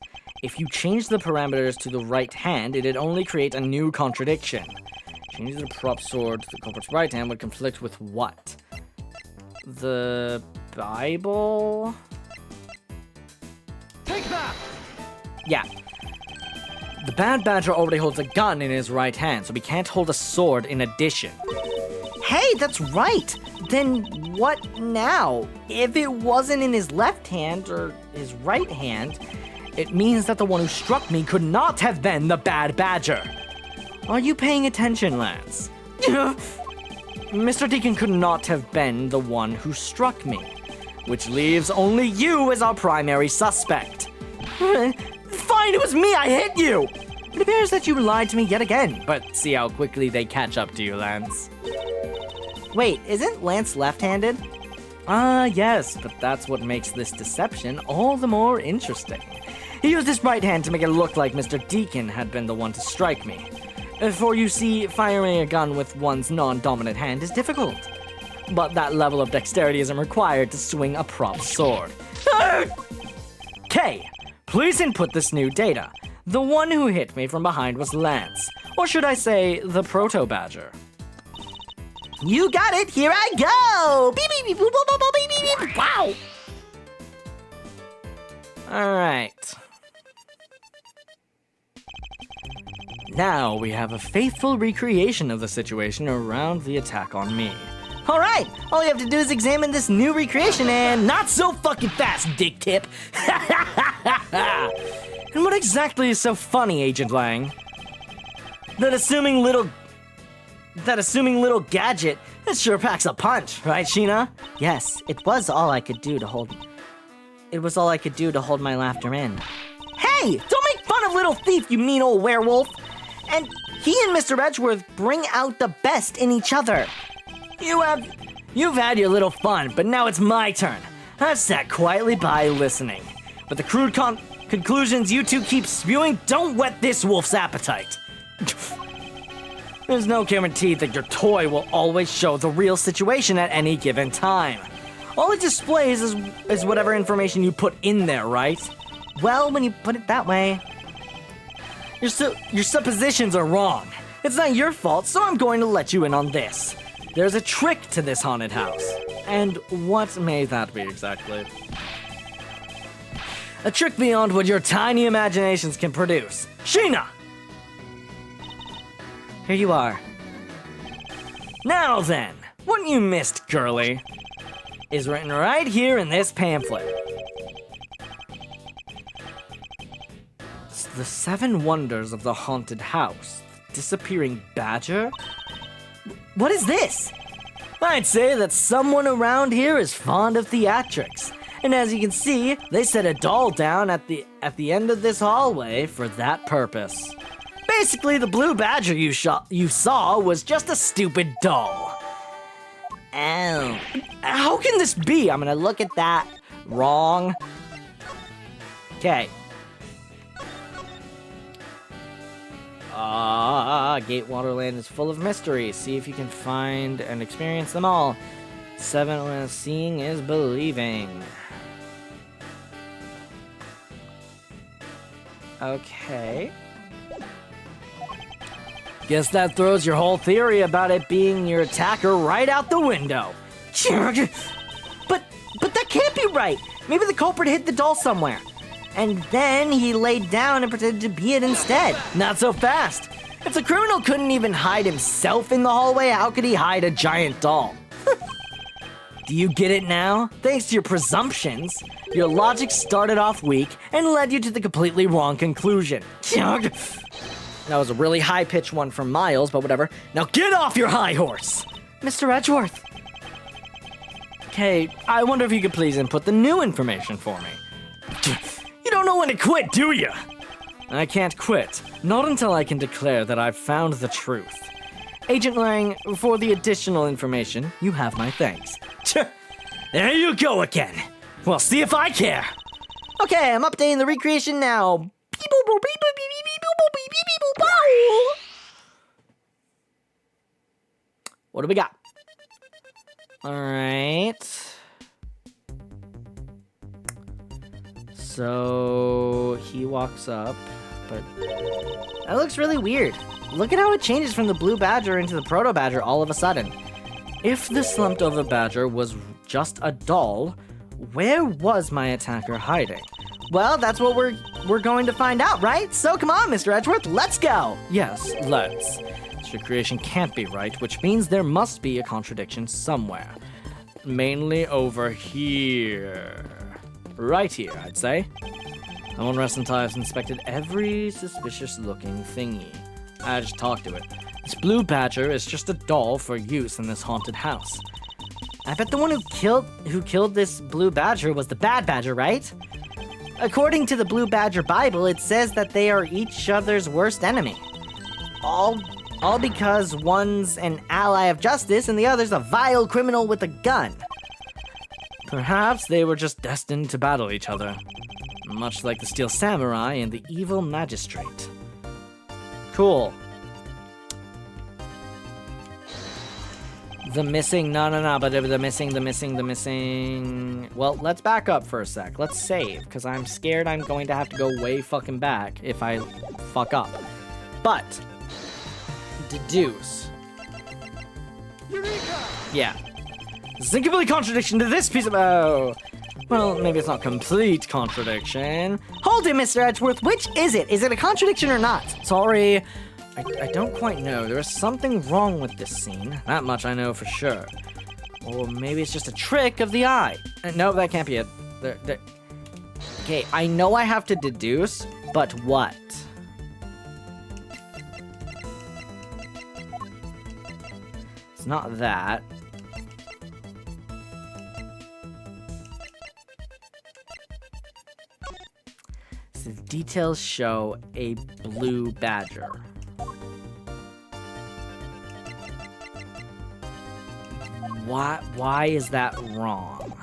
If you change the parameters to the right hand, it'd only create a new contradiction. Changing the prop sword to the culprit's right hand would conflict with what? The Bible? Take that! Yeah. The Bad Badger already holds a gun in his right hand, so he can't hold a sword in addition. Hey, that's right! Then what now? If it wasn't in his left hand or his right hand, It means that the one who struck me could not have been the Bad Badger. Are you paying attention, Lance? Mr. Deacon could not have been the one who struck me, which leaves only you as our primary suspect. Fine, it was me, I hit you! It appears that you lied to me yet again, but see how quickly they catch up to you, Lance. wait, isn't Lance left-handed? Yes, but that's what makes this deception all the more interesting. He used his right hand to make it look like Mr. Deacon had been the one to strike me. For you see, firing a gun with one's non-dominant hand is difficult. But that level of dexterity isn't required to swing a prop sword. Okay, please input this new data. The one who hit me from behind was Lance, or should I say, the Proto-Badger. You got it, here I go! Beep, beep, beep, boop, boop, boop, beep, beep, beep. Wow! Alright. Now we have a faithful recreation of the situation around the attack on me. Alright, all you have to do is examine this new recreation and not so fucking fast, dick tip! And what exactly is so funny, Agent Lang? That assuming little gadget, it sure packs a punch, right, Sheena? Yes, it was all I could do to hold my laughter in. Hey, don't make fun of little thief, you mean old werewolf! And he and Mr. Edgeworth bring out the best in each other. You've had your little fun, but now it's my turn. I've sat quietly by listening. But the crude conclusions you two keep spewing don't whet this wolf's appetite. There's no guarantee that your toy will always show the real situation at any given time. All it displays is whatever information you put in there, right? Well, when you put it that way. Your suppositions are wrong. It's not your fault, so I'm going to let you in on this. There's a trick to this haunted house. And what may that be exactly? A trick beyond what your tiny imaginations can produce. Sheena! Here you are. Now then, what you missed, girlie, is written right here in this pamphlet. It's the 7 wonders of the haunted house. Disappearing badger? What is this? I'd say that someone around here is fond of theatrics. And as you can see, they set a doll down at the end of this hallway for that purpose. Basically, the blue badger you saw was just a stupid doll. Oh. How can this be? I'm gonna look at that. Wrong. Okay. Gatewaterland is full of mysteries. See if you can find and experience them all. 7, seeing is believing. Okay. Guess that throws your whole theory about it being your attacker right out the window. But that can't be right. Maybe the culprit hid the doll somewhere. And then he laid down and pretended to be it instead. Not so fast. If the criminal couldn't even hide himself in the hallway, how could he hide a giant doll? Do you get it now? Thanks to your presumptions, your logic started off weak and led you to the completely wrong conclusion. That was a really high-pitched one from Miles, but whatever. Now get off your high horse! Mr. Edgeworth. Okay, I wonder if you could please input the new information for me. You don't know when to quit, do you? I can't quit. Not until I can declare that I've found the truth. Agent Lang, for the additional information, you have my thanks. There you go again. Well, see if I care. Okay, I'm updating the recreation now. What do we got? All right. So he walks up, but that looks really weird. Look at how it changes from the blue badger into the proto badger all of a sudden. If the slumped over badger was just a doll, where was my attacker hiding? Well, that's what we're going to find out, right? So come on, Mr. Edgeworth, let's go! Yes, let's. This recreation can't be right, which means there must be a contradiction somewhere. Mainly over here. Right here, I'd say. I won't rest until I've inspected every suspicious-looking thingy. I just talked to it. This blue badger is just a doll for use in this haunted house. I bet the one who killed this blue badger was the bad badger, right? According to the Blue Badger Bible, it says that they are each other's worst enemy. All because one's an ally of justice and the other's a vile criminal with a gun. Perhaps they were just destined to battle each other, much like the Steel Samurai and the Evil Magistrate. Cool. The missing, but the missing. Well, let's back up for a sec. Let's save, because I'm scared I'm going to have to go way fucking back if I fuck up. But, deduce. Eureka! Yeah. This is a complete contradiction to this piece of... Oh. Well, maybe it's not complete contradiction. Hold it, Mr. Edgeworth. Which is it? Is it a contradiction or not? Sorry. I don't quite know. There is something wrong with this scene. That much I know for sure. Or maybe it's just a trick of the eye. No, that can't be it. Okay, I know I have to deduce, but what? It's not that. The details show a blue badger. Why is that wrong?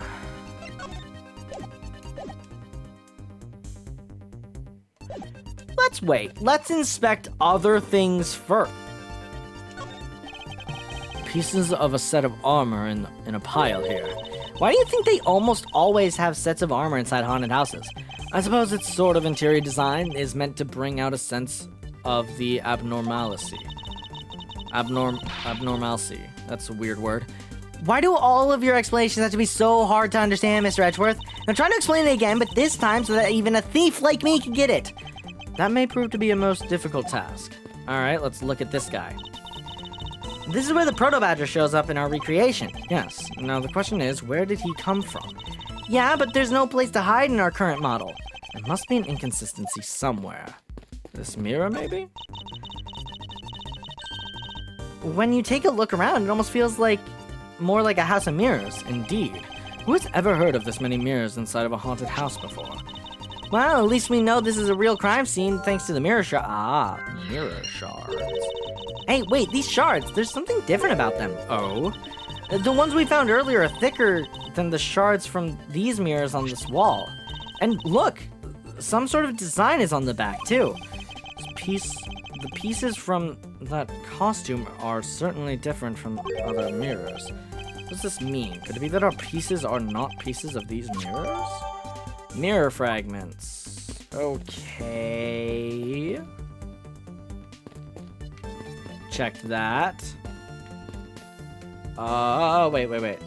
Let's wait. Let's inspect other things first. Pieces of a set of armor in a pile here. Why do you think they almost always have sets of armor inside haunted houses? I suppose its sort of interior design is meant to bring out a sense of the abnormality. Abnormality. That's a weird word. Why do all of your explanations have to be so hard to understand, Mr. Edgeworth? I'm trying to explain it again, but this time so that even a thief like me can get it. That may prove to be a most difficult task. Alright, let's look at this guy. This is where the Proto-Badger shows up in our recreation. Yes. Now the question is, where did he come from? Yeah, but there's no place to hide in our current model. There must be an inconsistency somewhere. This mirror, maybe? When you take a look around, it almost feels like more like a house of mirrors, indeed. Who has ever heard of this many mirrors inside of a haunted house before? Well, at least we know this is a real crime scene thanks to the mirror shard. Ah, mirror shards. Hey, wait, these shards, there's something different about them. Oh? The ones we found earlier are thicker than the shards from these mirrors on this wall. And look, some sort of design is on the back, too. The pieces from that costume are certainly different from other mirrors. What does this mean? Could it be that our pieces are not pieces of these mirrors? Mirror fragments. Okay. Check that. Wait.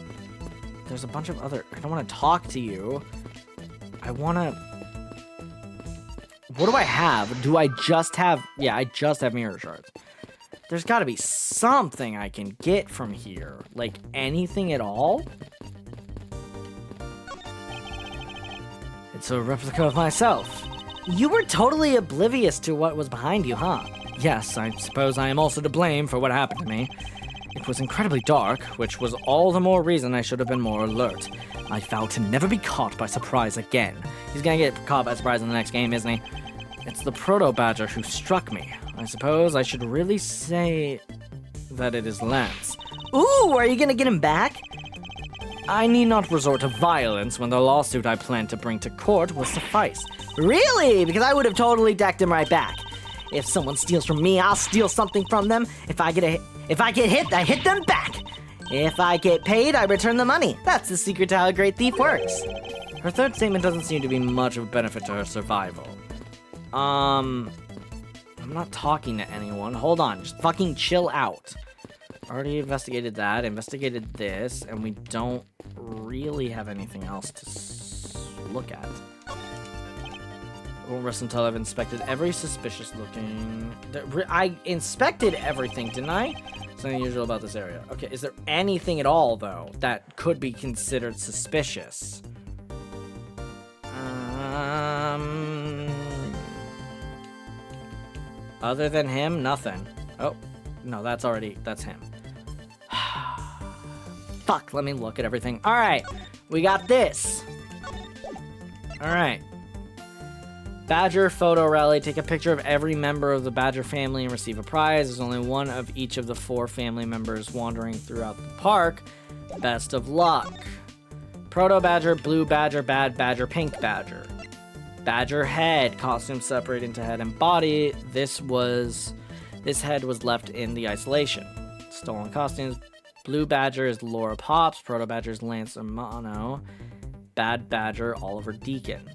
There's a bunch of other... I don't want to talk to you. I want to... What do I have? Do I just have... Yeah, I just have mirror shards. There's got to be something I can get from here. Like, anything at all? It's a replica of myself. You were totally oblivious to what was behind you, huh? Yes, I suppose I am also to blame for what happened to me. It was incredibly dark, which was all the more reason I should have been more alert. I vowed to never be caught by surprise again. He's gonna get caught by surprise in the next game, isn't he? It's the Proto-Badger who struck me. I suppose I should really say that it is Lance. Ooh, are you gonna get him back? I need not resort to violence when the lawsuit I planned to bring to court will suffice. Really? Because I would have totally decked him right back. If someone steals from me, I'll steal something from them. If I get hit, I hit them back. If I get paid, I return the money. That's the secret to how a great thief works. Her third statement doesn't seem to be much of a benefit to her survival. I'm not talking to anyone. Hold on, just fucking chill out. Already investigated that, investigated this, and we don't really have anything else to look at. Won't rest until I've inspected every suspicious looking... I inspected everything, didn't I? Something unusual about this area. Okay, is there anything at all, though, that could be considered suspicious? Other than him, nothing. Oh, no, that's him. Fuck, let me look at everything. All right, we got this. All right. Badger photo rally. Take a picture of every member of the Badger family and receive a prize. There's only one of each of the 4 family members wandering throughout the park. Best of luck. Proto Badger, Blue Badger, Bad Badger, Pink Badger. Badger head. Costume separate into head and body. This head was left in the isolation. Stolen costumes. Blue Badger is Laura Pops. Proto Badger is Lance Amano. Bad Badger, Oliver Deacon.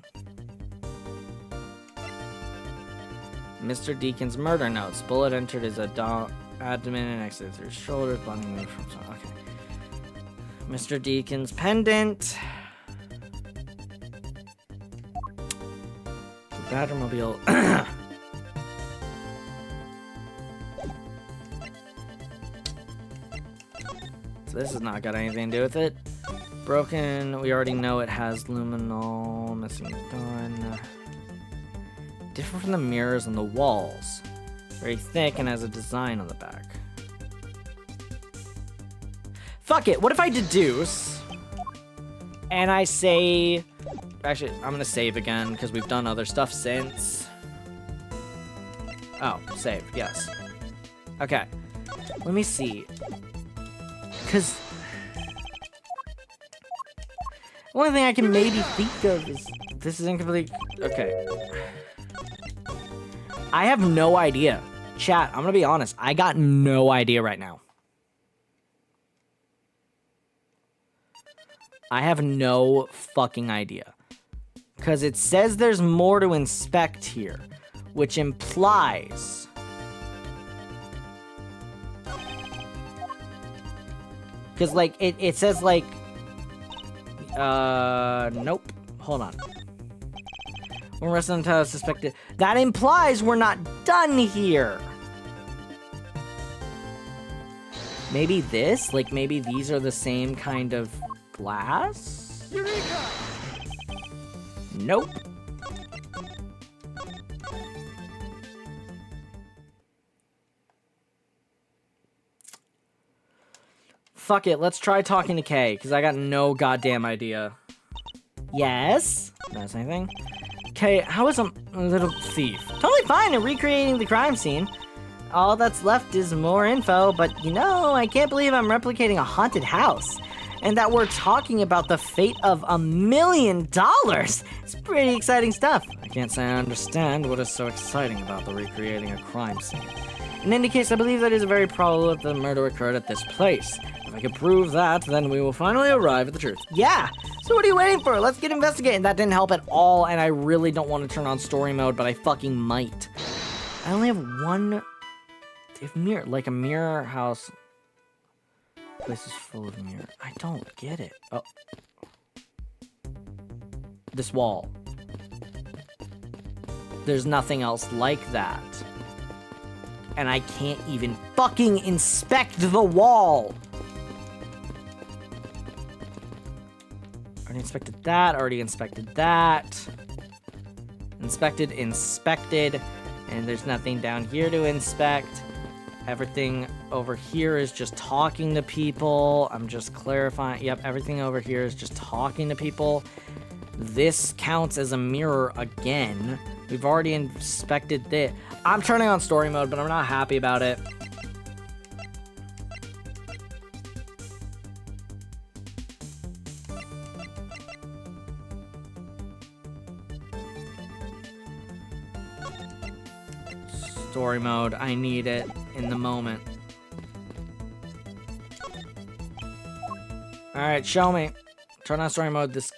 Mr. Deacon's murder notes. Bullet entered his abdomen and exited through his shoulders. Bonding moved from... Okay. Mr. Deacon's pendant. Badgermobile. So this has not got anything to do with it. Broken. We already know it has luminol. Missing done. Different from the mirrors on the walls. Very thick and has a design on the back. Fuck it. What if I deduce and I say... Actually, I'm going to save again because we've done other stuff since. Oh, save. Yes. Okay. Let me see. Because... the only thing I can maybe think of is... This is incomplete... Okay. I have no idea. Chat, I'm gonna be honest. I got no idea right now. I have no fucking idea. Because it says there's more to inspect here. Which implies... Because, like, it says, like... Nope. Hold on. When arrested until suspected. That implies we're not done here. Maybe this? Like, maybe these are the same kind of glass? Eureka! Nope. Fuck it, let's try talking to Kay, because I got no goddamn idea. Yes? That's anything? Okay, how is a little thief? Totally fine in recreating the crime scene. All that's left is more info, but you know, I can't believe I'm replicating a haunted house. And that we're talking about the fate of $1 million. It's pretty exciting stuff. I can't say I understand what is so exciting about the recreating a crime scene. In any case, I believe that it is very probable that the murder occurred at this place. If I can prove that, then we will finally arrive at the truth. Yeah! So what are you waiting for? Let's get investigating. That didn't help at all, and I really don't want to turn on story mode, but I fucking might. I only have one... mirror, like a mirror house. Place is full of mirror. I don't get it. Oh. This wall. There's nothing else like that. And I can't even fucking inspect the wall! Already inspected that, already inspected that. Inspected, and there's nothing down here to inspect. Everything over here is just talking to people. I'm just clarifying. Yep, everything over here is just talking to people. This counts as a mirror again. We've already inspected this. I'm turning on story mode, but I'm not happy about it. Story mode, I need it in the moment. Alright, show me. Turn on story mode. This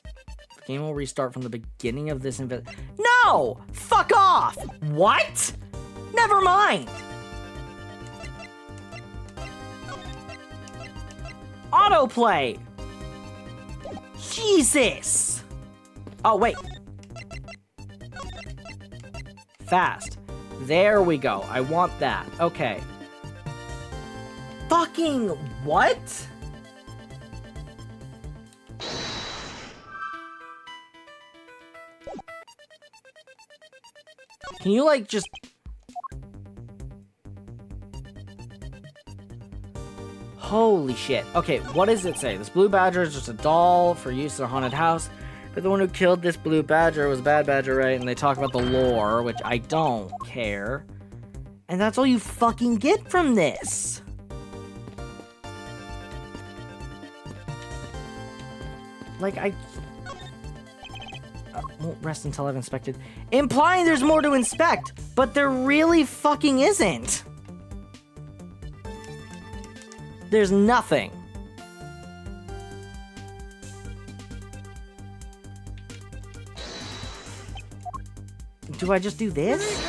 Game will restart from the beginning of this No! Fuck off! What? Never mind! Autoplay! Jesus! Oh, wait. Fast. There we go. I want that. Okay. Fucking what? Can you, like, just... Holy shit. Okay, what does it say? This blue badger is just a doll for use in a haunted house. But the one who killed this blue badger was a bad badger, right? And they talk about the lore, which I don't care. And that's all you fucking get from this. Like, I won't rest until I've inspected. Implying there's more to inspect, but there really fucking isn't. There's nothing. Do I just do this?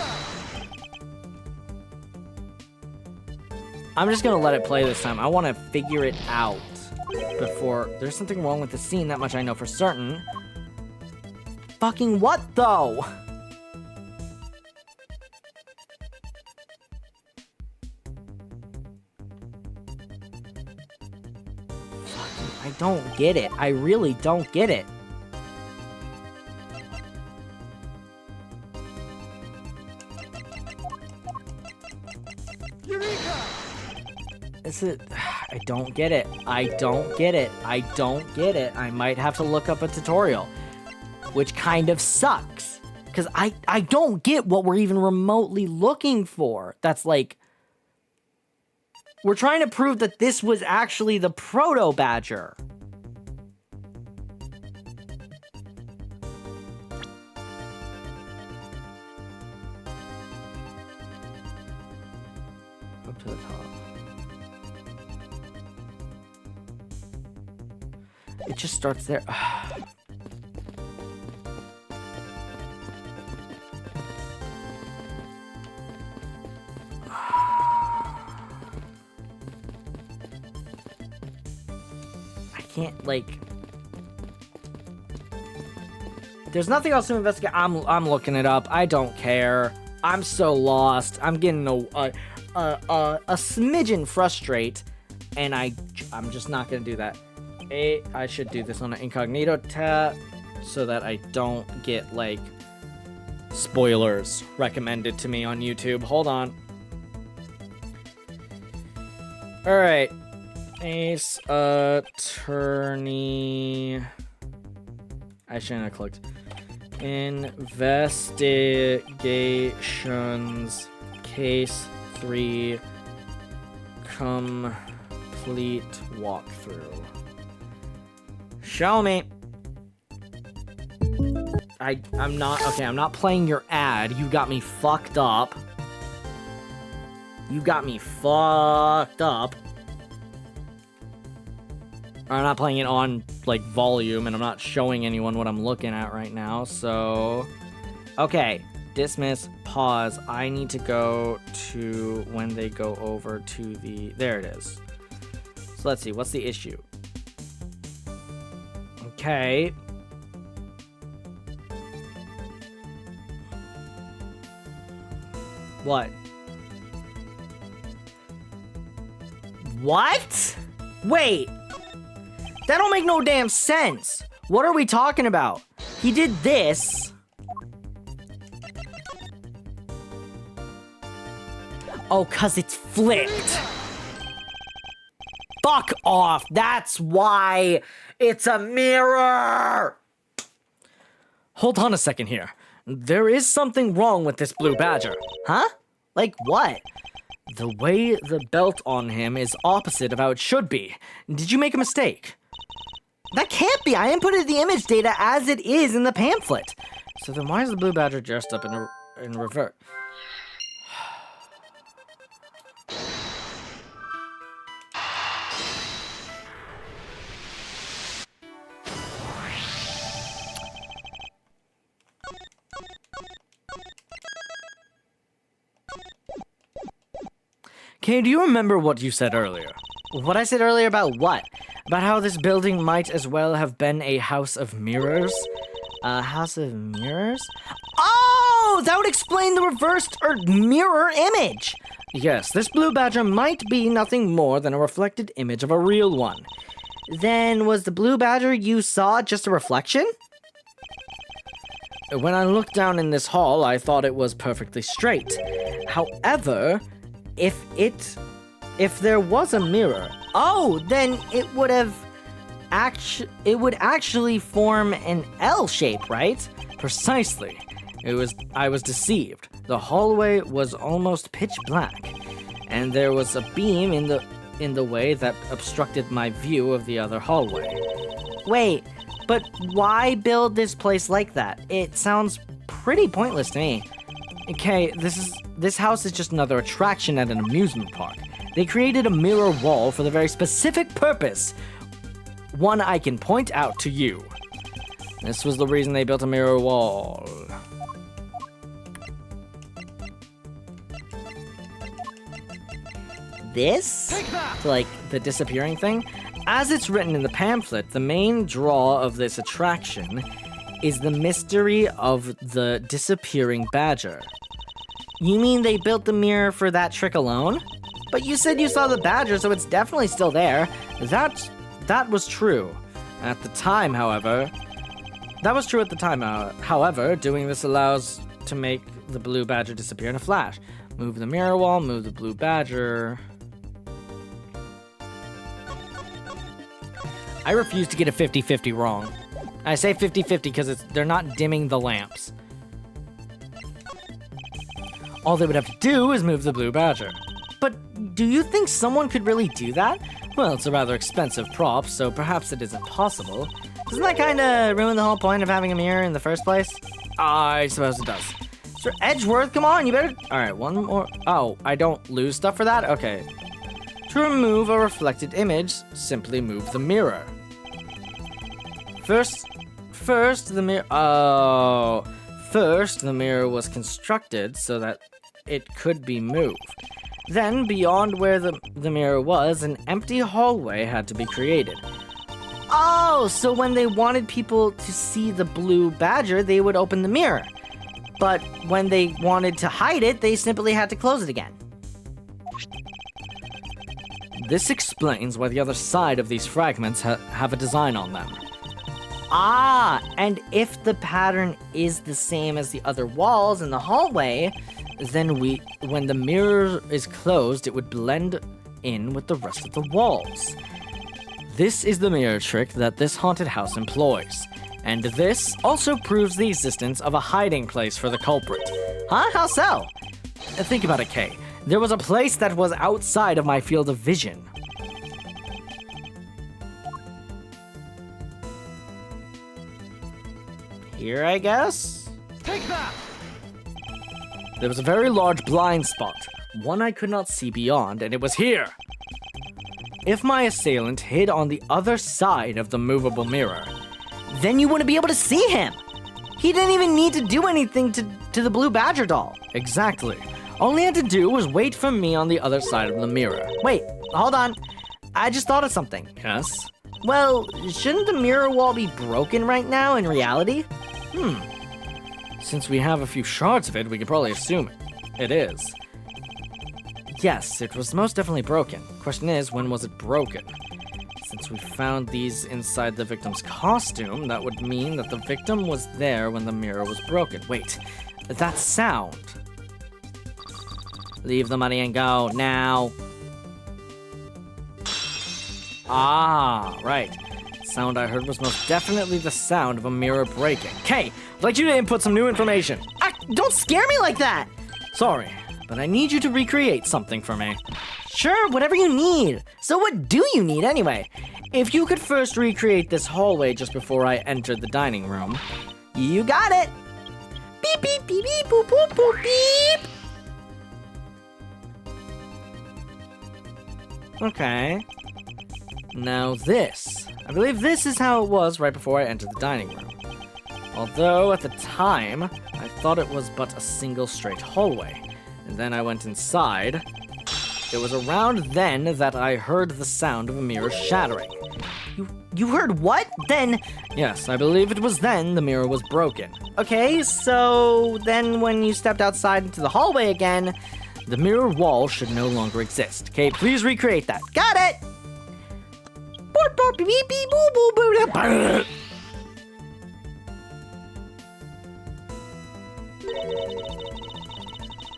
I'm just gonna let it play this time. I want to figure it out before... There's something wrong with the scene, that much I know for certain. Fucking what, though? I don't get it. I really don't get it. Is it? I don't get it. I don't get it. I don't get it. I might have to look up a tutorial, which kind of sucks. Because I don't get what we're even remotely looking for. That's like... We're trying to prove that this was actually the proto-badger. Up to the top. It just starts there. Can't, like, there's nothing else to investigate. I'm looking it up. I don't care. I'm so lost. I'm getting a smidgen frustrate, and I'm just not gonna do that. I should do this on an incognito tab so that I don't get, like, spoilers recommended to me on YouTube. Hold on. All right. Ace Attorney. I shouldn't have clicked. Investigations. Case 3. Complete walkthrough. Show me. I'm not playing your ad. You got me fucked up. You got me fucked up. I'm not playing it on, like, volume, and I'm not showing anyone what I'm looking at right now, so... Okay, dismiss, pause. I need to go to when they go over to the... There it is. So let's see, what's the issue? Okay. What? What? Wait! That don't make no damn sense. What are we talking about? He did this. Oh, 'cause it's flipped. Fuck off. That's why it's a mirror. Hold on a second here. There is something wrong with this blue badger. Huh? Like what? The way the belt on him is opposite of how it should be. Did you make a mistake? That can't be. I inputted the image data as it is in the pamphlet. So then why is the blue badger dressed up in reverse? Kay, do you remember what you said earlier? What I said earlier about what? About how this building might as well have been a house of mirrors? A house of mirrors? Oh, that would explain the reversed or mirror image. Yes, this blue badger might be nothing more than a reflected image of a real one. Then was the blue badger you saw just a reflection? When I looked down in this hall, I thought it was perfectly straight. However, if there was a mirror, Oh, then it would actually form an L shape, right? precisely, I was deceived. The hallway was almost pitch black, and there was a beam in the way that obstructed my view of the other hallway. Wait, but why build this place like that? It sounds pretty pointless to me. Okay, this house is just another attraction at an amusement park. They created a mirror wall for the very specific purpose, one I can point out to you. This was the reason they built a mirror wall. This? Take that! Like the disappearing thing? As it's written in the pamphlet, the main draw of this attraction is the mystery of the disappearing badger. You mean they built the mirror for that trick alone? But you said you saw the badger, so it's definitely still there. That was true. At the time, however, doing this allows to make the blue badger disappear in a flash. Move the mirror wall, move the blue badger. I refuse to get a 50-50 wrong. I say 50-50 because they're not dimming the lamps. All they would have to do is move the blue badger. But do you think someone could really do that? Well, it's a rather expensive prop, so perhaps it isn't possible. Doesn't that kinda ruin the whole point of having a mirror in the first place? I suppose it does. Sir Edgeworth, come on, you better... Alright, one more. Oh, I don't lose stuff for that? Okay. To remove a reflected image, simply move the mirror. First, the mirror... Oh. First, the mirror was constructed so that it could be moved. Then, beyond where the mirror was, an empty hallway had to be created. Oh, so when they wanted people to see the blue badger, they would open the mirror. But when they wanted to hide it, they simply had to close it again. This explains why the other side of these fragments have a design on them. Ah, and if the pattern is the same as the other walls in the hallway, then when the mirror is closed, it would blend in with the rest of the walls. This is the mirror trick that this haunted house employs. And this also proves the existence of a hiding place for the culprit. huh? How so? Think about it, Kay. There was a place that was outside of my field of vision. Here, I guess? Take that! There was a very large blind spot, one I could not see beyond, and it was here. If my assailant hid on the other side of the movable mirror, Then you wouldn't be able to see him. He didn't even need to do anything to the blue badger doll. exactly, all he had to do was wait for me on the other side of the mirror. Wait, hold on. I just thought of something. Yes? Well, shouldn't the mirror wall be broken right now in reality? Since we have a few shards of it, we can probably assume it is. Yes, it was most definitely broken. Question is, when was it broken? Since we found these inside the victim's costume, that would mean that the victim was there when the mirror was broken. Wait, that sound. Leave the money and go now. Ah, right. Sound I heard was most definitely the sound of a mirror breaking. Kay, I'd like you to input some new information. Don't scare me like that. Sorry, but I need you to recreate something for me. Sure, whatever you need. So what do you need anyway? If you could first recreate this hallway just before I entered the dining room. You got it. Beep, beep, beep, beep, boop, boop, boop, beep. Okay. Now this. I believe this is how it was right before I entered the dining room. Although at the time, I thought it was but a single straight hallway. And then I went inside. It was around then that I heard the sound of a mirror shattering. You heard what? Then, Yes, I believe it was then the mirror was broken. okay, so then when you stepped outside into the hallway again, The mirror wall should no longer exist. Okay, please recreate that. got it! Boop, boop, beep, beep, beep, boo, boo, boo, boo.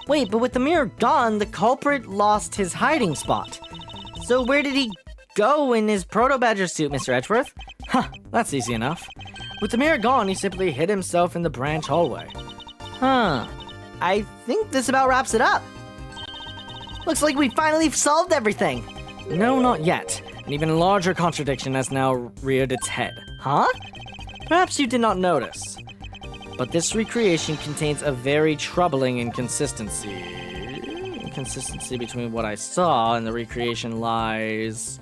Wait, but with the mirror gone, the culprit lost his hiding spot. So where did he go in his proto-badger suit, Mr. Edgeworth? Huh, that's easy enough. With the mirror gone, he simply hid himself in the branch hallway. Huh. I think this about wraps it up. Looks like we finally solved everything. No, not yet. An even larger contradiction has now reared its head. Huh? Perhaps you did not notice, but this recreation contains a very troubling inconsistency. Inconsistency between what I saw and the recreation lies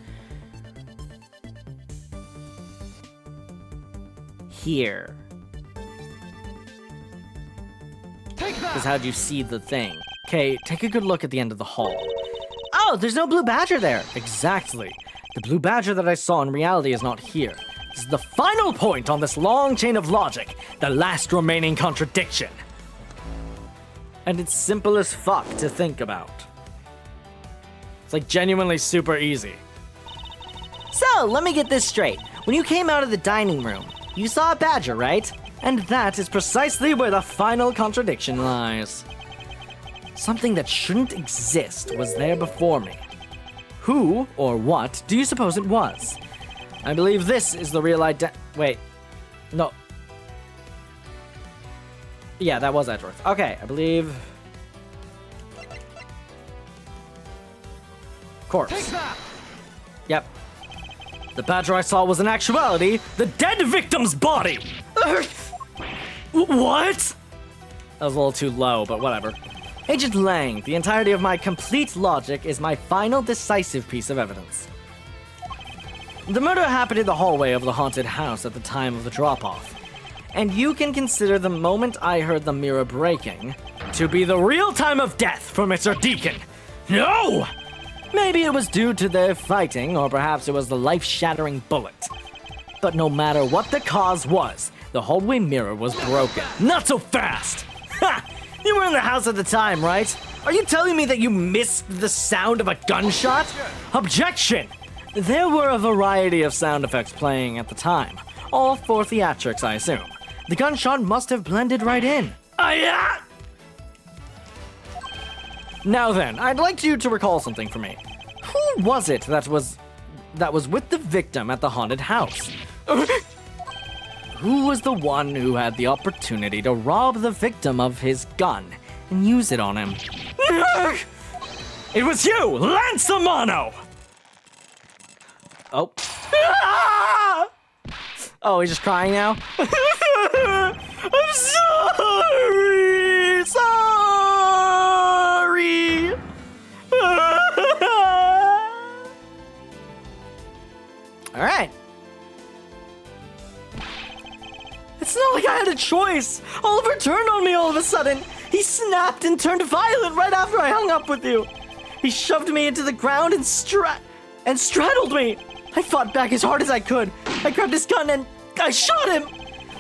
Here. Take Is that! how'd you see the thing? Okay, take a good look at the end of the hall. Oh, there's no blue badger there. Exactly. The blue badger that I saw in reality is not here. This is the final point on this long chain of logic, the last remaining contradiction. And it's simple as fuck to think about. It's like genuinely super easy. So, let me get this straight. When you came out of the dining room, you saw a badger, right? And that is precisely where the final contradiction lies. Something that shouldn't exist was there before me. Who or what do you suppose it was? I believe this is the real wait. No. Yeah, that was Edgeworth. Okay, I believe... Corpse. Take that! Yep. The badger I saw was in actuality the dead victim's body! What? That was a little too low, but whatever. Agent Lang, the entirety of my complete logic is my final decisive piece of evidence. The murder happened in the hallway of the haunted house at the time of the drop-off. And you can consider the moment I heard the mirror breaking to be the real time of death for Mr. Deacon. No! Maybe it was due to their fighting, or perhaps it was the life-shattering bullet. But no matter what the cause was, the hallway mirror was broken. Not so fast! Ha! You were in the house at the time, right? Are you telling me that you missed the sound of a gunshot? Objection! There were a variety of sound effects playing at the time, all for theatrics, I assume. The gunshot must have blended right in. Now then, I'd like you to recall something for me. Who was it that was with the victim at the haunted house? Who was the one who had the opportunity to rob the victim of his gun and use it on him? It was you, Lance Amano! Oh. Oh, he's just crying now? I'm sorry! Sorry! All right. It's not like I had a choice. Oliver turned on me all of a sudden. He snapped and turned violent right after I hung up with you. He shoved me into the ground and straddled me. I fought back as hard as I could. I grabbed his gun and I shot him.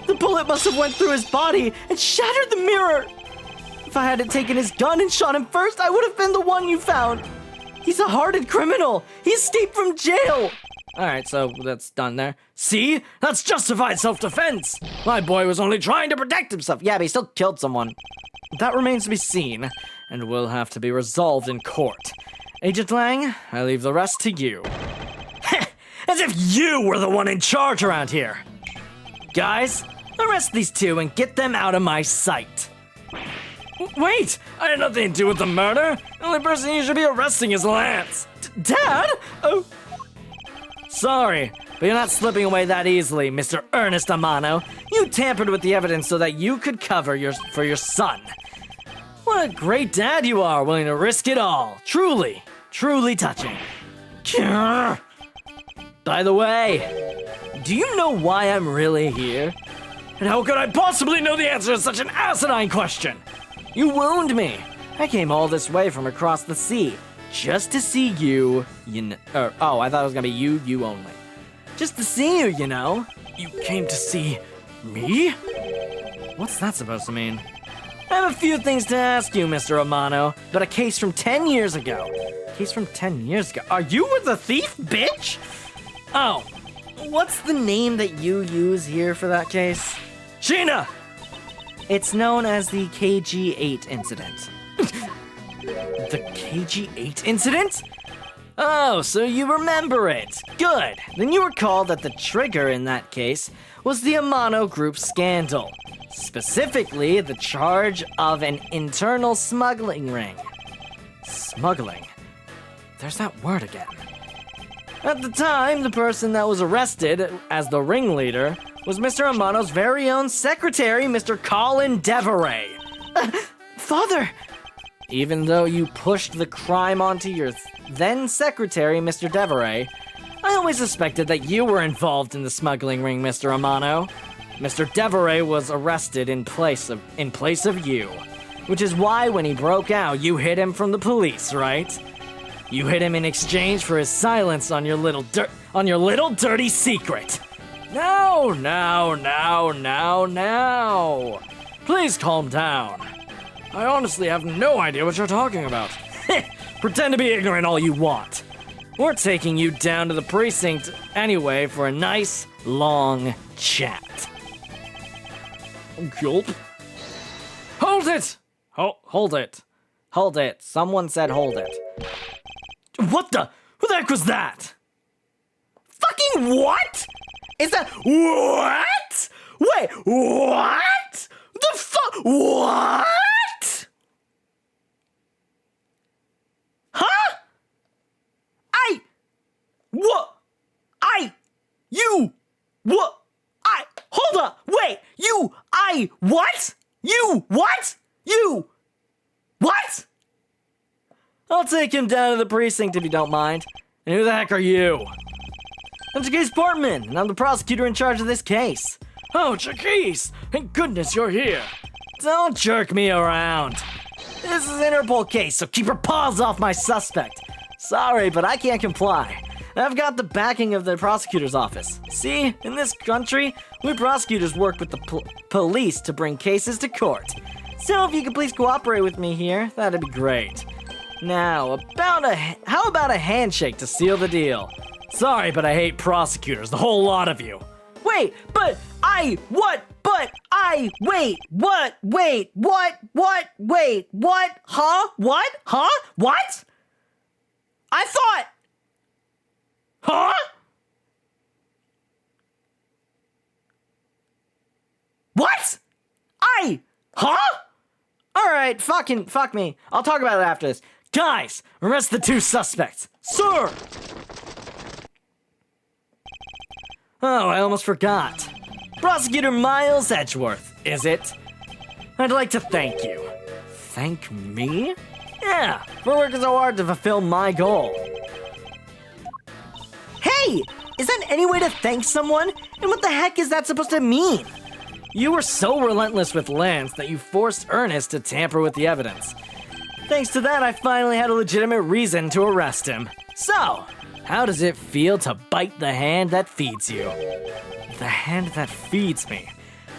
The bullet must have went through his body and shattered the mirror. If I hadn't taken his gun and shot him first, I would have been the one you found. He's a hardened criminal. He escaped from jail. All right, so that's done there. See? That's justified self-defense. My boy was only trying to protect himself. Yeah, but he still killed someone. That remains to be seen, and will have to be resolved in court. Agent Lang, I leave the rest to you. As if you were the one in charge around here. Guys, arrest these two and get them out of my sight. Wait, I had nothing to do with the murder. The only person you should be arresting is Lance. Dad? Oh. Sorry, but you're not slipping away that easily, Mr. Ernest Amano. You tampered with the evidence so that you could cover for your son. What a great dad you are, willing to risk it all. Truly, truly touching. By the way, do you know why I'm really here? And how could I possibly know the answer to such an asinine question? You wound me. I came all this way from across the sea. just to see you, oh, I thought it was gonna be you only. Just to see you, you know. You came to see me? What's that supposed to mean? I have a few things to ask you, Mr. Romano, about a case from 10 years ago. Case from 10 years ago? Are you the thief, bitch? Oh, what's the name that you use here for that case? Sheena! It's known as the KG-8 incident. The KG-8 incident? Oh, so you remember it. Good. Then you recall that the trigger in that case was the Amano Group scandal. Specifically, the charge of an internal smuggling ring. Smuggling? There's that word again. At the time, the person that was arrested as the ringleader was Mr. Amano's very own secretary, Mr. Colin Deveray. Father! Even though you pushed the crime onto your then secretary, Mr. Deveray, I always suspected that you were involved in the smuggling ring, Mr. Amano. Mr. Deveray was arrested in place of you, which is why when he broke out, you hid him from the police, right? You hid him in exchange for his silence on your little dirty secret. No. Please calm down. I honestly have no idea what you're talking about. Pretend to be ignorant all you want. We're taking you down to the precinct anyway for a nice, long chat. Gulp. Hold it! Hold it. Hold it. Someone said hold it. What the? Who the heck was that? Fucking what? Is that what? Wait, what? The fuck? What? Huh? What? You, what? Hold up, wait, what? You, what? You, what? I'll take him down to the precinct if you don't mind. And who the heck are you? I'm Jaquise Portman, and I'm the prosecutor in charge of this case. Oh, Jaquise! Thank goodness you're here. Don't jerk me around. This is an Interpol case, so keep your paws off my suspect. Sorry, but I can't comply. I've got the backing of the prosecutor's office. See, in this country, we prosecutors work with the police to bring cases to court. So if you could please cooperate with me here, that'd be great. Now, how about a handshake to seal the deal? Sorry, but I hate prosecutors, the whole lot of you. Wait, what? What? I thought... Huh? What? Alright, fuck me. I'll talk about it after this. Guys, arrest the two suspects. Sir! Oh, I almost forgot. Prosecutor Miles Edgeworth, is it? I'd like to thank you. Thank me? Yeah, for working so hard to fulfill my goal. Hey! Is that any way to thank someone? And what the heck is that supposed to mean? You were so relentless with Lance that you forced Ernest to tamper with the evidence. Thanks to that, I finally had a legitimate reason to arrest him. So, how does it feel to bite the hand that feeds you? The hand that feeds me?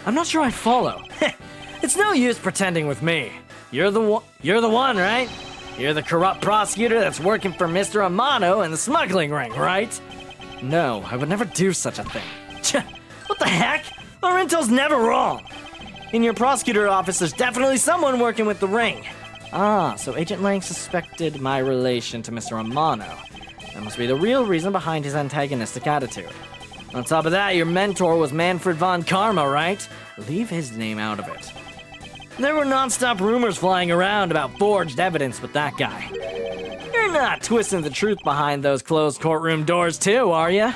I'm not sure I follow. It's no use pretending with me. You're the one, right? You're the corrupt prosecutor that's working for Mr. Amano and the smuggling ring, right? No, I would never do such a thing. What the heck? Our intel's never wrong. In your prosecutor office, there's definitely someone working with the ring. Ah, so Agent Lang suspected my relation to Mr. Amano. That must be the real reason behind his antagonistic attitude. On top of that, your mentor was Manfred von Karma, right? Leave his name out of it. There were non-stop rumors flying around about forged evidence with that guy. You're not twisting the truth behind those closed courtroom doors too, are you?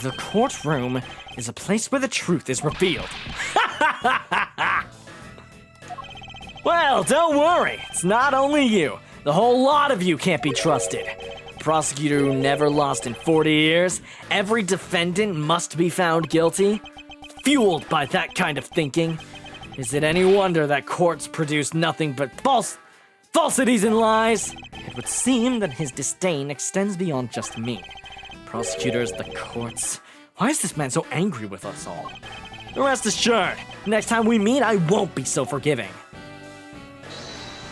The courtroom is a place where the truth is revealed. Well, don't worry. It's not only you. The whole lot of you can't be trusted. Prosecutor who never lost in 40 years. Every defendant must be found guilty. Fueled by that kind of thinking. Is it any wonder that courts produce nothing but falsities and lies. It would seem that his disdain extends beyond just me. Prosecutors, the courts. Why is this man so angry with us all? Rest assured, next time we meet, I won't be so forgiving.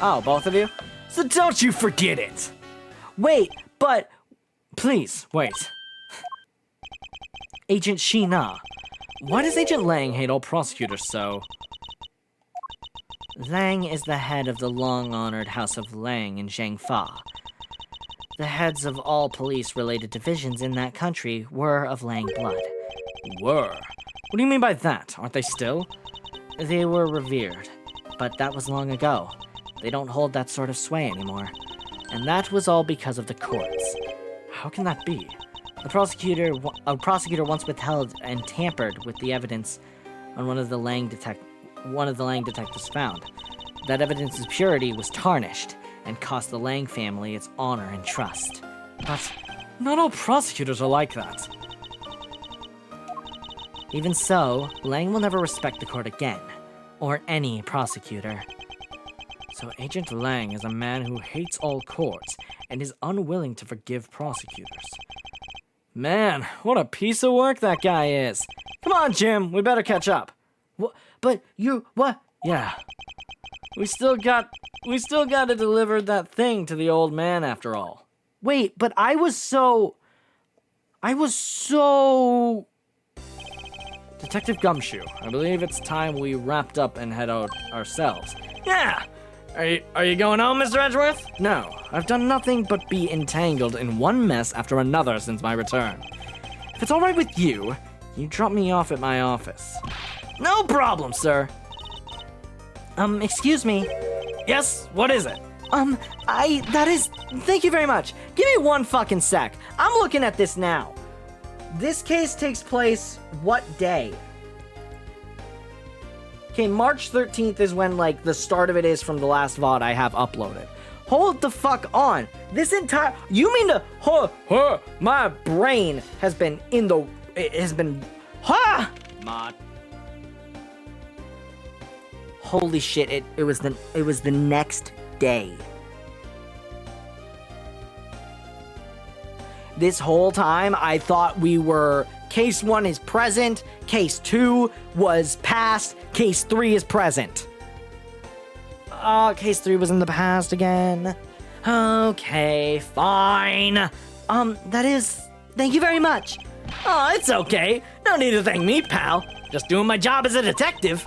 Oh, both of you? So don't you forget it. Wait, but please, wait. Agent Sheena. Why does Agent Lang hate all prosecutors so? Lang is the head of the long-honored House of Lang in Zhangfa. The heads of all police-related divisions in that country were of Lang blood. Were? What do you mean by that? Aren't they still? They were revered, but that was long ago. They don't hold that sort of sway anymore. And that was all because of the courts. How can that be? A prosecutor once withheld and tampered with the evidence on one of the Lang detectives found. That evidence's purity was tarnished and cost the Lang family its honor and trust. But not all prosecutors are like that. Even so, Lang will never respect the court again, or any prosecutor. So Agent Lang is a man who hates all courts and is unwilling to forgive prosecutors. Man, what a piece of work that guy is. Come on, Jim, we better catch up. What? But you, what? Yeah. We still got to deliver that thing to the old man after all. Wait, but I was so... Detective Gumshoe, I believe it's time we wrapped up and head out ourselves. Yeah! Are you going home, Mr. Edgeworth? No, I've done nothing but be entangled in one mess after another since my return. If it's alright with you, you drop me off at my office. No problem, sir. Excuse me. Yes, what is it? Thank you very much. Give me one fucking sec. I'm looking at this now. This case takes place what day? Okay, March 13th is when, like, the start of it is from the last VOD I have uploaded. Hold the fuck on. This entire... You mean to... My brain has been in the... It has been... Mod. Holy shit, it was the next day. This whole time, I thought we were... Case 1 is present, Case 2 was past, Case 3 is present. Case 3 was in the past again. Okay, fine. Thank you very much. Oh, it's okay. No need to thank me, pal. Just doing my job as a detective.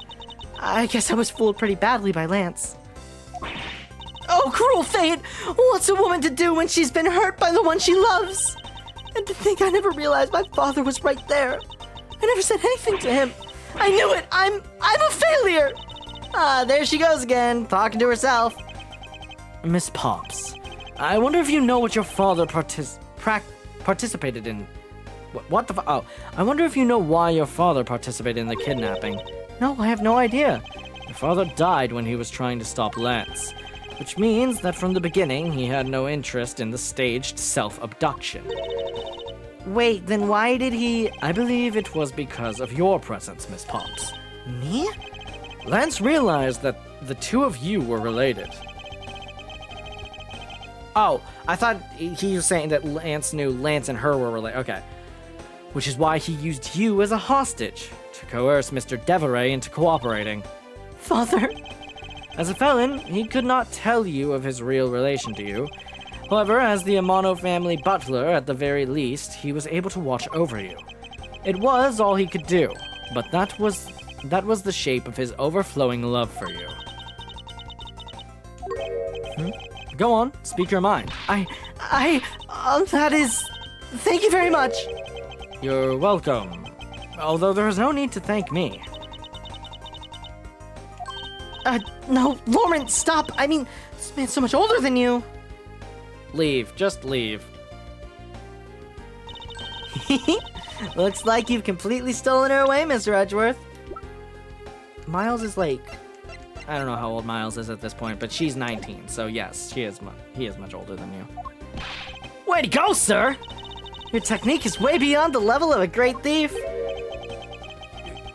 I guess I was fooled pretty badly by Lance. Oh, cruel fate! What's a woman to do when she's been hurt by the one she loves? And to think I never realized my father was right there. I never said anything to him. I knew it! I'm a failure! There she goes again, talking to herself. Miss Pops, I wonder if you know what your father participated in... What the Oh, I wonder if you know why your father participated in the kidnapping. No, I have no idea. Your father died when he was trying to stop Lance, which means that from the beginning he had no interest in the staged self-abduction. Wait, then why did he... I believe it was because of your presence, Miss Pops. Me? Lance realized that the two of you were related. Oh, I thought he was saying that Lance knew Lance and her were related. Okay. Which is why he used you as a hostage to coerce Mr. Deveray into cooperating. Father? As a felon, he could not tell you of his real relation to you. However, as the Amano family butler, at the very least, he was able to watch over you. It was all he could do, but that was the shape of his overflowing love for you. Go on, speak your mind. That is... Thank you very much. You're welcome. Although there is no need to thank me. No, Lauren, stop. I mean, this man's so much older than you. Leave, just leave. Looks like you've completely stolen her away, Mr. Edgeworth. Miles is like... I don't know how old Miles is at this point, but she's 19, so yes, he is much older than you. Way to go, sir! Your technique is way beyond the level of a great thief.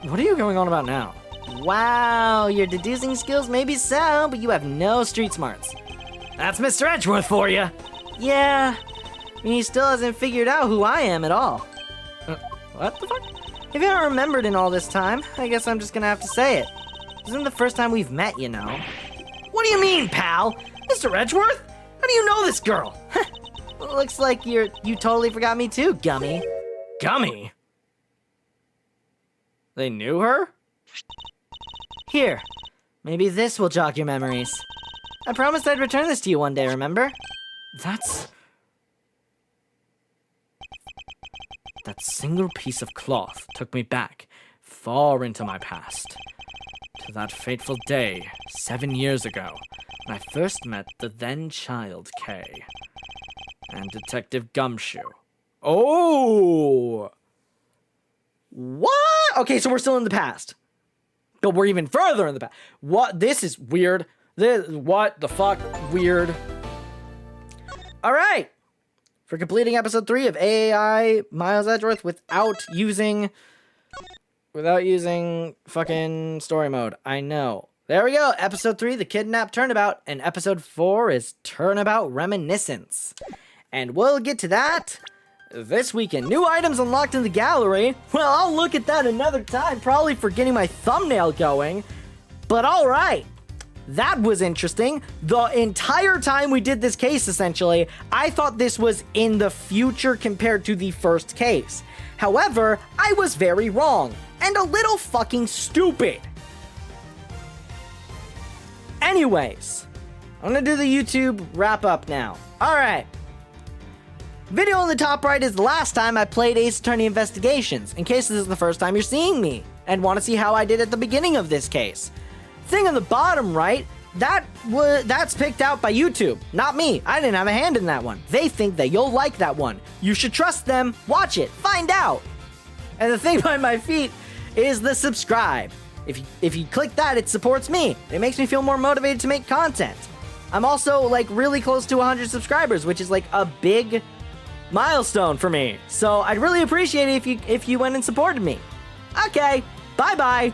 What are you going on about now? Wow, your deducing skills may be sound, but you have no street smarts. That's Mr. Edgeworth for you. Yeah, he still hasn't figured out who I am at all. What the fuck? If you haven't remembered in all this time, I guess I'm just gonna have to say it. This isn't the first time we've met, you know. What do you mean, pal? Mr. Edgeworth? How do you know this girl? Looks like you totally forgot me too, Gummy. Gummy? They knew her? Here, maybe this will jog your memories. I promised I'd return this to you one day, remember? That single piece of cloth took me back, far into my past. To that fateful day, 7 years ago, when I first met the then-child Kay. And Detective Gumshoe. Oh! What? Okay, so we're still in the past. But we're even further in the past. What? This is weird. What the fuck? Weird. All right. For completing episode 3 of AAI Miles Edgeworth without using fucking story mode. I know. There we go. Episode 3, the kidnap turnabout, and episode 4 is turnabout reminiscence. And we'll get to that this weekend. New items unlocked in the gallery. Well, I'll look at that another time, probably for getting my thumbnail going. But all right. That was interesting. The entire time we did this case, essentially, I thought this was in the future compared to the first case. However, I was very wrong and a little fucking stupid. Anyways, I'm gonna do the YouTube wrap up now. All right. Video in the top right is the last time I played Ace Attorney Investigations, in case this is the first time you're seeing me and want to see how I did at the beginning of this case. Thing on the bottom right, that's picked out by YouTube, not me. I didn't have a hand in that one. They think that you'll like that one. You should trust them. Watch it. Find out. And the thing by my feet is the subscribe. If you click that, it supports me. It makes me feel more motivated to make content. I'm also like really close to 100 subscribers, which is like a big milestone for me. So I'd really appreciate it if you went and supported me. Okay, bye-bye.